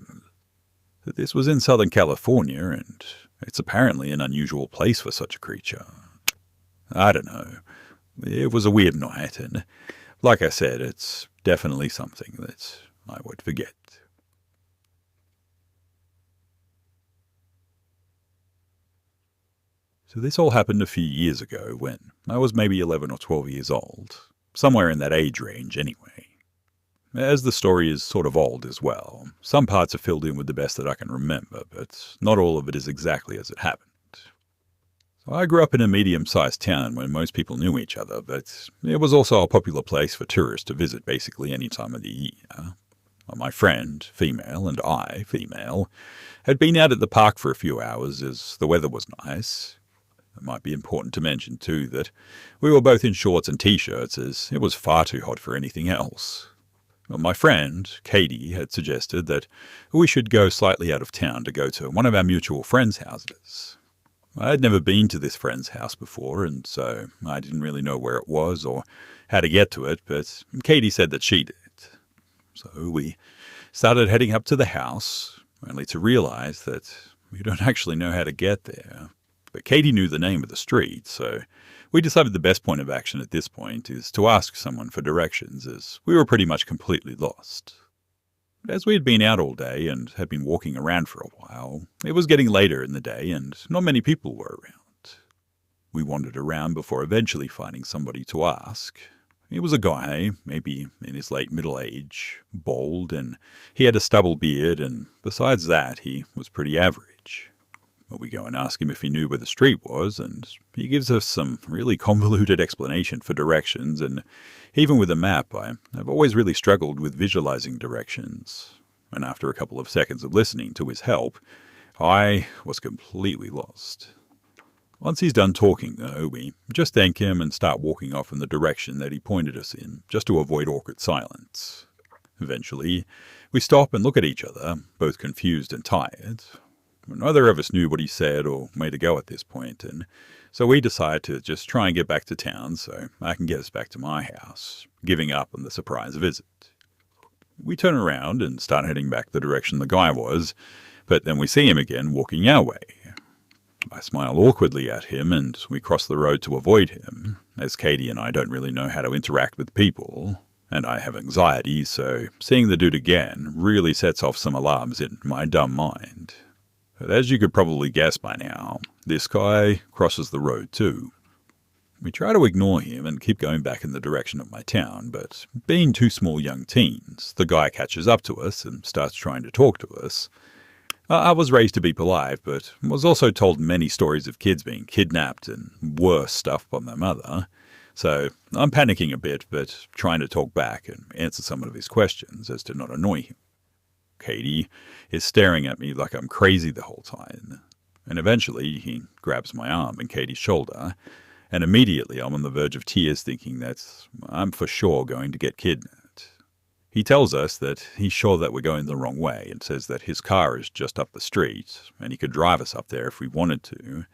This was in Southern California, and it's apparently an unusual place for such a creature. I don't know. It was a weird night, and Like I said, it's definitely something that I would forget. So this all happened a few years ago when I was maybe 11 or 12 years old, somewhere in that age range anyway. As the story is sort of old as well, some parts are filled in with the best that I can remember, but not all of it is exactly as it happened. So I grew up in a medium-sized town where most people knew each other, but it was also a popular place for tourists to visit basically any time of the year. My friend, female, and I, female, had been out at the park for a few hours as the weather was nice. It might be important to mention, too, that we were both in shorts and t-shirts as it was far too hot for anything else. My friend, Katie, had suggested that we should go slightly out of town to go to one of our mutual friends' houses. I had never been to this friend's house before, and so I didn't really know where it was or how to get to it, but Katie said that she did. So we started heading up to the house, only to realize that we don't actually know how to get there. But Katie knew the name of the street, so we decided the best point of action at this point is to ask someone for directions, as we were pretty much completely lost. As we had been out all day and had been walking around for a while, it was getting later in the day and not many people were around. We wandered around before eventually finding somebody to ask. He was a guy, maybe in his late middle age, bald, and he had a stubble beard, and besides that, he was pretty average. Well, we go and ask him if he knew where the street was, and he gives us some really convoluted explanation for directions, and even with a map, I've always really struggled with visualizing directions. And after a couple of seconds of listening to his help, I was completely lost. Once he's done talking, though, we just thank him and start walking off in the direction that he pointed us in, just to avoid awkward silence. Eventually, we stop and look at each other, both confused and tired. Neither of us knew what he said or where to go at this point, and so we decided to just try and get back to town so I can get us back to my house, giving up on the surprise visit. We turn around and start heading back the direction the guy was, but then we see him again walking our way. I smile awkwardly at him and we cross the road to avoid him, as Katie and I don't really know how to interact with people, and I have anxiety, so seeing the dude again really sets off some alarms in my dumb mind. But as you could probably guess by now, this guy crosses the road too. We try to ignore him and keep going back in the direction of my town, but being two small young teens, the guy catches up to us and starts trying to talk to us. I was raised to be polite, but was also told many stories of kids being kidnapped and worse stuff by my mother. So I'm panicking a bit, but trying to talk back and answer some of his questions as to not annoy him. Katie is staring at me like I'm crazy the whole time. And eventually he grabs my arm and Katie's shoulder, and immediately I'm on the verge of tears thinking that I'm for sure going to get kidnapped. He tells us that he's sure that we're going the wrong way and says that his car is just up the street and he could drive us up there if we wanted to.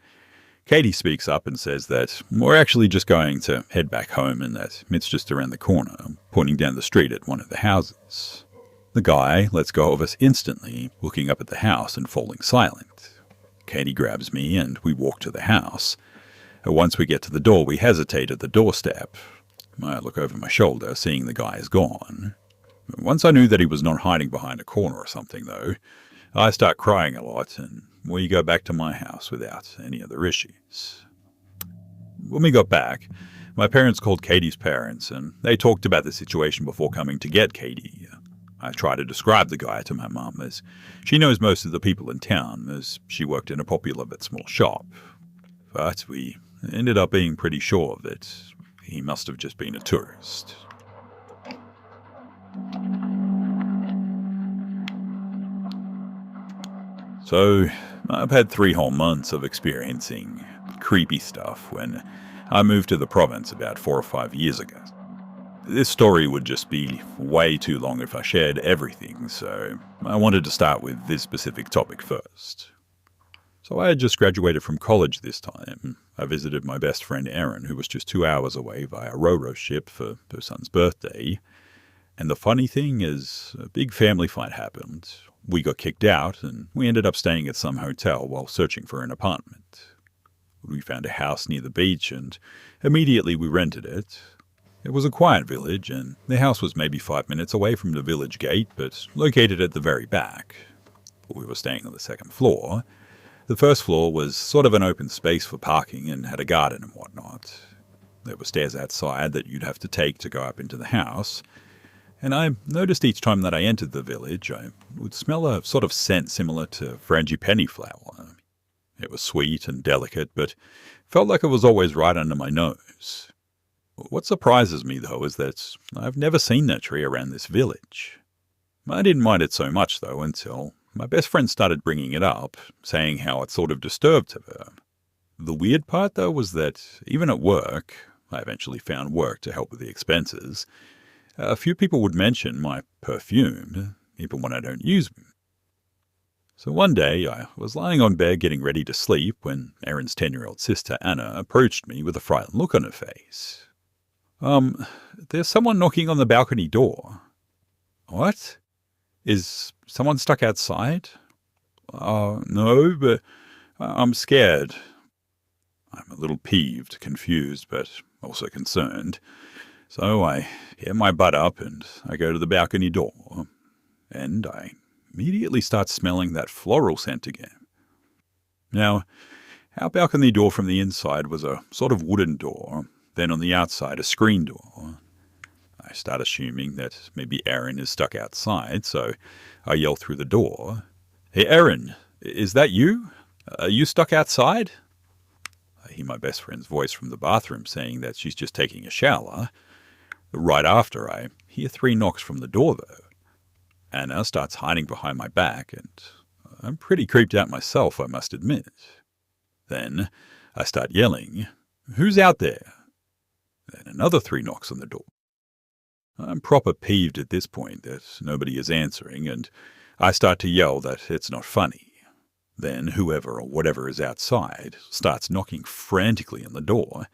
Katie speaks up and says that we're actually just going to head back home and that it's just around the corner, pointing down the street at one of the houses. The guy lets go of us instantly, looking up at the house and falling silent. Katie grabs me and we walk to the house. Once we get to the door, we hesitate at the doorstep. I look over my shoulder, seeing the guy is gone. Once I knew that he was not hiding behind a corner or something, though, I start crying a lot and we go back to my house without any other issues. When we got back, my parents called Katie's parents and they talked about the situation before coming to get Katie. I try to describe the guy to my mum as she knows most of the people in town as she worked in a popular but small shop. But we ended up being pretty sure that he must have just been a tourist. So I've had 3 whole months of experiencing creepy stuff when I moved to the province about 4 or 5 years ago. This story would just be way too long if I shared everything, so I wanted to start with this specific topic first. So I had just graduated from college this time. I visited my best friend Erin, who was just 2 hours away via ro-ro ship for her son's birthday. And the funny thing is, a big family fight happened. We got kicked out, and we ended up staying at some hotel while searching for an apartment. We found a house near the beach, and immediately we rented it. It was a quiet village, and the house was maybe 5 minutes away from the village gate, but located at the very back. We were staying on the second floor. The first floor was sort of an open space for parking and had a garden and whatnot. There were stairs outside that you'd have to take to go up into the house, and I noticed each time that I entered the village, I would smell a sort of scent similar to frangipani flower. It was sweet and delicate, but felt like it was always right under my nose. What surprises me, though, is that I've never seen that tree around this village. I didn't mind it so much, though, until my best friend started bringing it up, saying how it sort of disturbed her. The weird part, though, was that even at work, I eventually found work to help with the expenses, a few people would mention my perfume, even when I don't use them. So one day, I was lying on bed getting ready to sleep when Erin's 10-year-old sister Anna approached me with a frightened look on her face. There's someone knocking on the balcony door. What? Is someone stuck outside? No, but I'm scared. I'm a little peeved, confused, but also concerned. So I get my butt up and I go to the balcony door, and I immediately start smelling that floral scent again. Now, our balcony door from the inside was a sort of wooden door, then on the outside a screen door. I start assuming that maybe Erin is stuck outside, so I yell through the door, "Hey Erin, is that you? Are you stuck outside?" I hear my best friend's voice from the bathroom saying that she's just taking a shower. Right after, I hear 3 knocks from the door, though. Anna starts hiding behind my back, and I'm pretty creeped out myself, I must admit. Then I start yelling, "Who's out there?" Then another 3 knocks on the door. I'm proper peeved at this point that nobody is answering, and I start to yell that it's not funny. Then whoever or whatever is outside starts knocking frantically on the door.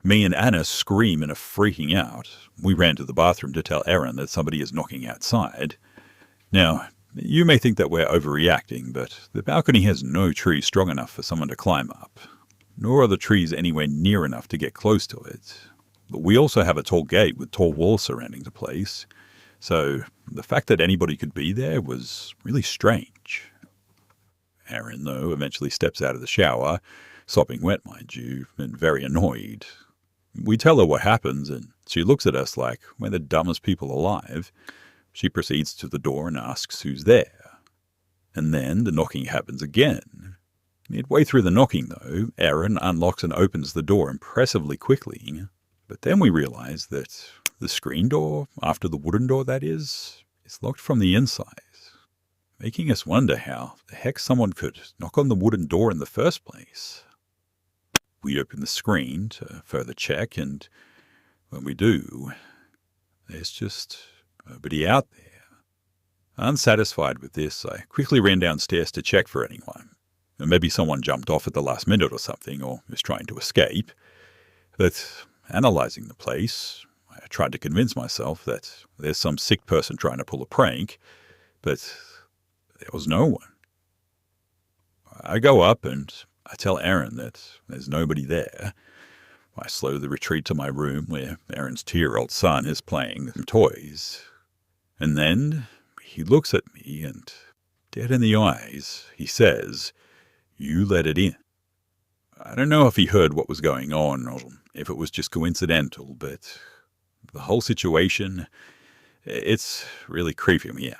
Me and Anna scream and are freaking out. We ran to the bathroom to tell Erin that somebody is knocking outside. Now, you may think that we're overreacting, but the balcony has no tree strong enough for someone to climb up, nor are the trees anywhere near enough to get close to it. But we also have a tall gate with tall walls surrounding the place, so the fact that anybody could be there was really strange. Erin, though, eventually steps out of the shower, sopping wet, mind you, and very annoyed. We tell her what happens, and she looks at us like we're the dumbest people alive. She proceeds to the door and asks who's there. And then the knocking happens again. Midway through the knocking, though, Erin unlocks and opens the door impressively quickly. But then we realize that the screen door, after the wooden door that is locked from the inside, making us wonder how the heck someone could knock on the wooden door in the first place. We open the screen to further check, and when we do, there's just nobody out there. Unsatisfied with this, I quickly ran downstairs to check for anyone. Maybe someone jumped off at the last minute or something, or was trying to escape. But analyzing the place, I tried to convince myself that there's some sick person trying to pull a prank, but there was no one. I go up and I tell Erin that there's nobody there. I slowly retreat to my room where Erin's 2-year-old son is playing with some toys. And then he looks at me and, dead in the eyes, he says, "You let it in." I don't know if he heard what was going on or if it was just coincidental, but the whole situation, it's really creeping me out.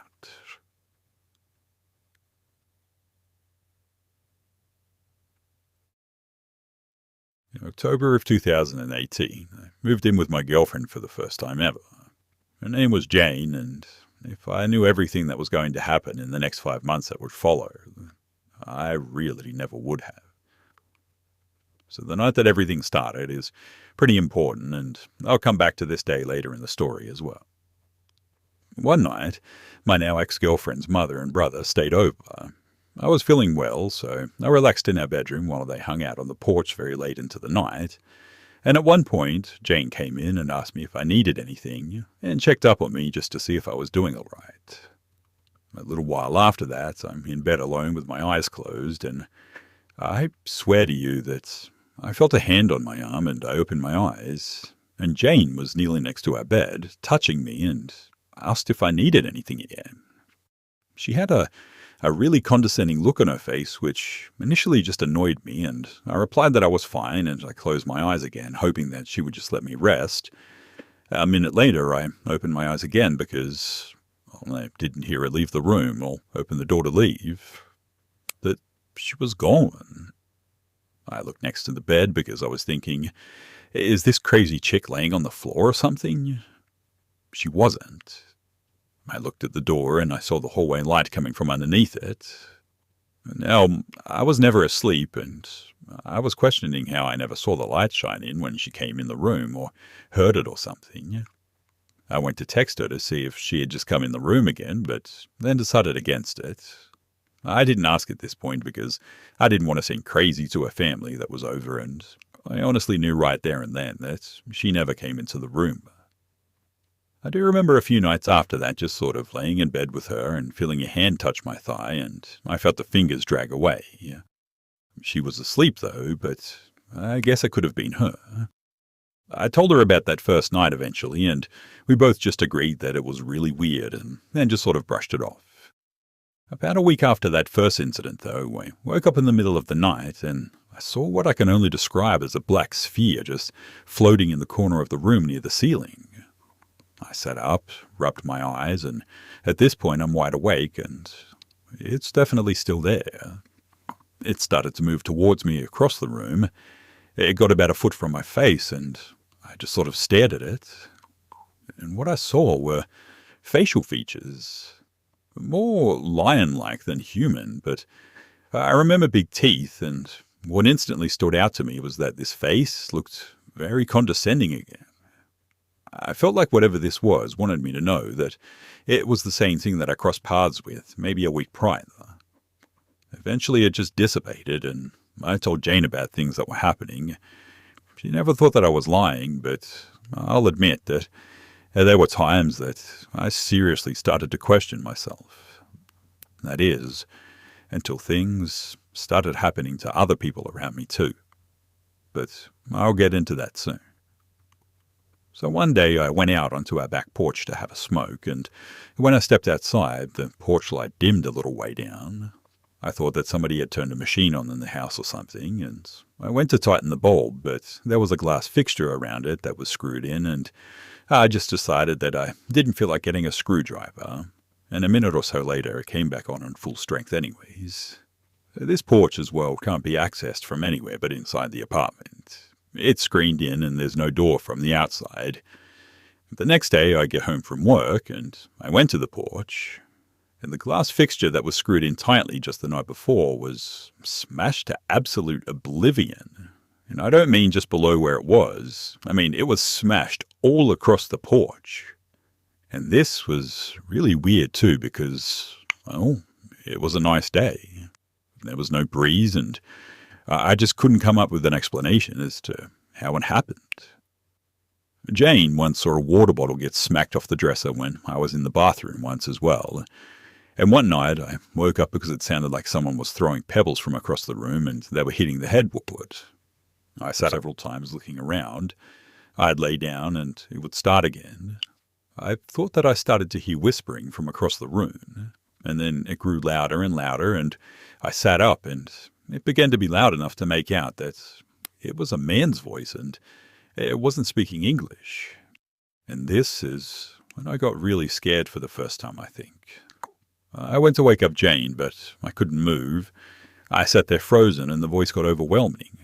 In October of 2018, I moved in with my girlfriend for the first time ever. Her name was Jane, and if I knew everything that was going to happen in the next 5 months that would follow, I really never would have. So the night that everything started is pretty important, and I'll come back to this day later in the story as well. One night, my now ex-girlfriend's mother and brother stayed over. I was feeling well, so I relaxed in our bedroom while they hung out on the porch very late into the night. And at one point, Jane came in and asked me if I needed anything, and checked up on me just to see if I was doing all right. A little while after that, I'm in bed alone with my eyes closed, and I swear to you that I felt a hand on my arm, and I opened my eyes, and Jane was kneeling next to our bed, touching me, and asked if I needed anything again. She had a really condescending look on her face, which initially just annoyed me, and I replied that I was fine, and I closed my eyes again, hoping that she would just let me rest. A minute later, I opened my eyes again because I didn't hear her leave the room or open the door to leave. That she was gone. I looked next to the bed because I was thinking, is this crazy chick laying on the floor or something? She wasn't. I looked at the door and I saw the hallway light coming from underneath it. Now, I was never asleep, and I was questioning how I never saw the light shine in when she came in the room or heard it or something. I went to text her to see if she had just come in the room again, but then decided against it. I didn't ask at this point because I didn't want to seem crazy to her family that was over, and I honestly knew right there and then that she never came into the room. I do remember a few nights after that just sort of laying in bed with her and feeling a hand touch my thigh, and I felt the fingers drag away. She was asleep though, but I guess it could have been her. I told her about that first night eventually, and we both just agreed that it was really weird and then just sort of brushed it off. About a week after that first incident though, I woke up in the middle of the night and I saw what I can only describe as a black sphere just floating in the corner of the room near the ceiling. I sat up, rubbed my eyes, and at this point I'm wide awake, and it's definitely still there. It started to move towards me across the room. It got about a foot from my face, and I just sort of stared at it. And what I saw were facial features, more lion-like than human, but I remember big teeth, and what instantly stood out to me was that this face looked very condescending again. I felt like whatever this was wanted me to know that it was the same thing that I crossed paths with maybe a week prior. Eventually it just dissipated, and I told Jane about things that were happening. She never thought that I was lying, but I'll admit that there were times that I seriously started to question myself. That is, until things started happening to other people around me too. But I'll get into that soon. So one day I went out onto our back porch to have a smoke, and when I stepped outside, the porch light dimmed a little way down. I thought that somebody had turned a machine on in the house or something, and I went to tighten the bulb, but there was a glass fixture around it that was screwed in, and I just decided that I didn't feel like getting a screwdriver, and a minute or so later it came back on full strength anyways. This porch as well can't be accessed from anywhere but inside the apartment. It's screened in and there's no door from the outside. The next day I get home from work and I went to the porch, and the glass fixture that was screwed in tightly just the night before was smashed to absolute oblivion. And I don't mean just below where it was. I mean, it was smashed all across the porch. And this was really weird too because, well, it was a nice day. There was no breeze, and I just couldn't come up with an explanation as to how it happened. Jane once saw a water bottle get smacked off the dresser when I was in the bathroom once as well. And one night I woke up because it sounded like someone was throwing pebbles from across the room and they were hitting the headboard. I sat several times looking around. I'd lay down and it would start again. I thought that I started to hear whispering from across the room, and then it grew louder and louder, and I sat up and it began to be loud enough to make out that it was a man's voice and it wasn't speaking English. And this is when I got really scared for the first time, I think. I went to wake up Jane, but I couldn't move. I sat there frozen and the voice got overwhelming.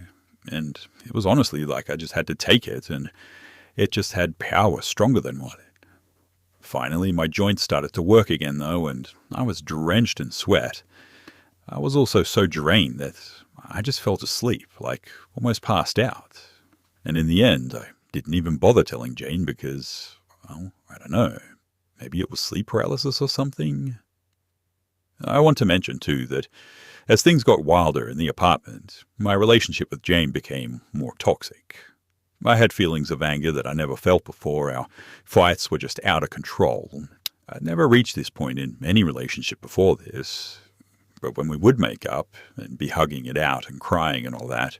And it was honestly like I just had to take it, and it just had power stronger than what it. Finally, my joints started to work again though, and I was drenched in sweat. I was also so drained that I just fell asleep, like almost passed out. And in the end, I didn't even bother telling Jane because, well, I don't know, maybe it was sleep paralysis or something. I want to mention too that as things got wilder in the apartment, my relationship with Jane became more toxic. I had feelings of anger that I never felt before. Our fights were just out of control. I'd never reached this point in any relationship before this. But when we would make up and be hugging it out and crying and all that,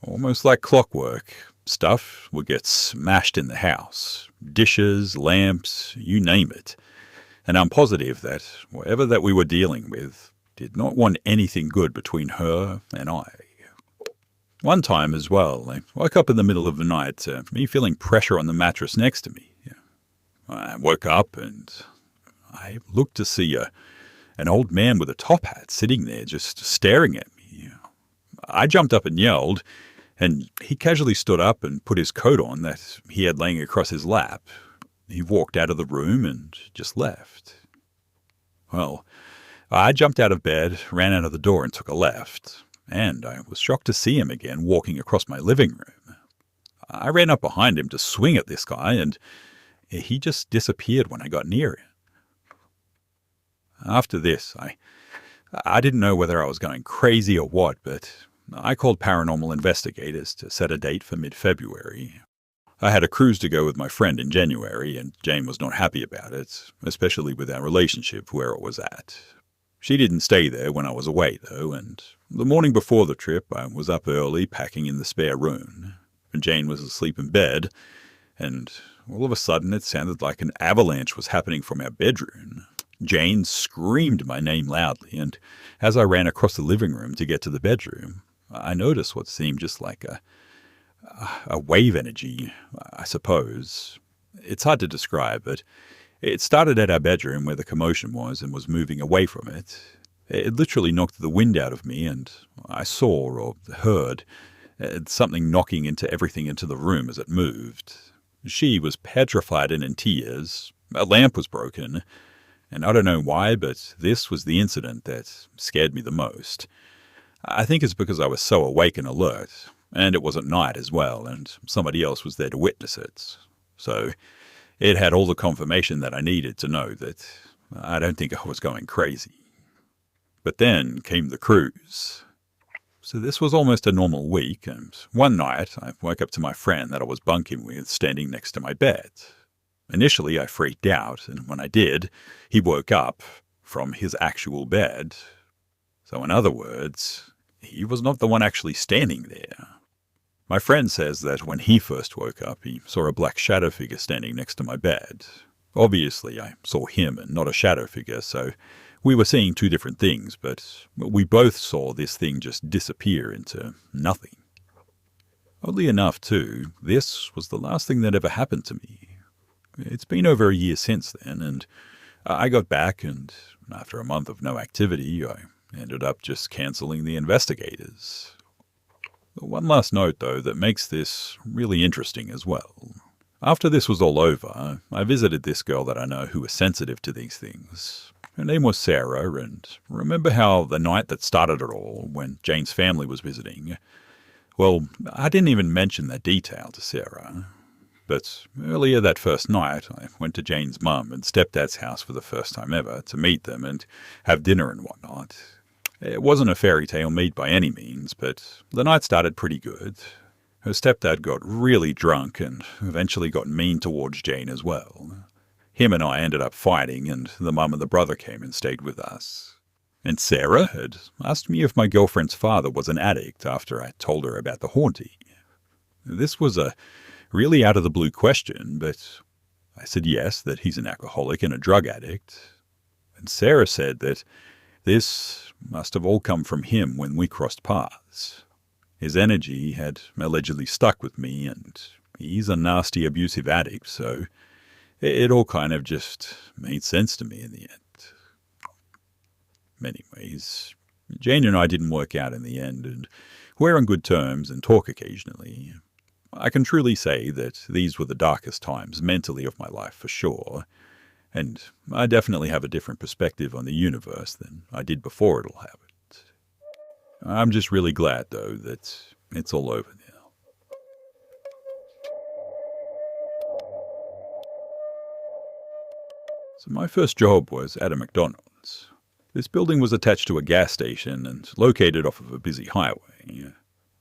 almost like clockwork, Stuff would get smashed in the house. Dishes, lamps, you name it. And I'm positive that whatever that we were dealing with did not want anything good between her and I. One time as well, I woke up in the middle of the night, me feeling pressure on the mattress next to me. I woke up and I looked to see an old man with a top hat sitting there just staring at me. I jumped up and yelled, and he casually stood up and put his coat on that he had laying across his lap. He walked out of the room and just left. Well, I jumped out of bed, ran out of the door and took a left, and I was shocked to see him again walking across my living room. I ran up behind him to swing at this guy, and he just disappeared when I got near him. After this, I didn't know whether I was going crazy or what, but I called paranormal investigators to set a date for mid-February. I had a cruise to go with my friend in January, and Jane was not happy about it, especially with our relationship where it was at. She didn't stay there when I was away, though, and the morning before the trip, I was up early packing in the spare room. Jane was asleep in bed, and all of a sudden it sounded like an avalanche was happening from our bedroom. Jane screamed my name loudly, and as I ran across the living room to get to the bedroom, I noticed what seemed just like a wave energy, I suppose. It's hard to describe, but it started at our bedroom where the commotion was and was moving away from it. It literally knocked the wind out of me, and I saw or heard something knocking into everything into the room as it moved. She was petrified and in tears. A lamp was broken, and I don't know why, but this was the incident that scared me the most. I think it's because I was so awake and alert, and it wasn't night as well, and somebody else was there to witness it. So it had all the confirmation that I needed to know that I don't think I was going crazy. But then came the cruise. So this was almost a normal week, and one night I woke up to my friend that I was bunking with standing next to my bed. Initially I freaked out, and when I did, he woke up from his actual bed. So in other words, he was not the one actually standing there. My friend says that when he first woke up, he saw a black shadow figure standing next to my bed. Obviously, I saw him and not a shadow figure, so we were seeing two different things, but we both saw this thing just disappear into nothing. Oddly enough, too, this was the last thing that ever happened to me. It's been over a year since then, and I got back, and after a month of no activity, I ended up just cancelling the investigators. One last note, though, that makes this really interesting as well. After this was all over, I visited this girl that I know who was sensitive to these things. Her name was Sarah, and remember how the night that started it all, when Jane's family was visiting, well, I didn't even mention that detail to Sarah. But earlier that first night, I went to Jane's mum and stepdad's house for the first time ever to meet them and have dinner and whatnot. It wasn't a fairy tale meet by any means, but the night started pretty good. Her stepdad got really drunk and eventually got mean towards Jane as well. Him and I ended up fighting, and the mum and the brother came and stayed with us. And Sarah had asked me if my girlfriend's father was an addict after I told her about the haunting. This was a really out-of-the-blue question, but I said yes, that he's an alcoholic and a drug addict. And Sarah said that this must have all come from him when we crossed paths. His energy had allegedly stuck with me, and he's a nasty, abusive addict, so it all kind of just made sense to me in the end. Anyways, Jane and I didn't work out in the end, and we're on good terms and talk occasionally. I can truly say that these were the darkest times mentally of my life for sure, and I definitely have a different perspective on the universe than I did before it all happened. I'm just really glad, though, that it's all over now. So my first job was at a McDonald's. This building was attached to a gas station and located off of a busy highway.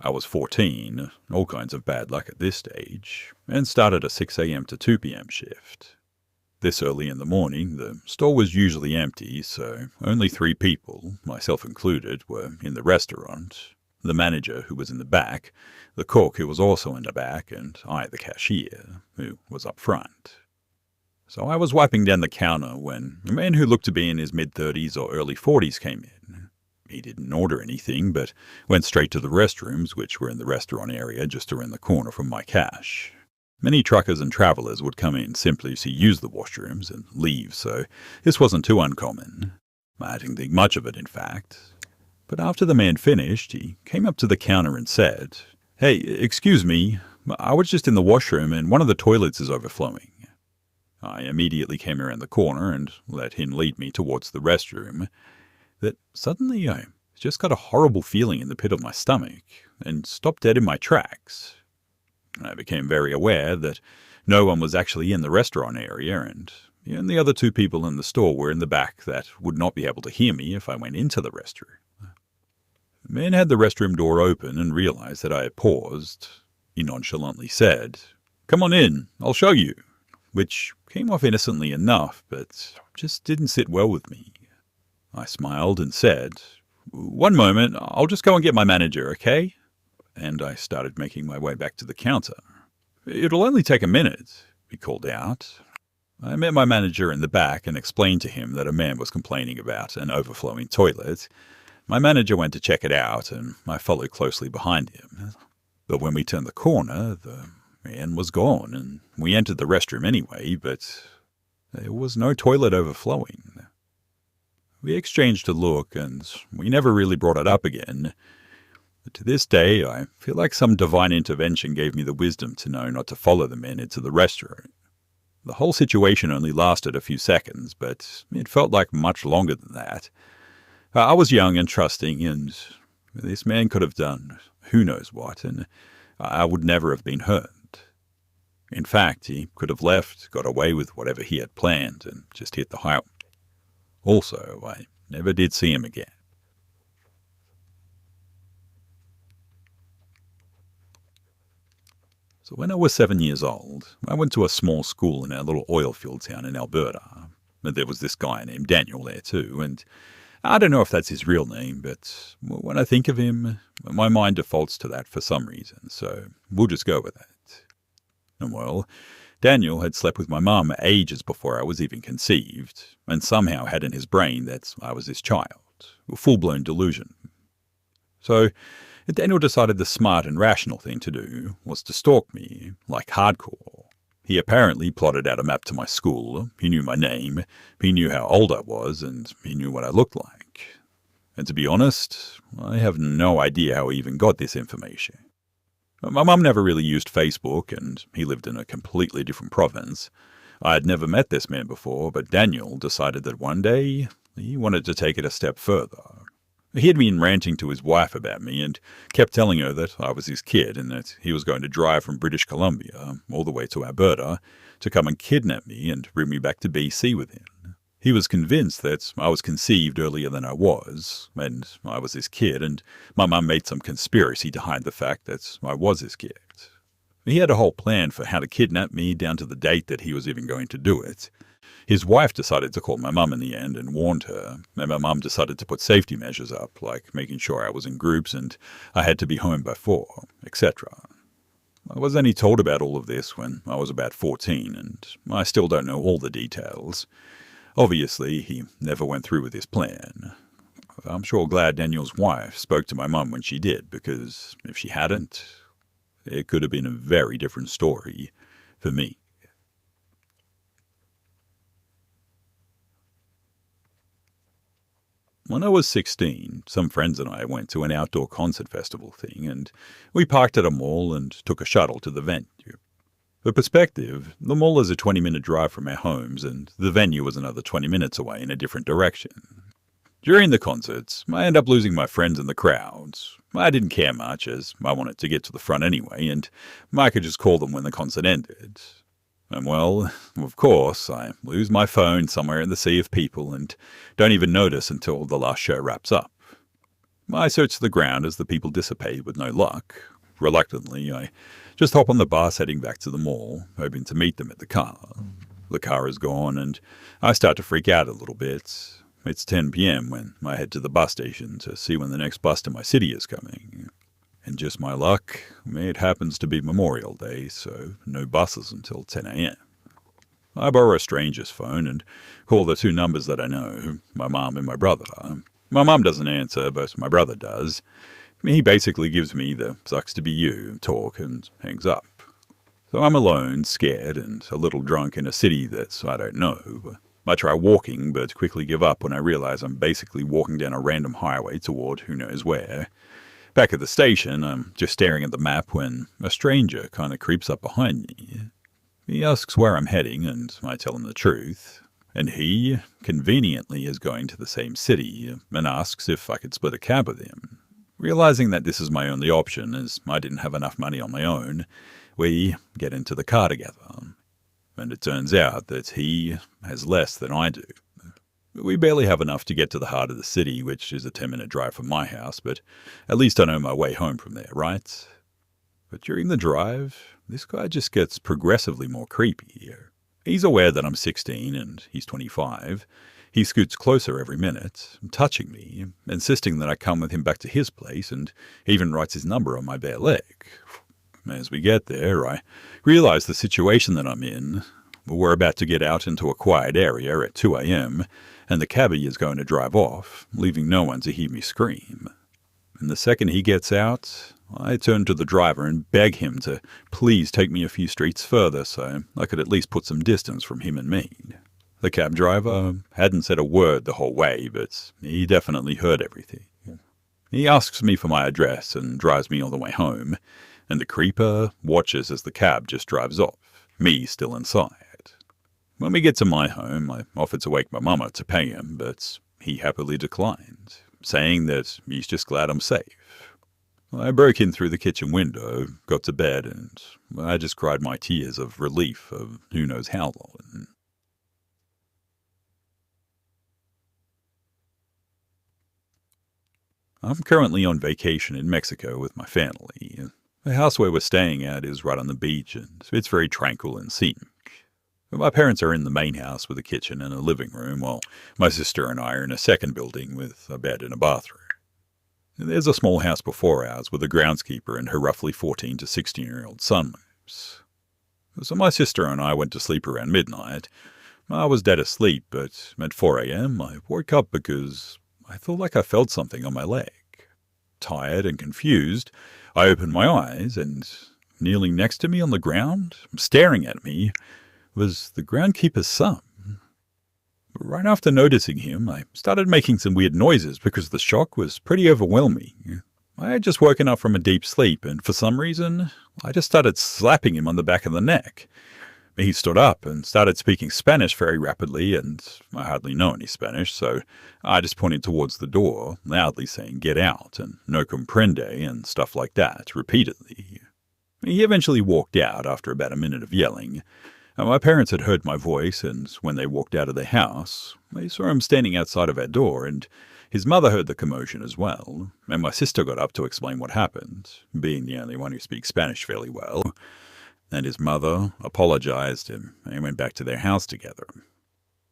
I was 14, all kinds of bad luck at this stage, and started a 6 a.m. to 2 p.m. shift. This early in the morning, the store was usually empty, so only 3 people, myself included, were in the restaurant. the manager, who was in the back, the cook, who was also in the back, and I, the cashier, who was up front. So I was wiping down the counter when a man who looked to be in his mid-30s or early 40s came in. He didn't order anything, but went straight to the restrooms, which were in the restaurant area just around the corner from my cash. Many truckers and travellers would come in simply to use the washrooms and leave, so this wasn't too uncommon. I didn't think much of it, in fact. But after the man finished, he came up to the counter and said, "Hey, excuse me, I was just in the washroom and one of the toilets is overflowing." I immediately came around the corner and let him lead me towards the restroom. That suddenly I just got a horrible feeling in the pit of my stomach and stopped dead in my tracks. I became very aware that no one was actually in the restaurant area, and the other two people in the store were in the back that would not be able to hear me if I went into the restroom. The man had the restroom door open and realized that I had paused. He nonchalantly said, "Come on in, I'll show you," which came off innocently enough, but just didn't sit well with me. I smiled and said, "One moment, I'll just go and get my manager, okay?" And I started making my way back to the counter. "It'll only take a minute," he called out. I met my manager in the back and explained to him that a man was complaining about an overflowing toilet. My manager went to check it out, and I followed closely behind him. But when we turned the corner, the man was gone, and we entered the restroom anyway, but there was no toilet overflowing. We exchanged a look, and we never really brought it up again. But to this day, I feel like some divine intervention gave me the wisdom to know not to follow the men into the restroom. The whole situation only lasted a few seconds, but it felt like much longer than that. I was young and trusting, and this man could have done who knows what, and I would never have been hurt. In fact, he could have left, got away with whatever he had planned, and just hit the highway. Also, I never did see him again. So when I was 7 years old, I went to a small school in our little oil field town in Alberta. There was this guy named Daniel there too, and I don't know if that's his real name, but when I think of him, my mind defaults to that for some reason, so we'll just go with that. And well, Daniel had slept with my mum ages before I was even conceived, and somehow had in his brain that I was his child, a full-blown delusion. So Daniel decided the smart and rational thing to do was to stalk me, like hardcore. He apparently plotted out a map to my school, he knew my name, he knew how old I was, and he knew what I looked like. And to be honest, I have no idea how he even got this information. My mum never really used Facebook, and he lived in a completely different province. I had never met this man before, but Daniel decided that one day he wanted to take it a step further. He had been ranting to his wife about me and kept telling her that I was his kid and that he was going to drive from British Columbia all the way to Alberta to come and kidnap me and bring me back to BC with him. He was convinced that I was conceived earlier than I was, and I was his kid, and my mum made some conspiracy to hide the fact that I was his kid. He had a whole plan for how to kidnap me down to the date that he was even going to do it. His wife decided to call my mum in the end and warned her, and my mum decided to put safety measures up, like making sure I was in groups and I had to be home by 4, etc. I was only told about all of this when I was about 14, and I still don't know all the details. Obviously, he never went through with his plan. I'm sure glad Daniel's wife spoke to my mum when she did, because if she hadn't, it could have been a very different story for me. When I was 16, some friends and I went to an outdoor concert festival thing, and we parked at a mall and took a shuttle to the venue. For perspective, the mall is a 20-minute drive from our homes, and the venue was another 20 minutes away in a different direction. During the concerts, I ended up losing my friends in the crowds. I didn't care much, as I wanted to get to the front anyway, and I could just call them when the concert ended. And well, of course, I lose my phone somewhere in the sea of people and don't even notice until the last show wraps up. I search the ground as the people dissipate with no luck. Reluctantly, I just hop on the bus heading back to the mall, hoping to meet them at the car. The car is gone, and I start to freak out a little bit. It's 10 p.m. when I head to the bus station to see when the next bus to my city is coming. And just my luck, it happens to be Memorial Day, so no buses until 10 a.m. I borrow a stranger's phone and call the two numbers that I know, my mum and my brother. My mum doesn't answer, but my brother does. He basically gives me the "sucks to be you" talk and hangs up. So I'm alone, scared, and a little drunk in a city that I don't know. I try walking, but quickly give up when I realize I'm basically walking down a random highway toward who knows where. Back at the station, I'm just staring at the map when a stranger kind of creeps up behind me. He asks where I'm heading, and I tell him the truth. And he, conveniently, is going to the same city and asks if I could split a cab with him. Realizing that this is my only option, as I didn't have enough money on my own, we get into the car together. And it turns out that he has less than I do. We barely have enough to get to the heart of the city, which is a 10-minute drive from my house, but at least I know my way home from there, right? But during the drive, this guy just gets progressively more creepy. He's aware that I'm 16 and he's 25. He scoots closer every minute, touching me, insisting that I come with him back to his place, and even writes his number on my bare leg. As we get there, I realize the situation that I'm in. We're about to get out into a quiet area at 2 a.m., and the cabbie is going to drive off, leaving no one to hear me scream. And the second he gets out, I turn to the driver and beg him to please take me a few streets further so I could at least put some distance from him and me. The cab driver hadn't said a word the whole way, but he definitely heard everything. He asks me for my address and drives me all the way home, and the creeper watches as the cab just drives off, me still inside. When we get to my home, I offered to wake my mama to pay him, but he happily declined, saying that he's just glad I'm safe. I broke in through the kitchen window, got to bed, and I just cried my tears of relief of who knows how long. I'm currently on vacation in Mexico with my family. The house where we're staying at is right on the beach, and it's very tranquil and scenic. My parents are in the main house with a kitchen and a living room, while my sister and I are in a second building with a bed and a bathroom. There's a small house before ours with a groundskeeper and her roughly 14 to 16-year-old son lives. So my sister and I went to sleep around midnight. I was dead asleep, but at 4 a.m. I woke up because I felt like I felt something on my leg. Tired and confused, I opened my eyes, and kneeling next to me on the ground, staring at me, was the groundkeeper's son. Right after noticing him, I started making some weird noises because the shock was pretty overwhelming. I had just woken up from a deep sleep, and for some reason, I just started slapping him on the back of the neck. He stood up and started speaking Spanish very rapidly, and I hardly know any Spanish, so I just pointed towards the door, loudly saying "get out" and "no comprende" and stuff like that, repeatedly. He eventually walked out after about a minute of yelling. My parents had heard my voice, and when they walked out of the house, they saw him standing outside of our door, and his mother heard the commotion as well, and my sister got up to explain what happened, being the only one who speaks Spanish fairly well, and his mother apologized, and they went back to their house together.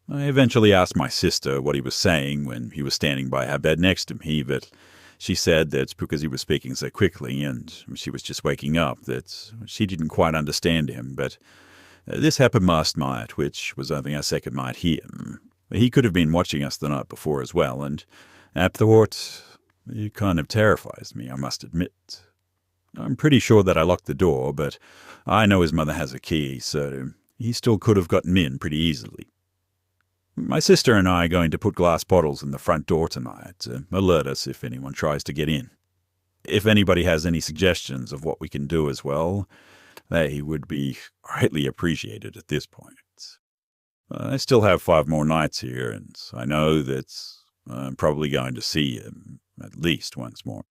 I eventually asked my sister what he was saying when he was standing by our bed next to me, but she said that because he was speaking so quickly and she was just waking up, that she didn't quite understand him, but this happened last night, which was only our second night here. He could have been watching us the night before as well, and at thought, it kind of terrifies me, I must admit. I'm pretty sure that I locked the door, but I know his mother has a key, so he still could have gotten in pretty easily. My sister and I are going to put glass bottles in the front door tonight to alert us if anyone tries to get in. If anybody has any suggestions of what we can do as well, they would be greatly appreciated at this point. I still have 5 more nights here, and I know that I'm probably going to see him at least once more.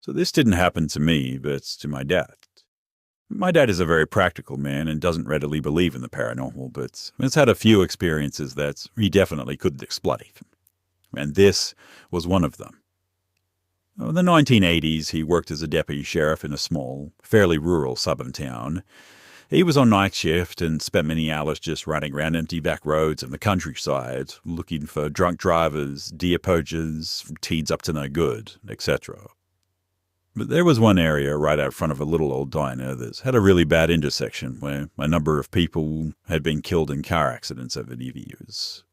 So this didn't happen to me, but to my dad. My dad is a very practical man and doesn't readily believe in the paranormal, but has had a few experiences that he definitely couldn't explain. And this was one of them. In the 1980s, he worked as a deputy sheriff in a small, fairly rural southern town. He was on night shift and spent many hours just riding around empty back roads in the countryside, looking for drunk drivers, deer poachers, teens up to no good, etc. But there was one area right out front of a little old diner that had a really bad intersection where a number of people had been killed in car accidents over the years.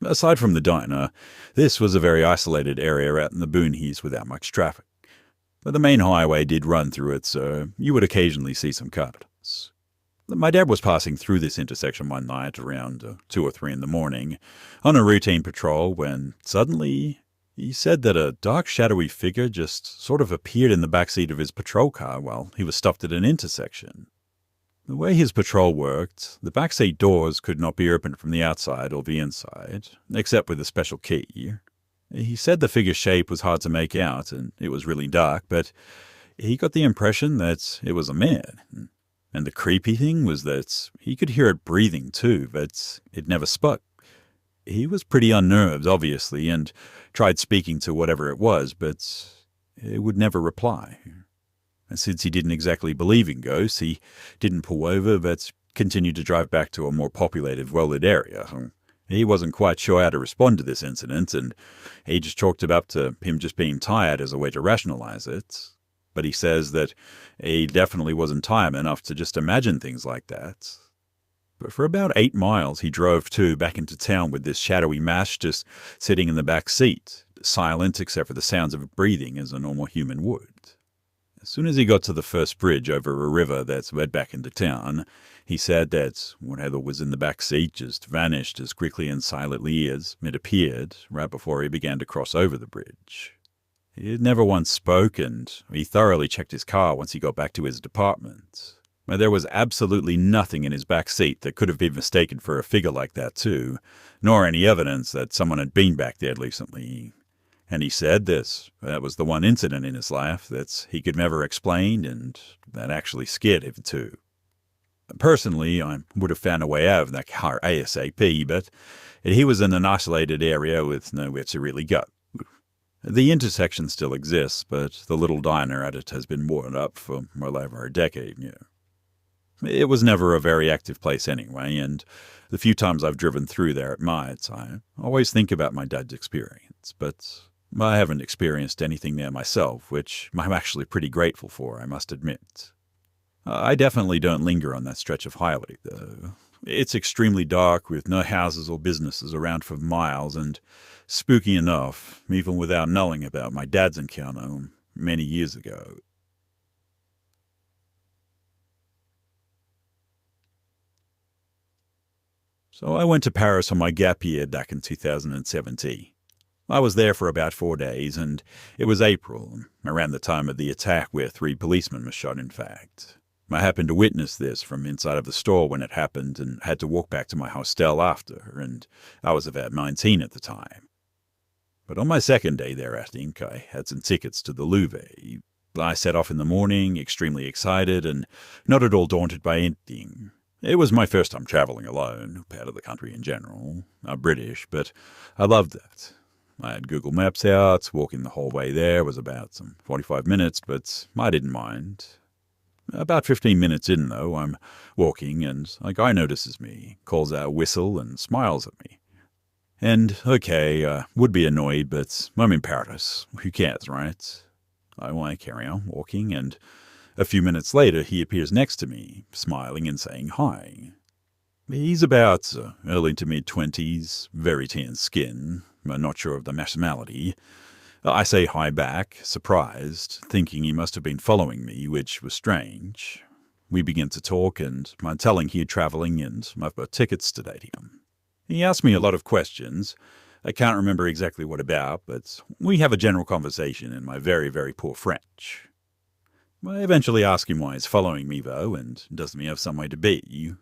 Aside from the diner, this was a very isolated area out in the boonies without much traffic. But the main highway did run through it, so you would occasionally see some cars. My dad was passing through this intersection one night around 2 or 3 in the morning on a routine patrol when suddenly he said that a dark, shadowy figure just sort of appeared in the backseat of his patrol car while he was stopped at an intersection. The way his patrol worked, the backseat doors could not be opened from the outside or the inside, except with a special key. He said the figure's shape was hard to make out and it was really dark, but he got the impression that it was a man. And the creepy thing was that he could hear it breathing too, but it never spoke. He was pretty unnerved, obviously, and tried speaking to whatever it was, but it would never reply. And since he didn't exactly believe in ghosts, he didn't pull over, but continued to drive back to a more populated, well-lit area. He wasn't quite sure how to respond to this incident, and he just chalked it up to him just being tired as a way to rationalize it. But he says that he definitely wasn't tired enough to just imagine things like that. But for about 8 miles, he drove back into town with this shadowy mass just sitting in the back seat, silent except for the sounds of breathing as a normal human would. As soon as he got to the first bridge over a river that's led back into town, he said that whatever was in the back seat just vanished as quickly and silently as it appeared right before he began to cross over the bridge. He had never once spoke, and he thoroughly checked his car once he got back to his department. But there was absolutely nothing in his back seat that could have been mistaken for a figure like that too, nor any evidence that someone had been back there recently. And he said that was the one incident in his life that he could never explain, and that actually scared him too. Personally, I would have found a way out of that car ASAP, but he was in an isolated area with nowhere to really go. The intersection still exists, but the little diner at it has been boarded up for well over a decade. It was never a very active place anyway, and the few times I've driven through there at night, I always think about my dad's experience, but I haven't experienced anything there myself, which I'm actually pretty grateful for, I must admit. I definitely don't linger on that stretch of highway, though. It's extremely dark with no houses or businesses around for miles, and spooky enough, even without knowing about my dad's encounter many years ago. So I went to Paris on my gap year back in 2017. I was there for about 4 days, and it was April, around the time of the attack where 3 policemen were shot, in fact. I happened to witness this from inside of the store when it happened and had to walk back to my hostel after, and I was about 19 at the time. But on my second day there, I think, I had some tickets to the Louvre. I set off in the morning, extremely excited and not at all daunted by anything. It was my first time traveling alone, out of the country in general. I'm British, but I loved that. I had Google Maps out. Walking the whole way there was about some 45 minutes, but I didn't mind. About 15 minutes in, though, I'm walking, and a guy notices me, calls out a whistle, and smiles at me. And, okay, would be annoyed, but I'm in Paris. Who cares, right? I want to carry on walking, and a few minutes later he appears next to me, smiling and saying hi. He's about early to mid-20s, very tan skin, not sure of the nationality. I say hi back, surprised, thinking he must have been following me, which was strange. We begin to talk, and I'm telling he's travelling, and I've got tickets to date him. He asked me a lot of questions. I can't remember exactly what about, but we have a general conversation in my very, very poor French. I eventually ask him why he's following me, though, and doesn't he have somewhere to be?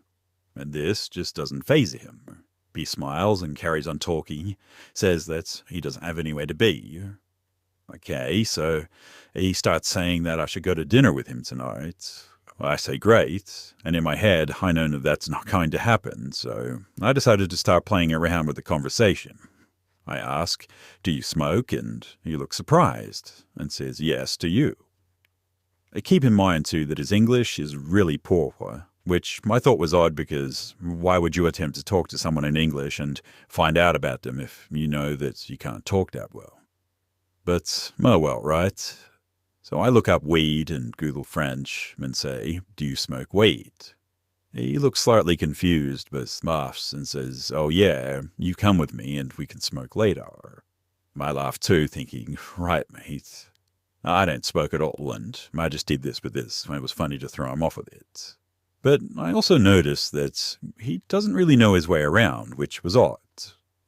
And this just doesn't faze him. He smiles and carries on talking, says that he doesn't have anywhere to be. Okay, so he starts saying that I should go to dinner with him tonight. I say great, and in my head I know that that's not going to happen, so I decided to start playing around with the conversation. I ask, do you smoke? And he looks surprised and says yes, do you? Keep in mind too that his English is really poor, which I thought was odd because why would you attempt to talk to someone in English and find out about them if you know that you can't talk that well? But, oh well, right? So I look up weed and Google French and say, "Do you smoke weed?" He looks slightly confused but laughs and says, "Oh yeah, you come with me and we can smoke later." I laugh too, thinking, right mate, I don't smoke at all and I just did this with this. It was funny to throw him off with it. But I also noticed that he doesn't really know his way around, which was odd.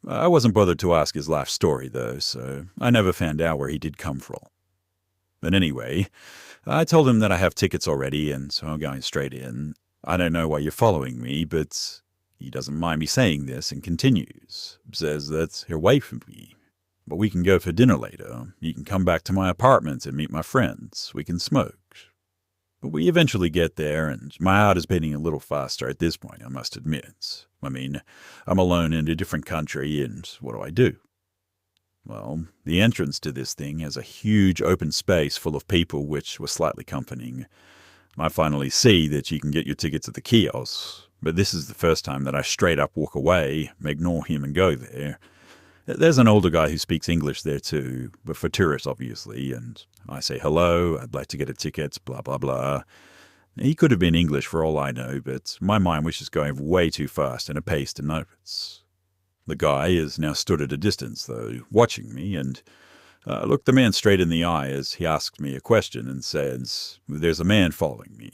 I wasn't bothered to ask his life story though, so I never found out where he did come from. But anyway, I told him that I have tickets already and so I'm going straight in. I don't know why you're following me, but he doesn't mind me saying this and continues. Says that he'll wait for me. But we can go for dinner later. You can come back to my apartment and meet my friends. We can smoke. But we eventually get there, and my heart is beating a little faster at this point, I must admit. I mean, I'm alone in a different country, and what do? Well, the entrance to this thing has a huge open space full of people, which was slightly comforting. I finally see that you can get your tickets at the kiosk, but this is the first time that I straight up walk away, ignore him and go there. There's an older guy who speaks English there too, but for tourists obviously, and I say hello, I'd like to get a ticket, blah blah blah. He could have been English for all I know, but my mind was just going way too fast and a pace to notice. The guy is now stood at a distance though, watching me, and I looked the man straight in the eye as he asked me a question and says, "There's a man following me."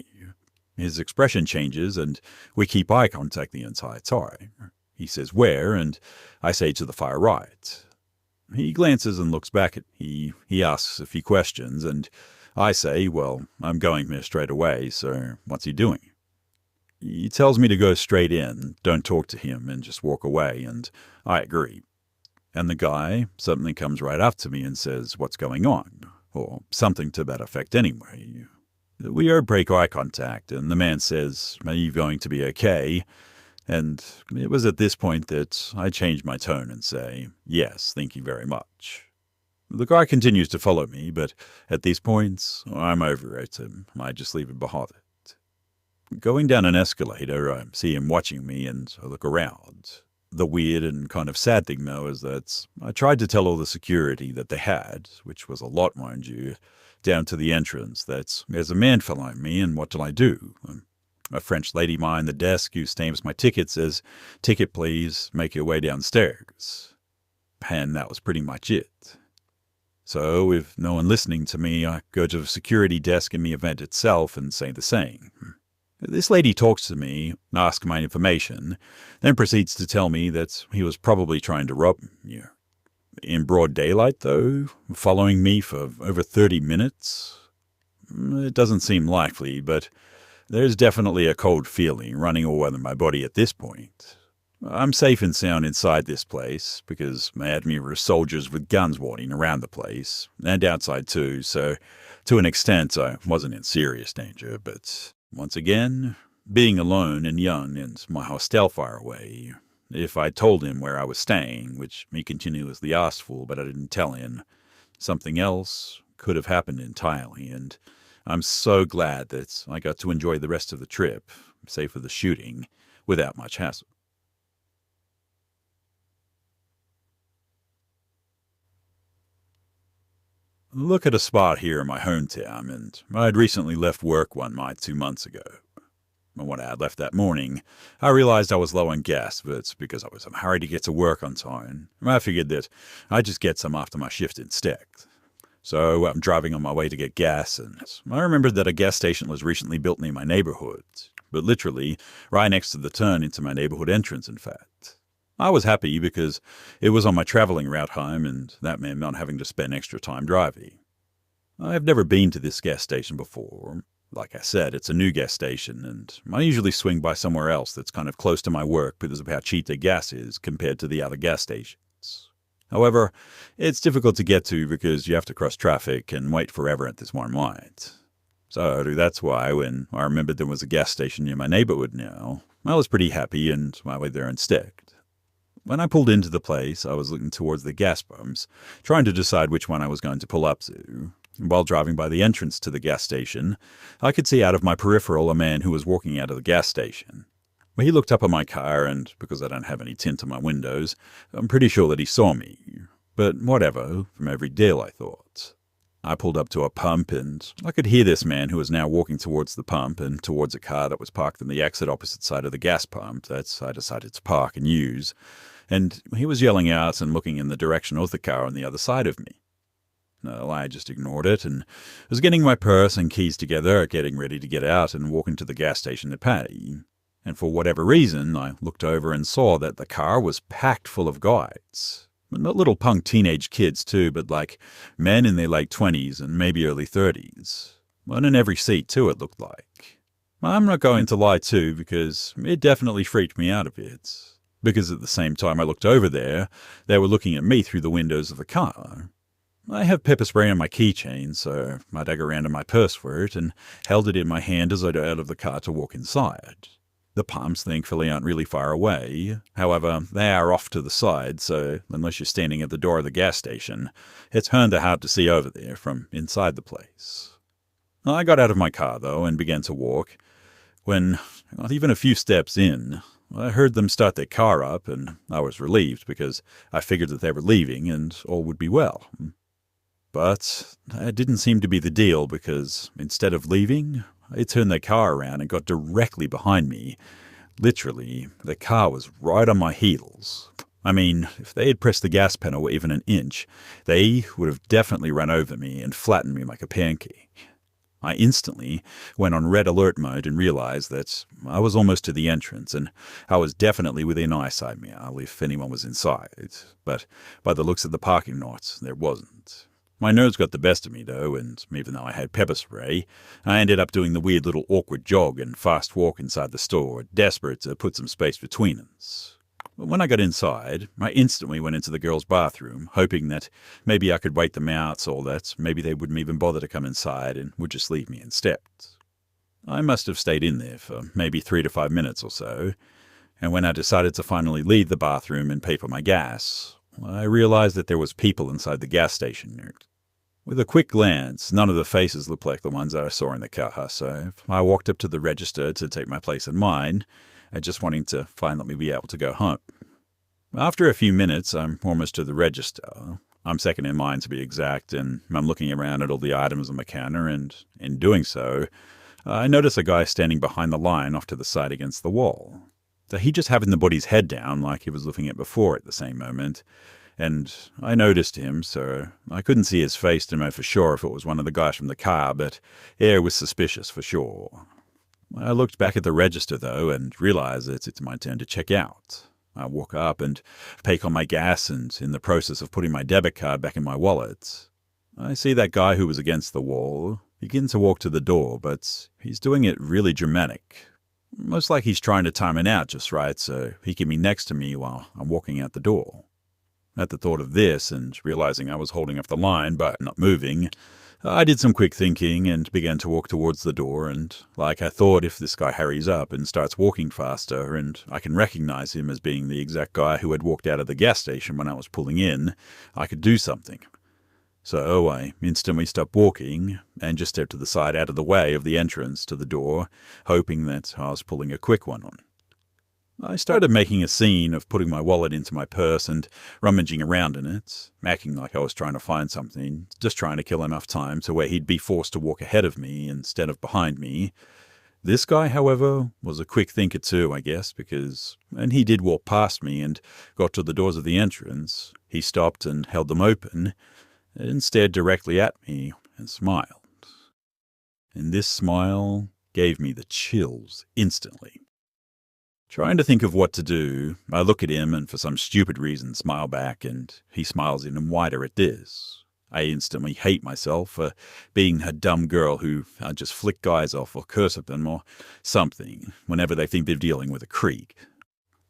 His expression changes and we keep eye contact the entire time. He says, "Where?" and I say, "To the far right." He glances and looks back at me. He asks a few questions, and I say, "Well, I'm going there straight away, so what's he doing?" He tells me to go straight in, don't talk to him, and just walk away, and I agree. And the guy suddenly comes right up to me and says, "What's going on?" or something to that effect anyway. We break eye contact, and the man says, "Are you going to be okay?" And it was at this point that I changed my tone and say, "Yes, thank you very much." The guy continues to follow me, but at these points, I'm over it and I just leave him behind it. Going down an escalator, I see him watching me and I look around. The weird and kind of sad thing, though, is that I tried to tell all the security that they had, which was a lot, mind you, down to the entrance, that there's a man following me and what I do? A French lady behind the desk who stamps my ticket says, "Ticket please, make your way downstairs." And that was pretty much it. So, with no one listening to me, I go to the security desk in the event itself and say the same. This lady talks to me, asks my information, then proceeds to tell me that he was probably trying to rob me. In broad daylight, though, following me for over 30 minutes? It doesn't seem likely, but there's definitely a cold feeling running all over my body at this point. I'm safe and sound inside this place, because my admiral were soldiers with guns warding around the place, and outside too, so to an extent I wasn't in serious danger, but once again, being alone and young and my hostel far away, if I told him where I was staying, which he continuously asked for but I didn't tell him, something else could have happened entirely, and I'm so glad that I got to enjoy the rest of the trip, save for the shooting, without much hassle. Look at a spot here in my hometown, and I'd recently left work one night 2 months ago. And when I had left that morning, I realized I was low on gas, but it's because I was in a hurry to get to work on time. I figured that I'd just get some after my shift instead. So I'm driving on my way to get gas, and I remembered that a gas station was recently built near my neighborhood, but literally right next to the turn into my neighborhood entrance, in fact. I was happy because it was on my traveling route home, and that meant not having to spend extra time driving. I've never been to this gas station before. Like I said, it's a new gas station, and I usually swing by somewhere else that's kind of close to my work because of how cheap their gas is compared to the other gas stations. However, it's difficult to get to because you have to cross traffic and wait forever at this one light. So that's why when I remembered there was a gas station near my neighborhood now, I was pretty happy and I went there instead. When I pulled into the place, I was looking towards the gas pumps, trying to decide which one I was going to pull up to. While driving by the entrance to the gas station, I could see out of my peripheral a man who was walking out of the gas station. He looked up at my car, and because I don't have any tint on my windows, I'm pretty sure that he saw me. But whatever, from every deal, I thought. I pulled up to a pump, and I could hear this man who was now walking towards the pump and towards a car that was parked on the exit opposite side of the gas pump that I decided to park and use. And he was yelling out and looking in the direction of the car on the other side of me. No, I just ignored it and was getting my purse and keys together, getting ready to get out and walk into the gas station at Paddy. And for whatever reason, I looked over and saw that the car was packed full of guys. Not little punk teenage kids too, but like men in their late 20s and maybe early 30s. One in every seat too, it looked like. I'm not going to lie too, because it definitely freaked me out a bit. Because at the same time I looked over there, they were looking at me through the windows of the car. I have pepper spray on my keychain, so I dug around in my purse for it and held it in my hand as I got out of the car to walk inside. The pumps, thankfully, aren't really far away. However, they are off to the side, so unless you're standing at the door of the gas station, it's kinda hard to see over there from inside the place. I got out of my car, though, and began to walk. When, not even a few steps in, I heard them start their car up, and I was relieved because I figured that they were leaving and all would be well. But that didn't seem to be the deal, because instead of leaving, they turned their car around and got directly behind me. Literally, the car was right on my heels. I mean, if they had pressed the gas pedal even an inch, they would have definitely run over me and flattened me like a pancake. I instantly went on red alert mode and realized that I was almost to the entrance, and I was definitely within eyesight meow if anyone was inside. But by the looks of the parking lot, there wasn't. My nerves got the best of me, though, and even though I had pepper spray, I ended up doing the weird little awkward jog and fast walk inside the store, desperate to put some space between us. But when I got inside, I instantly went into the girls' bathroom, hoping that maybe I could wait them out, or that maybe they wouldn't even bother to come inside and would just leave me instead. I must have stayed in there for maybe 3 to 5 minutes or so, and when I decided to finally leave the bathroom and pay for my gas, I realized that there was people inside the gas station. With a quick glance, none of the faces looked like the ones that I saw in the car, so I walked up to the register to take my place in mine, just wanting to finally be able to go home. After a few minutes, I'm almost to the register. I'm second in line to be exact, and I'm looking around at all the items on the counter, and in doing so, I notice a guy standing behind the line off to the side against the wall. So he just happened to put his head down like he was looking at before at the same moment, and I noticed him, so I couldn't see his face to know for sure if it was one of the guys from the car, but it was suspicious for sure. I looked back at the register, though, and realized that it's my turn to check out. I walk up and pay on my gas, and in the process of putting my debit card back in my wallet, I see that guy who was against the wall begin to walk to the door, but he's doing it really dramatic. Most like he's trying to time it out just right so he can be next to me while I'm walking out the door. At the thought of this, and realizing I was holding up the line but not moving, I did some quick thinking and began to walk towards the door, and like I thought, if this guy hurries up and starts walking faster and I can recognize him as being the exact guy who had walked out of the gas station when I was pulling in, I could do something. So I instantly stopped walking and just stepped to the side out of the way of the entrance to the door, hoping that I was pulling a quick one on. I started making a scene of putting my wallet into my purse and rummaging around in it, acting like I was trying to find something, just trying to kill enough time to where he'd be forced to walk ahead of me instead of behind me. This guy, however, was a quick thinker too, I guess, and he did walk past me and got to the doors of the entrance. He stopped and held them open, and stared directly at me and smiled. And this smile gave me the chills instantly. Trying to think of what to do, I look at him and for some stupid reason smile back, and he smiles even wider at this. I instantly hate myself for being a dumb girl who just flick guys off or curse at them or something whenever they think they're dealing with a creep.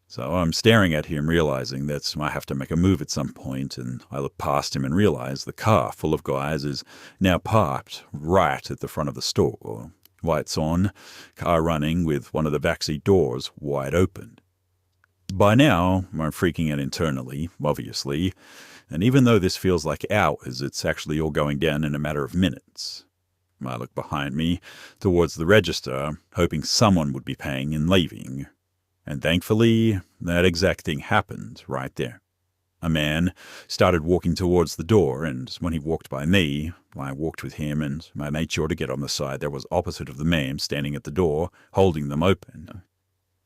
So I'm staring at him, realizing that I have to make a move at some point, and I look past him and realize the car full of guys is now parked right at the front of the store. Lights on, car running with one of the backseat doors wide open. By now, I'm freaking out internally, obviously, And even though this feels like hours, it's actually all going down in a matter of minutes. I look behind me towards the register, hoping someone would be paying and leaving. And thankfully, that exact thing happened right there. A man started walking towards the door, and when he walked by me, I walked with him, and I made sure to get on the side that was opposite of the man standing at the door, holding them open.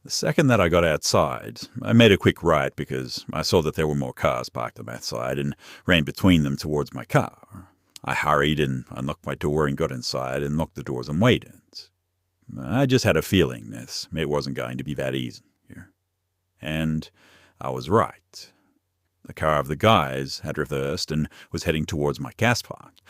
The second that I got outside, I made a quick right because I saw that there were more cars parked on that side and ran between them towards my car. I hurried and unlocked my door and got inside and locked the doors and waited. I just had a feeling this it wasn't going to be that easy. And I was right. The car of the guys had reversed and was heading towards my gas plant.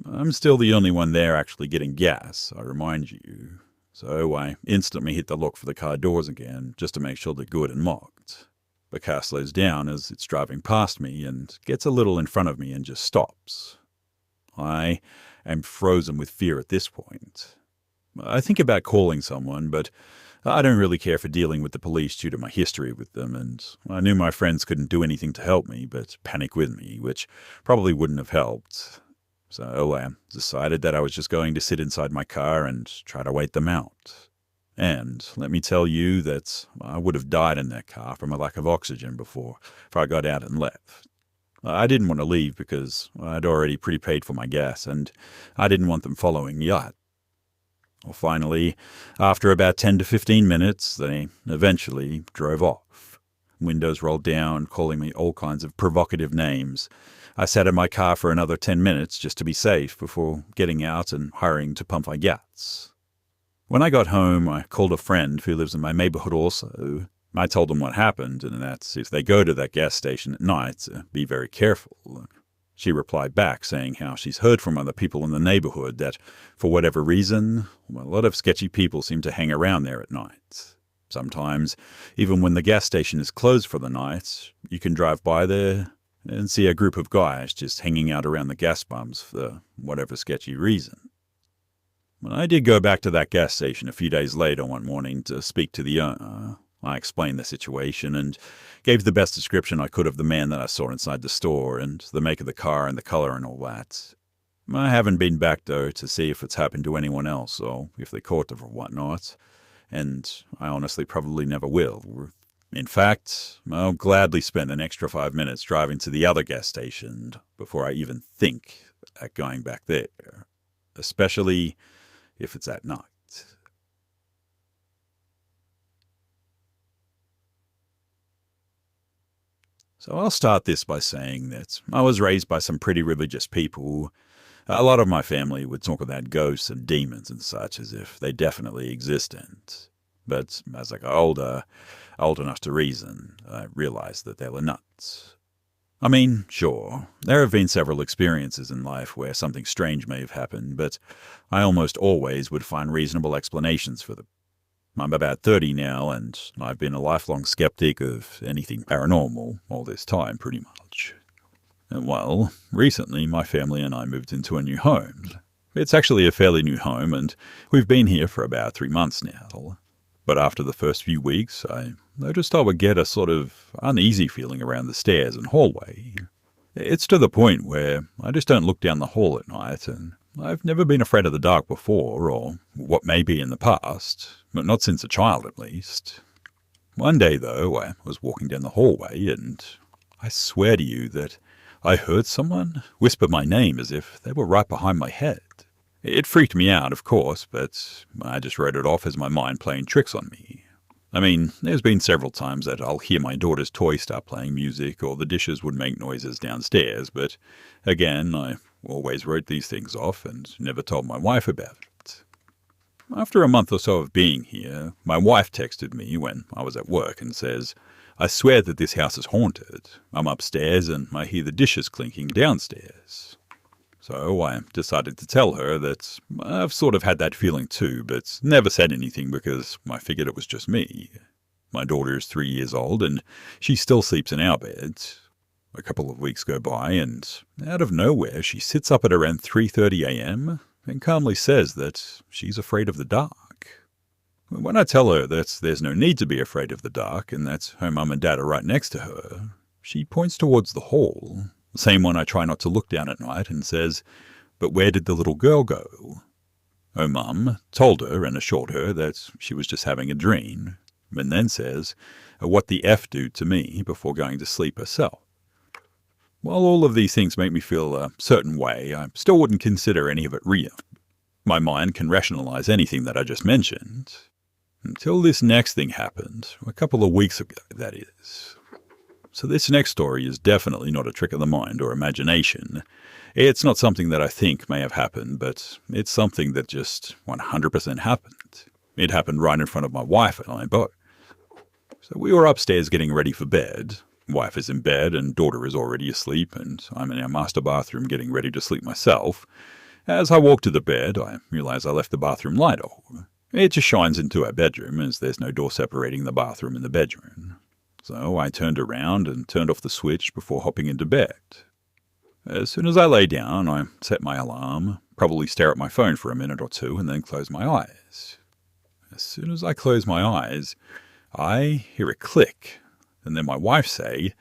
I'm still the only one there actually getting gas, I remind you. So I instantly hit the lock for the car doors again, just to make sure they're good and locked. The car slows down as it's driving past me and gets a little in front of me and just stops. I am frozen with fear at this point. I think about calling someone, but I don't really care for dealing with the police due to my history with them, and I knew my friends couldn't do anything to help me but panic with me, which probably wouldn't have helped. So I decided that I was just going to sit inside my car and try to wait them out. And let me tell you that I would have died in that car from a lack of oxygen before if I got out and left. I didn't want to leave because I'd already prepaid for my gas, and I didn't want them following me out. Well, finally, after about 10 to 15 minutes, they eventually drove off. Windows rolled down, calling me all kinds of provocative names. I sat in my car for another 10 minutes just to be safe before getting out and hurrying to pump my gas. When I got home, I called a friend who lives in my neighborhood also. I told them what happened, and that if they go to that gas station at night, be very careful. She replied back saying how she's heard from other people in the neighborhood that, for whatever reason, a lot of sketchy people seem to hang around there at night. Sometimes, even when the gas station is closed for the night, you can drive by there and see a group of guys just hanging out around the gas pumps for whatever sketchy reason. When I did go back to that gas station a few days later one morning to speak to the owner, I explained the situation and gave the best description I could of the man that I saw inside the store and the make of the car and the color and all that. I haven't been back, though, to see if it's happened to anyone else or if they caught them or whatnot, and I honestly probably never will. In fact, I'll gladly spend an extra 5 minutes driving to the other gas station before I even think at going back there, especially if it's at night. So I'll start this by saying that I was raised by some pretty religious people. A lot of my family would talk about ghosts and demons and such as if they definitely existed. But as I got older, old enough to reason, I realized that they were nuts. I mean, sure, there have been several experiences in life where something strange may have happened, but I almost always would find reasonable explanations for them. I'm about 30 now, and I've been a lifelong skeptic of anything paranormal all this time, pretty much. And well, recently my family and I moved into a new home. It's actually a fairly new home, and we've been here for about 3 months now. But after the first few weeks, I noticed I would get a sort of uneasy feeling around the stairs and hallway. It's to the point where I just don't look down the hall at night, and I've never been afraid of the dark before, or what may be in the past, but not since a child at least. One day, though, I was walking down the hallway, and I swear to you that I heard someone whisper my name as if they were right behind my head. It freaked me out, of course, but I just wrote it off as my mind playing tricks on me. I mean, there's been several times that I'll hear my daughter's toy start playing music or the dishes would make noises downstairs, but again, I always wrote these things off and never told my wife about it. After a month or so of being here, my wife texted me when I was at work and says, "I swear that this house is haunted. I'm upstairs and I hear the dishes clinking downstairs." So I decided to tell her that I've sort of had that feeling too, but never said anything because I figured it was just me. My daughter is 3 years old and she still sleeps in our bed. A couple of weeks go by and out of nowhere she sits up at around 3:30 a.m. and calmly says that she's afraid of the dark. When I tell her that there's no need to be afraid of the dark and that her mum and dad are right next to her, She points towards the hall, the same one I try not to look down at night, and says, "But where did the little girl go?" Her mum told her and assured her that she was just having a dream, and then says, "What the F do to me," before going to sleep herself. While all of these things make me feel a certain way, I still wouldn't consider any of it real. My mind can rationalize anything that I just mentioned. Until this next thing happened, a couple of weeks ago, that is. So this next story is definitely not a trick of the mind or imagination. It's not something that I think may have happened, but it's something that just 100% happened. It happened right in front of my wife and I both. So we were upstairs getting ready for bed. Wife is in bed and daughter is already asleep, and I'm in our master bathroom getting ready to sleep myself. As I walk to the bed, I realize I left the bathroom light on. It just shines into our bedroom, as there's no door separating the bathroom and the bedroom. So I turned around and turned off the switch before hopping into bed. As soon as I lay down, I set my alarm, probably stare at my phone for a minute or two, and then close my eyes. As soon as I close my eyes, I hear a click, and then my wife say,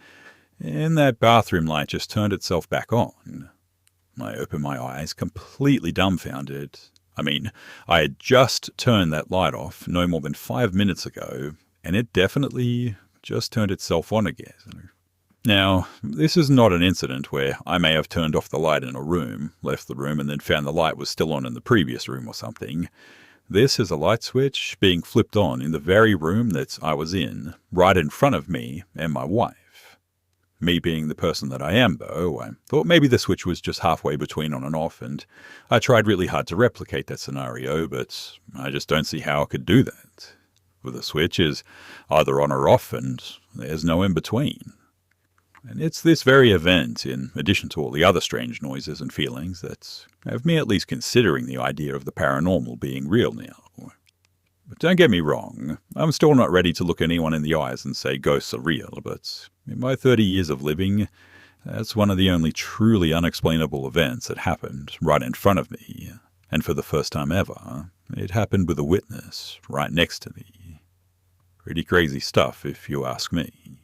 "And that bathroom light just turned itself back on." I open my eyes, completely dumbfounded. I mean, I had just turned that light off no more than 5 minutes ago, and it definitely just turned itself on again. Now, this is not an incident where I may have turned off the light in a room, left the room, and then found the light was still on in the previous room or something. This is a light switch being flipped on in the very room that I was in, right in front of me and my wife. Me being the person that I am, though, I thought maybe the switch was just halfway between on and off, and I tried really hard to replicate that scenario, but I just don't see how I could do that. With the switch is either on or off, and there's no in between. And it's this very event, in addition to all the other strange noises and feelings, that have me at least considering the idea of the paranormal being real now. But don't get me wrong, I'm still not ready to look anyone in the eyes and say ghosts are real, but in my 30 years of living, that's one of the only truly unexplainable events that happened right in front of me. And for the first time ever, it happened with a witness right next to me. Pretty crazy stuff, if you ask me.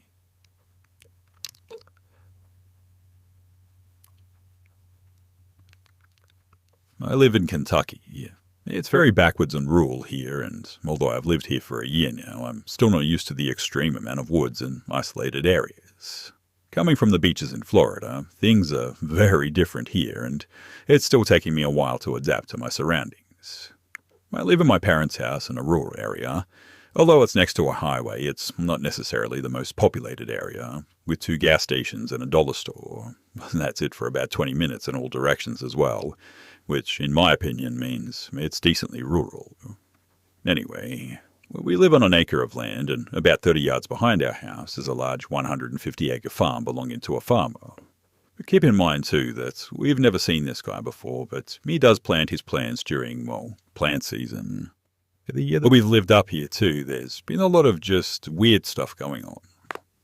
I live in Kentucky. It's very backwards and rural here, and although I've lived here for a year now, I'm still not used to the extreme amount of woods and isolated areas. Coming from the beaches in Florida, things are very different here, and it's still taking me a while to adapt to my surroundings. I live in my parents' house in a rural area. Although it's next to a highway, it's not necessarily the most populated area, with 2 gas stations and a dollar store. That's it for about 20 minutes in all directions as well, which, in my opinion, means it's decently rural. Anyway, we live on an acre of land, and about 30 yards behind our house is a large 150-acre farm belonging to a farmer. But keep in mind, too, that we've never seen this guy before, but he does plant his plants during, plant season. For the year that we've lived up here, too, there's been a lot of just weird stuff going on.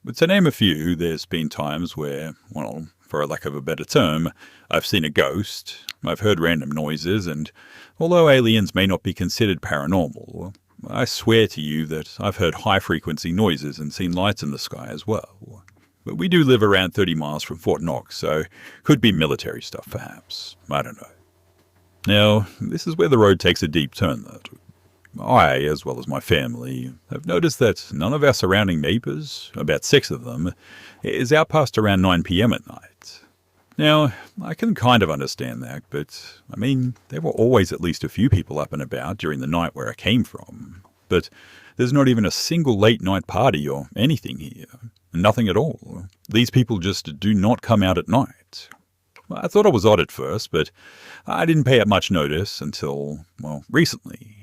But to name a few, there's been times where, for a lack of a better term, I've seen a ghost, I've heard random noises, and although aliens may not be considered paranormal, I swear to you that I've heard high-frequency noises and seen lights in the sky as well. But we do live around 30 miles from Fort Knox, so could be military stuff, perhaps. I don't know. Now, this is where the road takes a deep turn, though. I, as well as my family, have noticed that none of our surrounding neighbours, about 6 of them, is out past around 9 p.m. at night. Now, I can kind of understand that, but, there were always at least a few people up and about during the night where I came from. But there's not even a single late-night party or anything here. Nothing at all. These people just do not come out at night. I thought it was odd at first, but I didn't pay it much notice until, recently.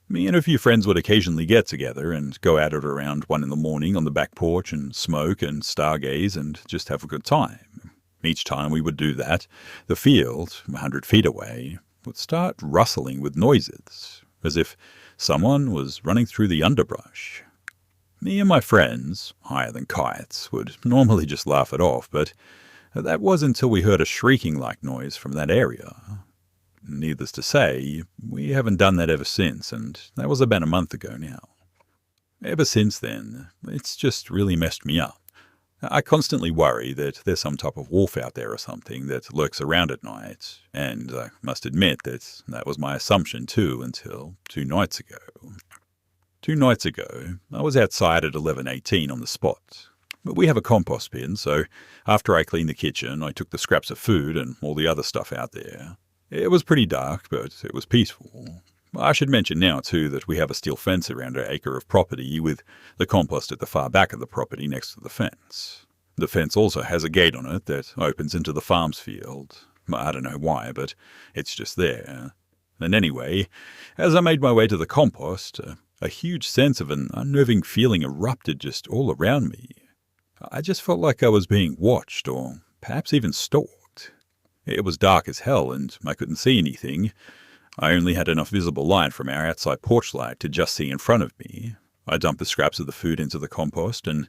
Me and a few friends would occasionally get together and go at it around 1 in the morning on the back porch and smoke and stargaze and just have a good time. Each time we would do that, the field, 100 feet away, would start rustling with noises, as if someone was running through the underbrush. Me and my friends, higher than kites, would normally just laugh it off, but that was until we heard a shrieking-like noise from that area. Needless to say, we haven't done that ever since, and that was about a month ago now. Ever since then, it's just really messed me up. I constantly worry that there's some type of wolf out there or something that lurks around at night, and I must admit that that was my assumption too until 2 nights ago. 2 nights ago, I was outside at 11:18 on the spot. But we have a compost bin, so after I cleaned the kitchen, I took the scraps of food and all the other stuff out there. It was pretty dark, but it was peaceful. I should mention now, too, that we have a steel fence around our acre of property with the compost at the far back of the property next to the fence. The fence also has a gate on it that opens into the farm's field. I don't know why, but it's just there. And anyway, as I made my way to the compost, a huge sense of an unnerving feeling erupted just all around me. I just felt like I was being watched, or perhaps even stalked. It was dark as hell, and I couldn't see anything. I only had enough visible light from our outside porch light to just see in front of me. I dumped the scraps of the food into the compost, and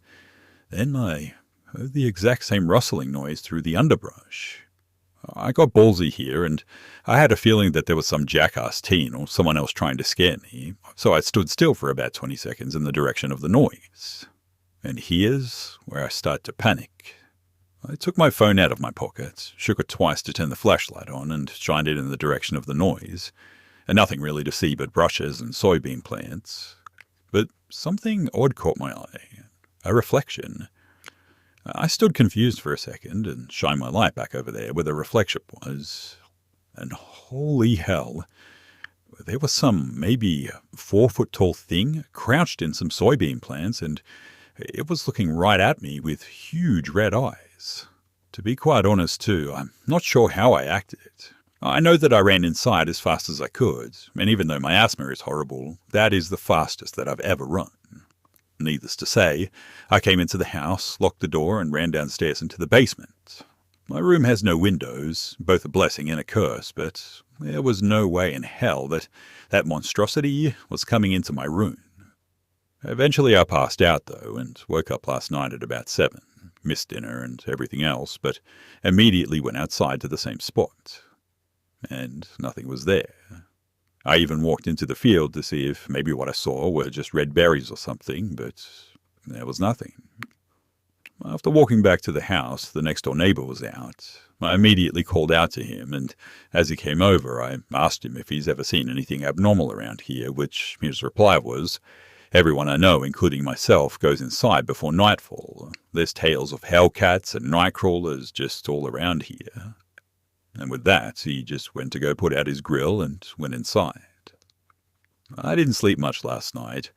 then I heard the exact same rustling noise through the underbrush. I got ballsy here, and I had a feeling that there was some jackass teen or someone else trying to scare me, so I stood still for about 20 seconds in the direction of the noise. And here's where I start to panic. I took my phone out of my pocket, shook it twice to turn the flashlight on, and shined it in the direction of the noise, and nothing really to see but brushes and soybean plants. But something odd caught my eye. A reflection. I stood confused for a second and shined my light back over there where the reflection was. And holy hell, there was some maybe 4-foot-tall thing crouched in some soybean plants, and it was looking right at me with huge red eyes. To be quite honest too, I'm not sure how I acted. I know that I ran inside as fast as I could, and even though my asthma is horrible, that is the fastest that I've ever run. Needless to say, I came into the house, locked the door, and ran downstairs into the basement. My room has no windows, both a blessing and a curse, but there was no way in hell that that monstrosity was coming into my room. Eventually I passed out, though, and woke up last night at about 7, missed dinner and everything else, but immediately went outside to the same spot. And nothing was there. I even walked into the field to see if maybe what I saw were just red berries or something, but there was nothing. After walking back to the house, the next-door neighbor was out. I immediately called out to him, and as he came over, I asked him if he's ever seen anything abnormal around here, which his reply was, "Everyone I know, including myself, goes inside before nightfall. There's tales of hellcats and nightcrawlers just all around here." And with that, he just went to go put out his grill and went inside. I didn't sleep much last night.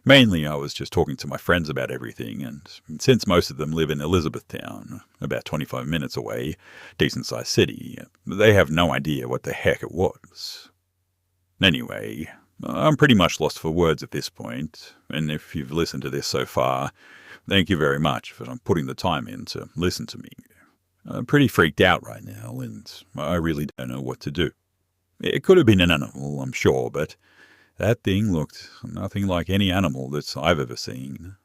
Mainly I was just talking to my friends about everything, and since most of them live in Elizabethtown, about 25 minutes away, decent-sized city, they have no idea what the heck it was. Anyway, I'm pretty much lost for words at this point, and if you've listened to this so far, thank you very much for putting the time in to listen to me. I'm pretty freaked out right now, and I really don't know what to do. It could have been an animal, I'm sure, but that thing looked nothing like any animal that I've ever seen.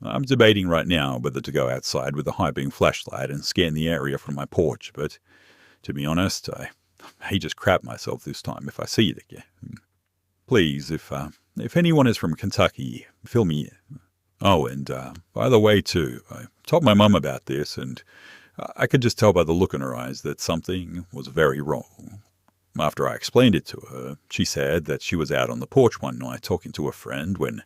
I'm debating right now whether to go outside with a high-beam flashlight and scan the area from my porch, but to be honest, I may just crap myself this time if I see it again. Please, if anyone is from Kentucky, fill me in. Oh, and by the way, too, I told my mum about this, and I could just tell by the look in her eyes that something was very wrong. After I explained it to her, she said that she was out on the porch one night talking to a friend when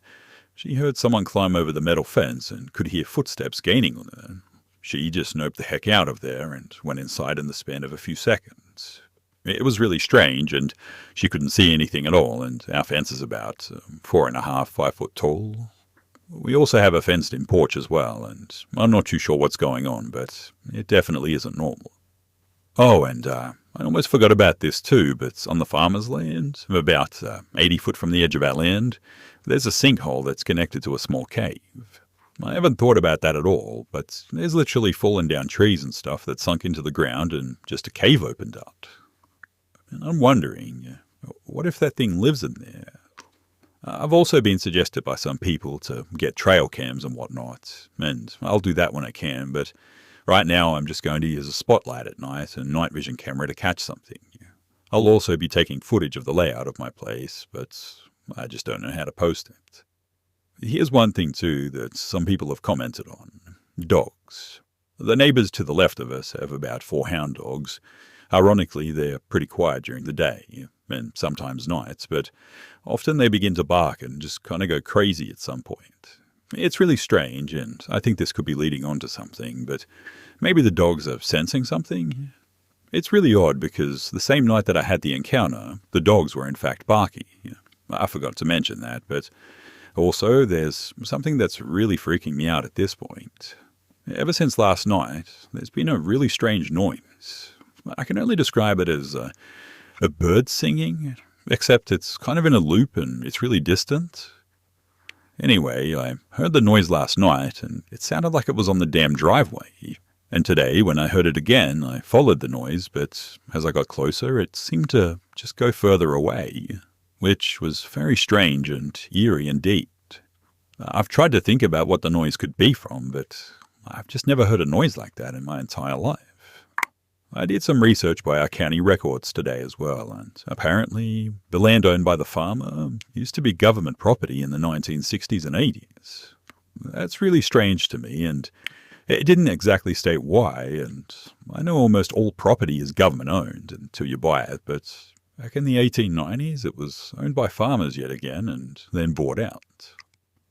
she heard someone climb over the metal fence and could hear footsteps gaining on her. She just noped the heck out of there and went inside in the span of a few seconds. It was really strange, and she couldn't see anything at all, and our fence is about 4.5, 5 foot tall. We also have a fenced-in porch as well, and I'm not too sure what's going on, but it definitely isn't normal. Oh, and I almost forgot about this too, but on the farmer's land, about 80 foot from the edge of our land, there's a sinkhole that's connected to a small cave. I haven't thought about that at all, but there's literally fallen down trees and stuff that sunk into the ground and just a cave opened up. And I'm wondering, what if that thing lives in there? I've also been suggested by some people to get trail cams and whatnot, and I'll do that when I can, but right now I'm just going to use a spotlight at night and night vision camera to catch something. I'll also be taking footage of the layout of my place, but I just don't know how to post it. Here's one thing too that some people have commented on. Dogs. The neighbours to the left of us have about 4 hound dogs. Ironically, they're pretty quiet during the day, and sometimes nights, but often they begin to bark and just kind of go crazy at some point. It's really strange, and I think this could be leading on to something, but maybe the dogs are sensing something? It's really odd because the same night that I had the encounter, the dogs were in fact barking. I forgot to mention that, but also there's something that's really freaking me out at this point. Ever since last night, there's been a really strange noise. I can only describe it as a bird singing, except it's kind of in a loop and it's really distant. Anyway, I heard the noise last night and it sounded like it was on the damn driveway. And today, when I heard it again, I followed the noise, but as I got closer, it seemed to just go further away, which was very strange and eerie indeed. I've tried to think about what the noise could be from, but I've just never heard a noise like that in my entire life. I did some research by our county records today as well, and apparently the land owned by the farmer used to be government property in the 1960s and 80s. That's really strange to me, and it didn't exactly state why, and I know almost all property is government owned until you buy it, but back in the 1890s it was owned by farmers yet again and then bought out.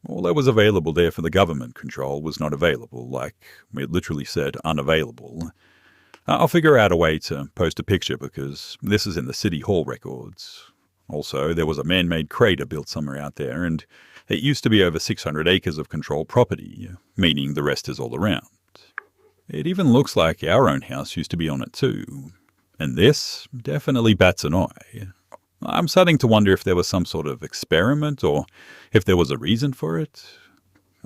All that was available there for the government control was not available, like it literally said unavailable. I'll figure out a way to post a picture because this is in the City Hall records. Also, there was a man-made crater built somewhere out there, and it used to be over 600 acres of controlled property, meaning the rest is all around. It even looks like our own house used to be on it too. And this definitely bats an eye. I'm starting to wonder if there was some sort of experiment or if there was a reason for it.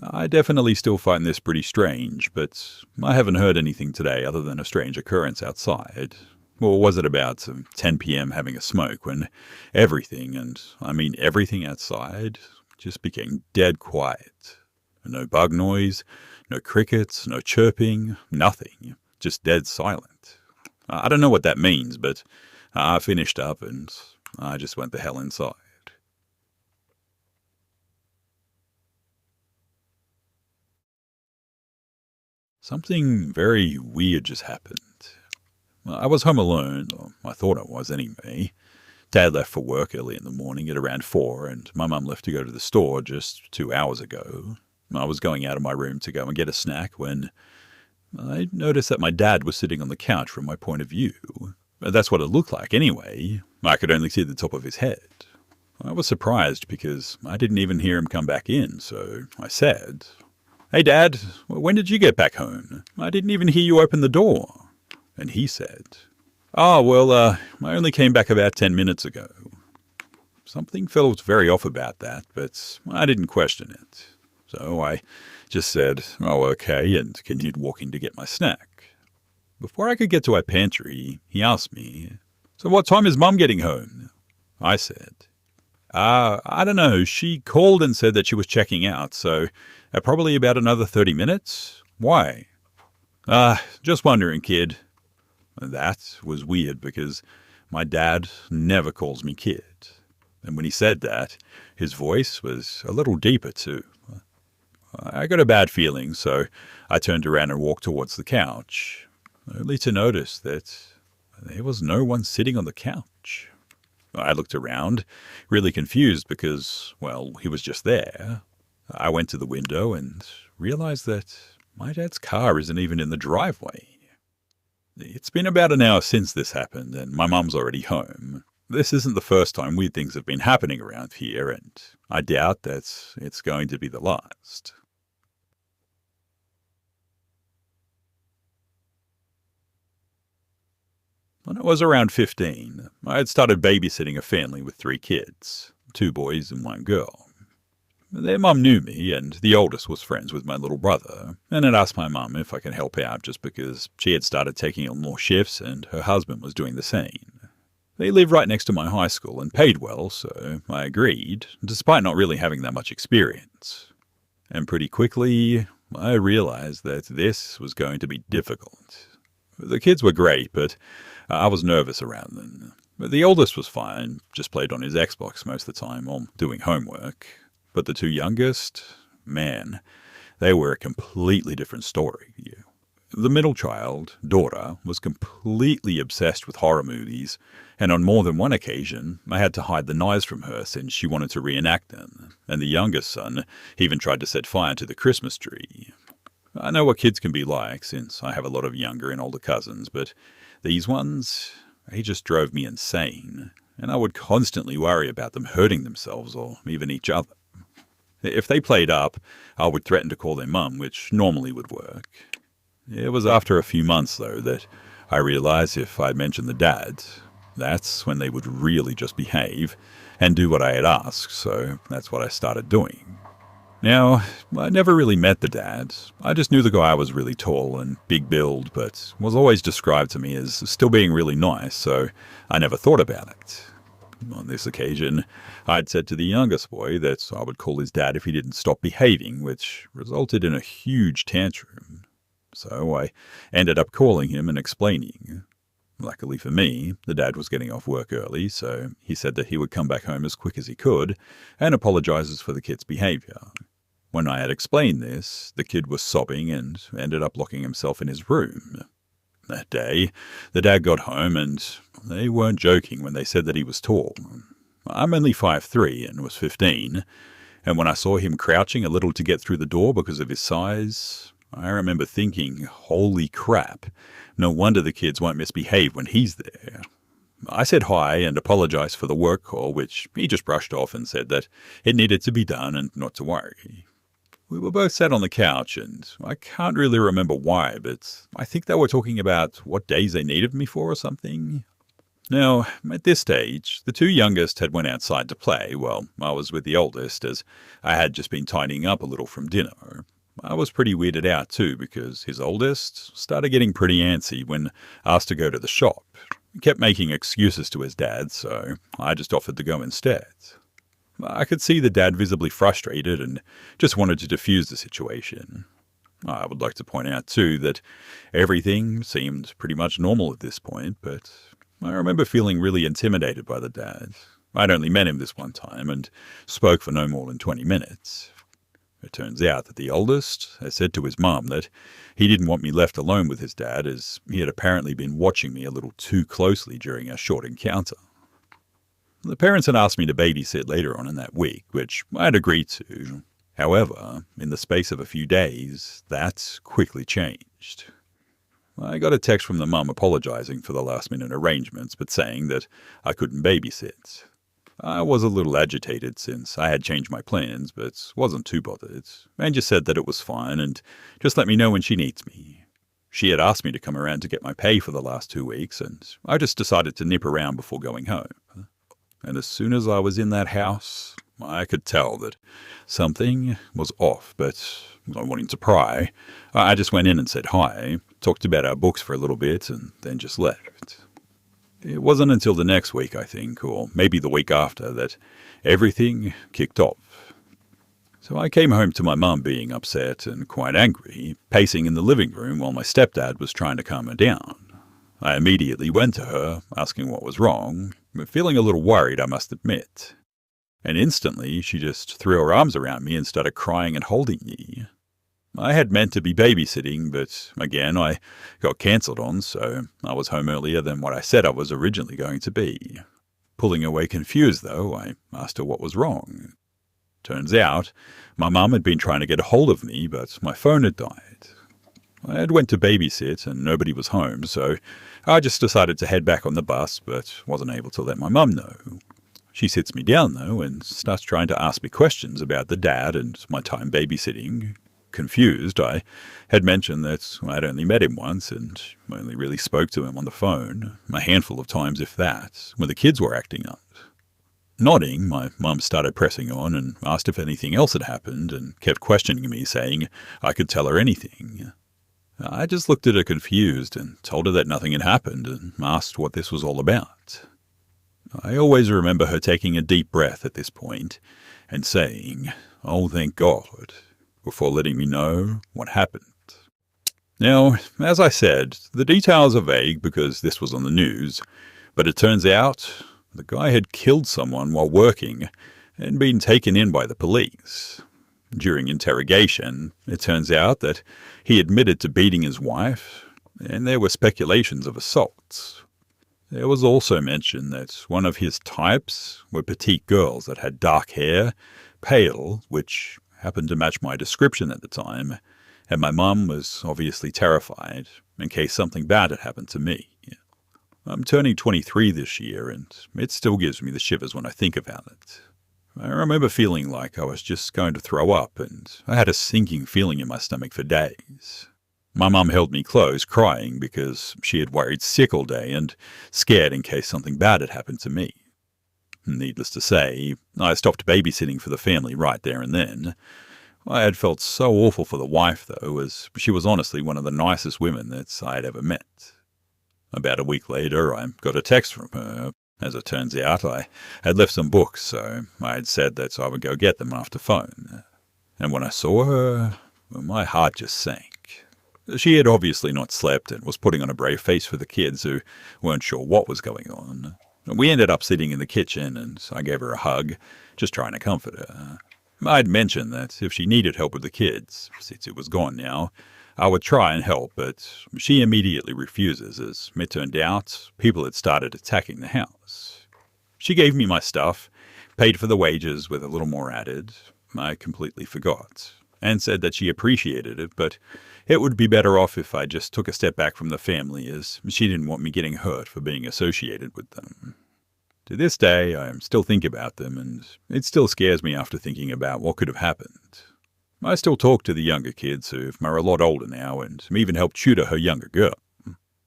I definitely still find this pretty strange, but I haven't heard anything today other than a strange occurrence outside. Or was it about 10 p.m. having a smoke when everything, and I mean everything outside, just became dead quiet. No bug noise, no crickets, no chirping, nothing. Just dead silent. I don't know what that means, but I finished up and I just went the hell inside. Something very weird just happened. I was home alone, or I thought I was anyway. Dad left for work early in the morning at around 4, and my mum left to go to the store just 2 hours ago. I was going out of my room to go and get a snack when I noticed that my dad was sitting on the couch from my point of view. That's what it looked like anyway. I could only see the top of his head. I was surprised because I didn't even hear him come back in, so I said, "Hey Dad, when did you get back home? I didn't even hear you open the door." And he said, "Oh, well, I only came back about 10 minutes ago." Something felt very off about that, but I didn't question it. So I just said, "Oh, okay," and continued walking to get my snack. Before I could get to our pantry, he asked me, "So what time is Mum getting home?" I said, I don't know. She called and said that she was checking out, so probably about another 30 minutes. Why?" Just wondering, kid." That was weird because my dad never calls me kid. And when he said that, his voice was a little deeper too. I got a bad feeling, so I turned around and walked towards the couch, only to notice that there was no one sitting on the couch. I looked around, really confused because, well, he was just there. I went to the window and realized that my dad's car isn't even in the driveway. It's been about an hour since this happened, and my mum's already home. This isn't the first time weird things have been happening around here, and I doubt that it's going to be the last. When I was around 15, I had started babysitting a family with 3 kids, 2 boys and 1 girl. Their mum knew me, and the oldest was friends with my little brother, and had asked my mum if I could help out just because she had started taking on more shifts and her husband was doing the same. They lived right next to my high school and paid well, so I agreed, despite not really having that much experience. And pretty quickly, I realized that this was going to be difficult. The kids were great, but I was nervous around them. The oldest was fine, just played on his Xbox most of the time while doing homework. But the 2 youngest, man, they were a completely different story. The middle child, daughter, was completely obsessed with horror movies, and on more than one occasion, I had to hide the knives from her since she wanted to reenact them, and the youngest son even tried to set fire to the Christmas tree. I know what kids can be like, since I have a lot of younger and older cousins, but these ones, they just drove me insane, and I would constantly worry about them hurting themselves or even each other. If they played up, I would threaten to call their mum, which normally would work. It was after a few months, though, that I realized if I mentioned the dad, that's when they would really just behave and do what I had asked, so that's what I started doing. Now, I never really met the dad. I just knew the guy was really tall and big build, but was always described to me as still being really nice, so I never thought about it. On this occasion, I'd said to the youngest boy that I would call his dad if he didn't stop behaving, which resulted in a huge tantrum. So I ended up calling him and explaining. Luckily for me, the dad was getting off work early, so he said that he would come back home as quick as he could and apologizes for the kid's behavior. When I had explained this, the kid was sobbing and ended up locking himself in his room. That day, the dad got home and they weren't joking when they said that he was tall. I'm only 5'3" and was 15, and when I saw him crouching a little to get through the door because of his size, I remember thinking, holy crap, no wonder the kids won't misbehave when he's there. I said hi and apologized for the work call, which he just brushed off and said that it needed to be done and not to worry. We were both sat on the couch, and I can't really remember why, but I think they were talking about what days they needed me for or something. Now, at this stage, the two youngest had went outside to play while I was with the oldest, as I had just been tidying up a little from dinner. I was pretty weirded out too, because his oldest started getting pretty antsy when asked to go to the shop. He kept making excuses to his dad, so I just offered to go instead. I could see the dad visibly frustrated and just wanted to defuse the situation. I would like to point out too that everything seemed pretty much normal at this point, but I remember feeling really intimidated by the dad. I'd only met him this one time and spoke for no more than 20 minutes. It turns out that the oldest had said to his mum that he didn't want me left alone with his dad, as he had apparently been watching me a little too closely during a short encounter. The parents had asked me to babysit later on in that week, which I had agreed to. However, in the space of a few days, that quickly changed. I got a text from the mum apologizing for the last-minute arrangements, but saying that I couldn't babysit. I was a little agitated since I had changed my plans, but wasn't too bothered, and just said that it was fine and just let me know when she needs me. She had asked me to come around to get my pay for the last 2 weeks, and I just decided to nip around before going home. And as soon as I was in that house, I could tell that something was off, but not wanting to pry, I just went in and said hi, talked about our books for a little bit, and then just left. It wasn't until the next week, I think, or maybe the week after, that everything kicked off. So I came home to my mum being upset and quite angry, pacing in the living room while my stepdad was trying to calm her down. I immediately went to her, asking what was wrong, but feeling a little worried, I must admit. And instantly, she just threw her arms around me and started crying and holding me. I had meant to be babysitting, but again, I got cancelled on, so I was home earlier than what I said I was originally going to be. Pulling away confused, though, I asked her what was wrong. Turns out, my mum had been trying to get a hold of me, but my phone had died. I had went to babysit and nobody was home, so I just decided to head back on the bus, but wasn't able to let my mum know. She sits me down, though, and starts trying to ask me questions about the dad and my time babysitting. Confused, I had mentioned that I'd only met him once and only really spoke to him on the phone, a handful of times if that, when the kids were acting up. Nodding, my mum started pressing on and asked if anything else had happened and kept questioning me, saying I could tell her anything. I just looked at her confused and told her that nothing had happened and asked what this was all about. I always remember her taking a deep breath at this point and saying, "Oh, thank God," before letting me know what happened. Now, as I said, the details are vague because this was on the news, but it turns out the guy had killed someone while working and been taken in by the police. During interrogation, it turns out that he admitted to beating his wife, and there were speculations of assault. There was also mention that one of his types were petite girls that had dark hair, pale, which happened to match my description at the time, and my mum was obviously terrified in case something bad had happened to me. I'm turning 23 this year, and it still gives me the shivers when I think about it. I remember feeling like I was just going to throw up, and I had a sinking feeling in my stomach for days. My mum held me close, crying because she had worried sick all day and scared in case something bad had happened to me. Needless to say, I stopped babysitting for the family right there and then. I had felt so awful for the wife, though, as she was honestly one of the nicest women that I had ever met. About a week later, I got a text from her. As it turns out, I had left some books, so I had said that I would go get them after phone. And when I saw her, my heart just sank. She had obviously not slept and was putting on a brave face for the kids who weren't sure what was going on. We ended up sitting in the kitchen, and I gave her a hug, just trying to comfort her. I'd mentioned that if she needed help with the kids, since it was gone now, I would try and help, but she immediately refuses, as it turned out people had started attacking the house. She gave me my stuff, paid for the wages with a little more added. I completely forgot, and said that she appreciated it, but it would be better off if I just took a step back from the family, as she didn't want me getting hurt for being associated with them. To this day, I still think about them, and it still scares me after thinking about what could have happened. I still talk to the younger kids, who are a lot older now, and even helped tutor her younger girl.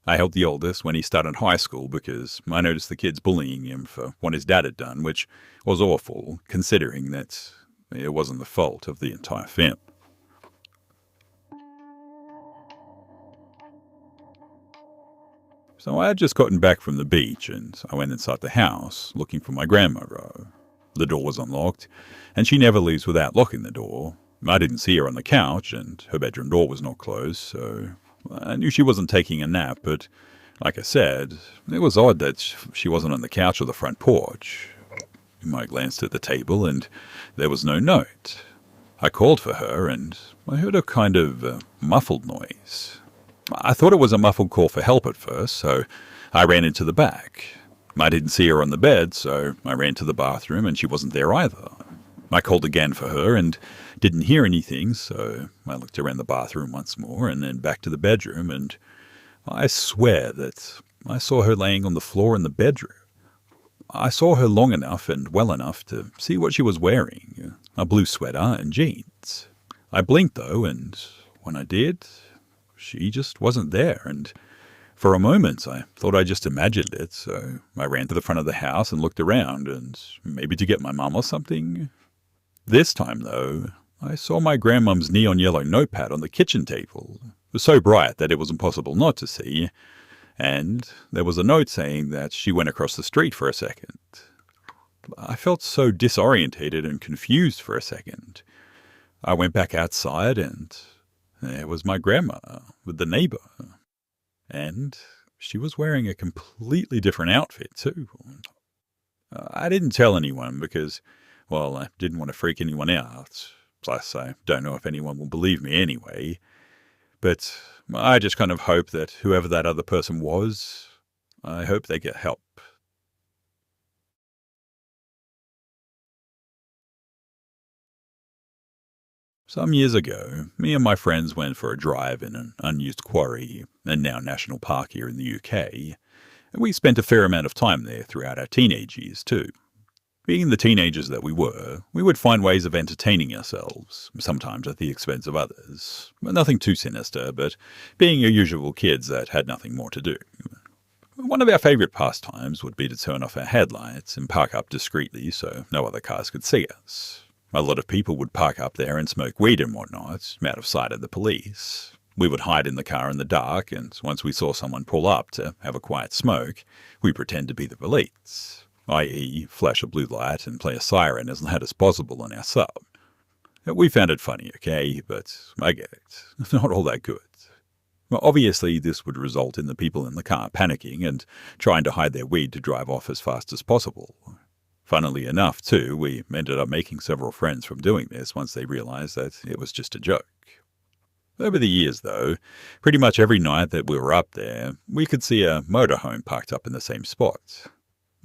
I helped the oldest when he started high school because I noticed the kids bullying him for what his dad had done, which was awful, considering that it wasn't the fault of the entire family. So I had just gotten back from the beach, and I went inside the house, looking for my grandmother. The door was unlocked, and she never leaves without locking the door. I didn't see her on the couch, and her bedroom door was not closed, so I knew she wasn't taking a nap, but like I said, it was odd that she wasn't on the couch or the front porch. I glanced at the table, and there was no note. I called for her, and I heard a kind of muffled noise. I thought it was a muffled call for help at first, so I ran into the back. I didn't see her on the bed, so I ran to the bathroom, and she wasn't there either. I called again for her and didn't hear anything, so I looked around the bathroom once more and then back to the bedroom, and I swear that I saw her laying on the floor in the bedroom. I saw her long enough and well enough to see what she was wearing, a blue sweater and jeans. I blinked, though, and when I did, she just wasn't there, and for a moment I thought I just imagined it, so I ran to the front of the house and looked around, and maybe to get my mum or something. This time, though, I saw my grandmum's neon yellow notepad on the kitchen table. It was so bright that it was impossible not to see, and there was a note saying that she went across the street for a second. I felt so disorientated and confused for a second. I went back outside, and there was my grandma with the neighbor. And she was wearing a completely different outfit, too. I didn't tell anyone because, well, I didn't want to freak anyone out. Plus, I don't know if anyone will believe me anyway. But I just kind of hope that whoever that other person was, I hope they get help. Some years ago, me and my friends went for a drive in an unused quarry, and now national park here in the UK, and we spent a fair amount of time there throughout our teenage years too. Being the teenagers that we were, we would find ways of entertaining ourselves, sometimes at the expense of others. Nothing too sinister, but being your usual kids that had nothing more to do. One of our favourite pastimes would be to turn off our headlights and park up discreetly so no other cars could see us. A lot of people would park up there and smoke weed and whatnot, out of sight of the police. We would hide in the car in the dark, and once we saw someone pull up to have a quiet smoke, we pretend to be the police, i.e. flash a blue light and play a siren as loud as possible on our sub. We found it funny, okay, but I get it. Not all that good. Well, obviously, this would result in the people in the car panicking and trying to hide their weed to drive off as fast as possible. Funnily enough, too, we ended up making several friends from doing this once they realized that it was just a joke. Over the years, though, pretty much every night that we were up there, we could see a motorhome parked up in the same spot.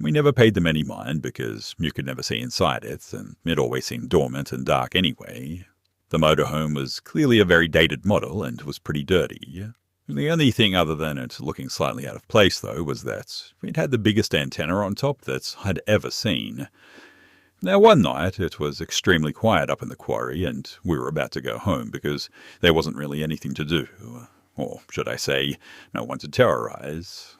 We never paid them any mind because you could never see inside it, and it always seemed dormant and dark anyway. The motorhome was clearly a very dated model and was pretty dirty. The only thing other than it looking slightly out of place, though, was that it had the biggest antenna on top that I'd ever seen. Now, one night it was extremely quiet up in the quarry, and we were about to go home because there wasn't really anything to do, or should I say, no one to terrorize.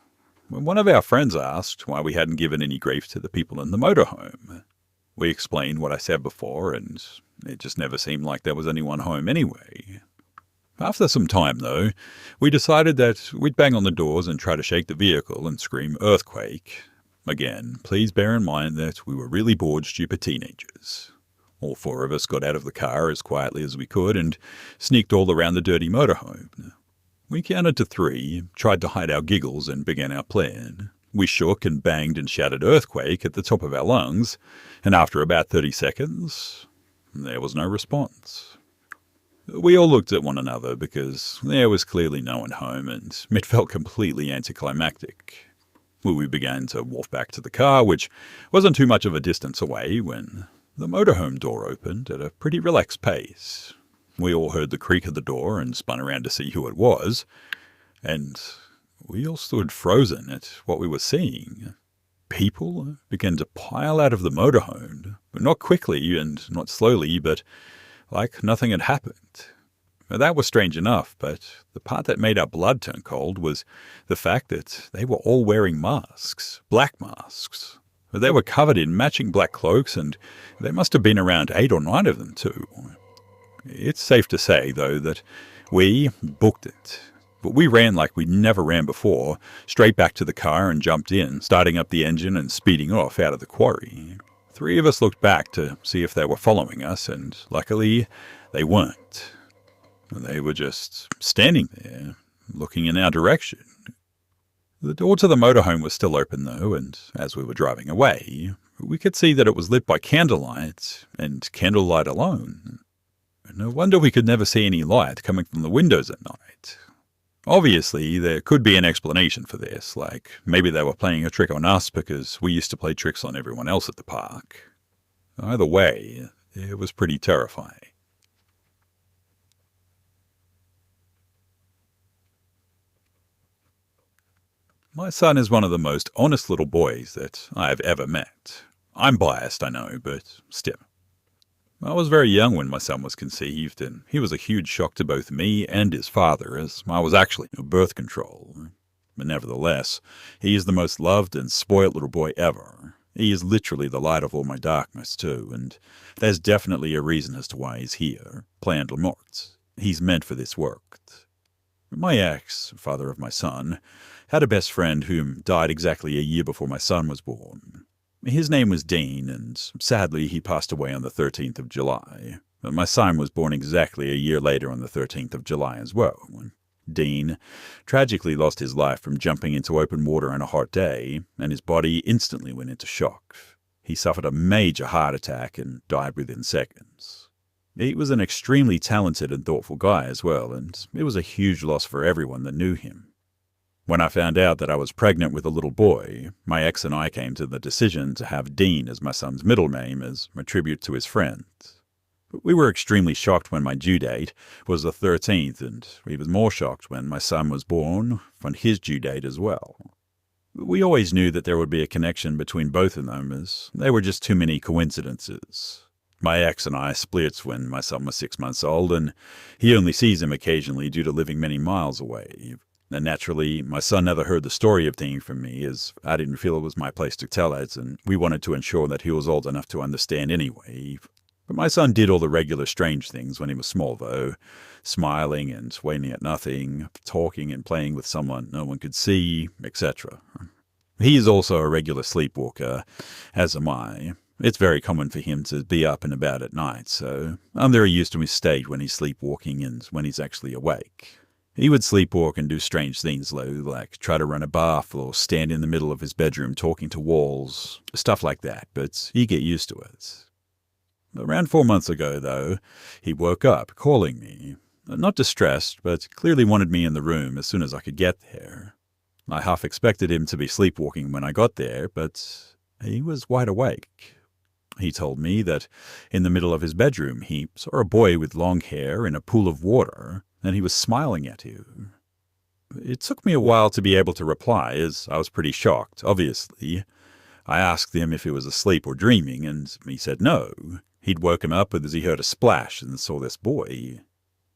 When one of our friends asked why we hadn't given any grief to the people in the motorhome. We explained what I said before, and it just never seemed like there was anyone home anyway. After some time, though, we decided that we'd bang on the doors and try to shake the vehicle and scream "earthquake." Again, please bear in mind that we were really bored, stupid teenagers. All four of us got out of the car as quietly as we could and sneaked all around the dirty motorhome. We counted to 3, tried to hide our giggles, and began our plan. We shook and banged and shouted "earthquake" at the top of our lungs, and after about 30 seconds, there was no response. We all looked at one another because there was clearly no one home, and it felt completely anticlimactic. We began to walk back to the car, which wasn't too much of a distance away, when the motorhome door opened at a pretty relaxed pace. We all heard the creak of the door and spun around to see who it was, and we all stood frozen at what we were seeing. People began to pile out of the motorhome, but not quickly and not slowly, but like nothing had happened. Now, that was strange enough, but the part that made our blood turn cold was the fact that they were all wearing masks, black masks. They were covered in matching black cloaks, and there must have been around 8 or 9 of them too. It's safe to say, though, that we booked it. But we ran like we never ran before, straight back to the car and jumped in, starting up the engine and speeding off out of the quarry. 3 of us looked back to see if they were following us, and luckily they weren't. They were just standing there, looking in our direction. The door to the motorhome was still open, though, and as we were driving away, we could see that it was lit by candlelight, and candlelight alone. No wonder we could never see any light coming from the windows at night. Obviously, there could be an explanation for this, like maybe they were playing a trick on us because we used to play tricks on everyone else at the park. Either way, it was pretty terrifying. My son is one of the most honest little boys that I have ever met. I'm biased, I know, but still. I was very young when my son was conceived, and he was a huge shock to both me and his father, as I was actually on birth control. But nevertheless, he is the most loved and spoilt little boy ever. He is literally the light of all my darkness, too, and there's definitely a reason as to why he's here, planned or not. He's meant for this work. My ex, father of my son, had a best friend whom died exactly a year before my son was born. His name was Dean, and sadly he passed away on the 13th of July. But my son was born exactly a year later on the 13th of July as well. Dean tragically lost his life from jumping into open water on a hot day, and his body instantly went into shock. He suffered a major heart attack and died within seconds. He was an extremely talented and thoughtful guy as well, and it was a huge loss for everyone that knew him. When I found out that I was pregnant with a little boy, my ex and I came to the decision to have Dean as my son's middle name as a tribute to his friend. We were extremely shocked when my due date was the 13th, and we were more shocked when my son was born on his due date as well. We always knew that there would be a connection between both of them, as there were just too many coincidences. My ex and I split when my son was 6 months old, and he only sees him occasionally due to living many miles away. And naturally, my son never heard the story of Dean from me, as I didn't feel it was my place to tell it, and we wanted to ensure that he was old enough to understand anyway. But my son did all the regular strange things when he was small, though, smiling and waiting at nothing, talking and playing with someone no one could see, etc. He is also a regular sleepwalker, as am I. It's very common for him to be up and about at night, so I'm very used to his state when he's sleepwalking and when he's actually awake. He would sleepwalk and do strange things like try to run a bath or stand in the middle of his bedroom talking to walls, stuff like that, but he'd get used to it. Around 4 months ago, though, he woke up calling me. Not distressed, but clearly wanted me in the room as soon as I could get there. I half expected him to be sleepwalking when I got there, but he was wide awake. He told me that in the middle of his bedroom he saw a boy with long hair in a pool of water, and he was smiling at you. It took me a while to be able to reply, as I was pretty shocked, obviously. I asked him if he was asleep or dreaming, and he said no. He'd woken up as he heard a splash and saw this boy.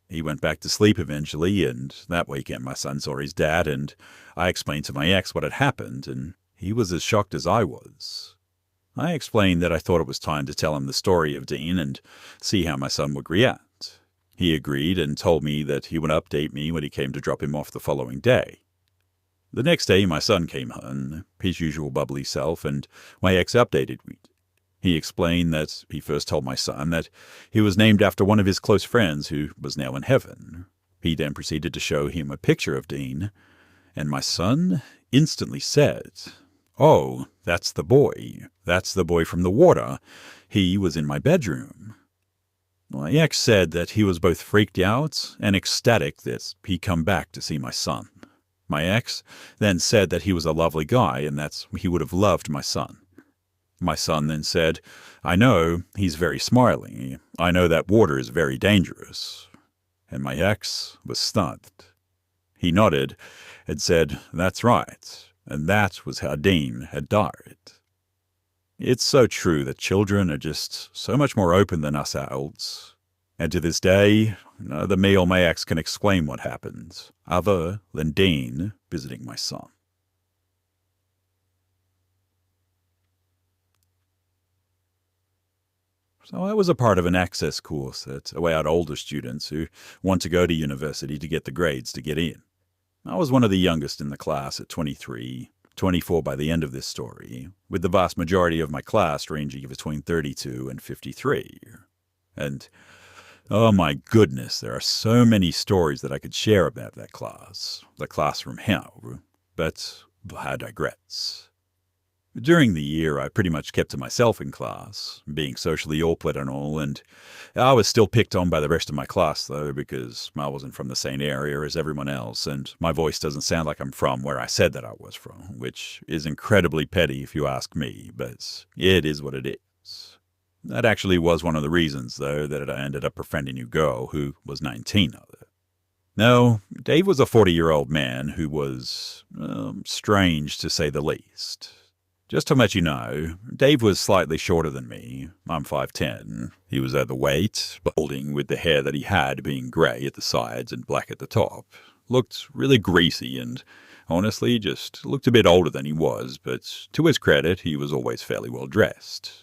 He went back to sleep eventually, and that weekend my son saw his dad, and I explained to my ex what had happened, and he was as shocked as I was. I explained that I thought it was time to tell him the story of Dean and see how my son would react. He agreed and told me that he would update me when he came to drop him off the following day. The next day my son came home, his usual bubbly self, and my ex updated me. He explained that he first told my son that he was named after one of his close friends who was now in heaven. He then proceeded to show him a picture of Dean, and my son instantly said, "Oh, that's the boy. That's the boy from the water. He was in my bedroom." My ex said that he was both freaked out and ecstatic that he'd come back to see my son. My ex then said that he was a lovely guy and that he would have loved my son. My son then said, "I know he's very smiley. I know that water is very dangerous." And my ex was stunned. He nodded and said, "That's right." And that was how Dean had died. It's so true that children are just so much more open than us adults. And to this day, neither me or my ex can explain what happened, other than Dean visiting my son. So I was a part of an access course that allowed older students who want to go to university to get the grades to get in. I was one of the youngest in the class at 23, 24 by the end of this story, with the vast majority of my class ranging between 32 and 53. And, oh my goodness, there are so many stories that I could share about that class, the class from hell, but I digress. During the year, I pretty much kept to myself in class, being socially awkward and all, and I was still picked on by the rest of my class, though, because I wasn't from the same area as everyone else, and my voice doesn't sound like I'm from where I said that I was from, which is incredibly petty if you ask me, but it is what it is. That actually was one of the reasons, though, that I ended up befriending a girl who was 19 of it. No, Dave was a 40-year-old man who was strange, to say the least. Just to let you know, Dave was slightly shorter than me. I'm 5'10". He was overweight, balding with the hair that he had being grey at the sides and black at the top. Looked really greasy and, honestly, just looked a bit older than he was, but to his credit, he was always fairly well dressed.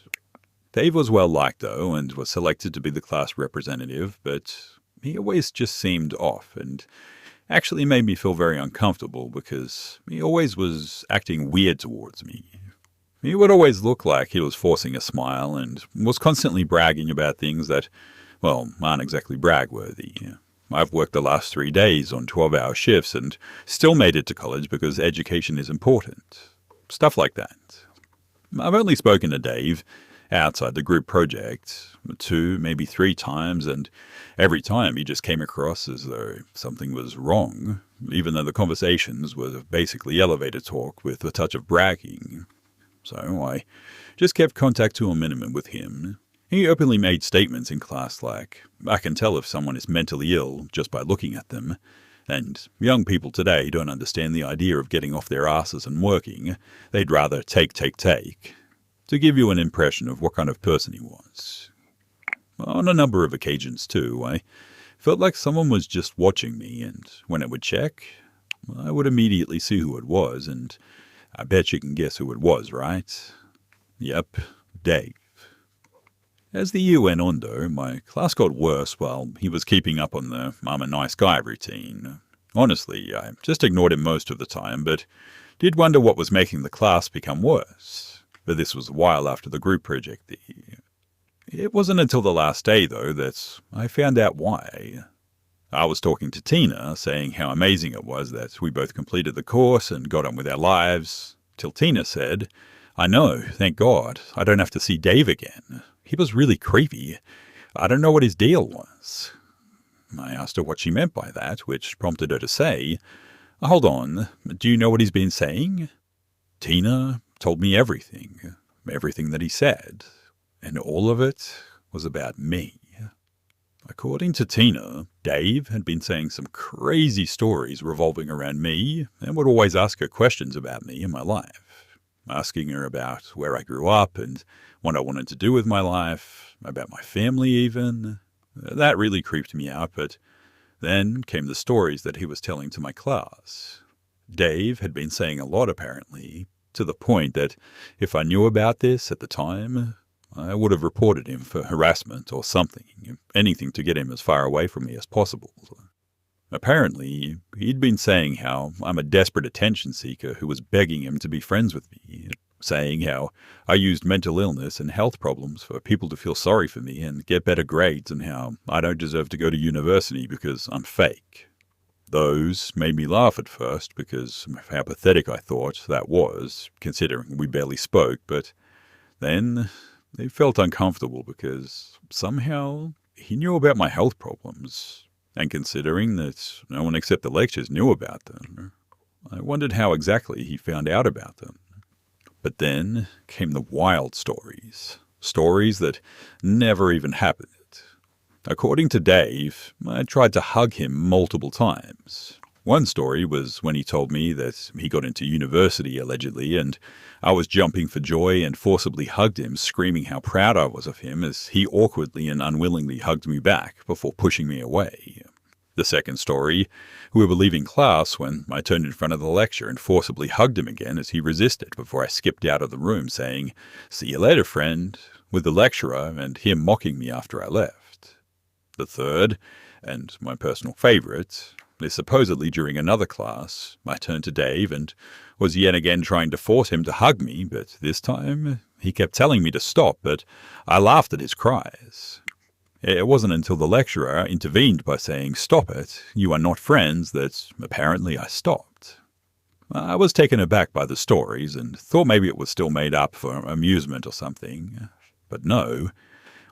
Dave was well liked, though, and was selected to be the class representative, but he always just seemed off and actually made me feel very uncomfortable because he always was acting weird towards me. He would always look like he was forcing a smile and was constantly bragging about things that, well, aren't exactly brag-worthy. I've worked the last 3 days on 12-hour shifts and still made it to college because education is important. Stuff like that. I've only spoken to Dave outside the group project 2, maybe 3 times, and every time he just came across as though something was wrong, even though the conversations were basically elevator talk with a touch of bragging. So I just kept contact to a minimum with him. He openly made statements in class like, "I can tell if someone is mentally ill just by looking at them," and young people today don't understand the idea of getting off their asses and working. They'd rather take, to give you an impression of what kind of person he was. On a number of occasions, too, I felt like someone was just watching me, and when it would check, I would immediately see who it was, and I bet you can guess who it was, right? Yep, Dave. As the year went on, though, my class got worse while he was keeping up on the "I'm a nice guy" routine. Honestly, I just ignored him most of the time, but did wonder what was making the class become worse. But this was a while after the group project. It wasn't until the last day, though, that I found out why. I was talking to Tina, saying how amazing it was that we both completed the course and got on with our lives, till Tina said, "I know, thank God, I don't have to see Dave again. He was really creepy. I don't know what his deal was." I asked her what she meant by that, which prompted her to say, "Hold on, do you know what he's been saying?" Tina told me everything that he said, and all of it was about me. According to Tina, Dave had been saying some crazy stories revolving around me and would always ask her questions about me and my life, asking her about where I grew up and what I wanted to do with my life, about my family even. That really creeped me out, but then came the stories that he was telling to my class. Dave had been saying a lot apparently, to the point that if I knew about this at the time, I would have reported him for harassment or something, anything to get him as far away from me as possible. Apparently, he'd been saying how I'm a desperate attention seeker who was begging him to be friends with me, saying how I used mental illness and health problems for people to feel sorry for me and get better grades, and how I don't deserve to go to university because I'm fake. Those made me laugh at first because of how pathetic I thought that was, considering we barely spoke, but then it felt uncomfortable because somehow he knew about my health problems, and considering that no one except the lectures knew about them, I wondered how exactly he found out about them. But then came the wild stories that never even happened. According to Dave, I tried to hug him multiple times. One story was when he told me that he got into university, allegedly, and I was jumping for joy and forcibly hugged him, screaming how proud I was of him as he awkwardly and unwillingly hugged me back before pushing me away. The second story, we were leaving class when I turned in front of the lecturer and forcibly hugged him again as he resisted before I skipped out of the room saying, "See you later, friend," with the lecturer and him mocking me after I left. The third, and my personal favourite, is supposedly during another class. I turned to Dave and was yet again trying to force him to hug me, but this time he kept telling me to stop, but I laughed at his cries. It wasn't until the lecturer intervened by saying, "Stop it, you are not friends," that apparently I stopped. I was taken aback by the stories and thought maybe it was still made up for amusement or something. But no,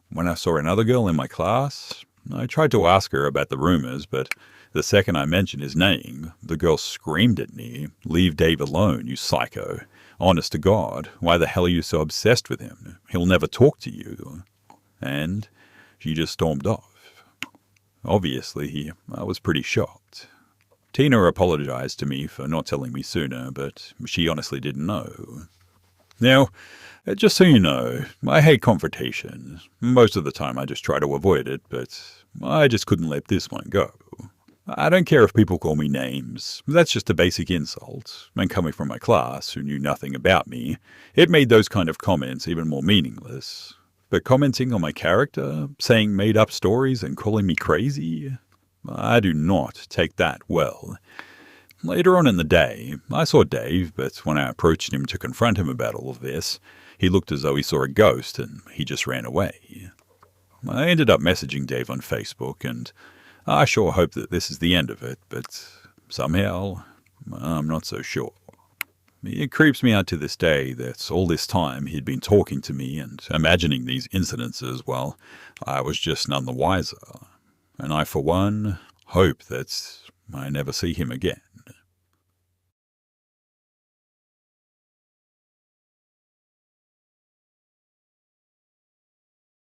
when I saw another girl in my class, I tried to ask her about the rumors, but the second I mentioned his name, the girl screamed at me, "Leave Dave alone, you psycho. Honest to God, why the hell are you so obsessed with him? He'll never talk to you." And she just stormed off. Obviously, I was pretty shocked. Tina apologized to me for not telling me sooner, but she honestly didn't know. Now, just so you know, I hate confrontation. Most of the time I just try to avoid it, but I just couldn't let this one go. I don't care if people call me names. That's just a basic insult. And coming from my class, who knew nothing about me, it made those kind of comments even more meaningless. But commenting on my character, saying made-up stories and calling me crazy, I do not take that well. Later on in the day, I saw Dave, but when I approached him to confront him about all of this, he looked as though he saw a ghost and he just ran away. I ended up messaging Dave on Facebook, and I sure hope that this is the end of it, but somehow I'm not so sure. It creeps me out to this day that all this time he'd been talking to me and imagining these incidences while I was just none the wiser. And I, for one, hope that I never see him again.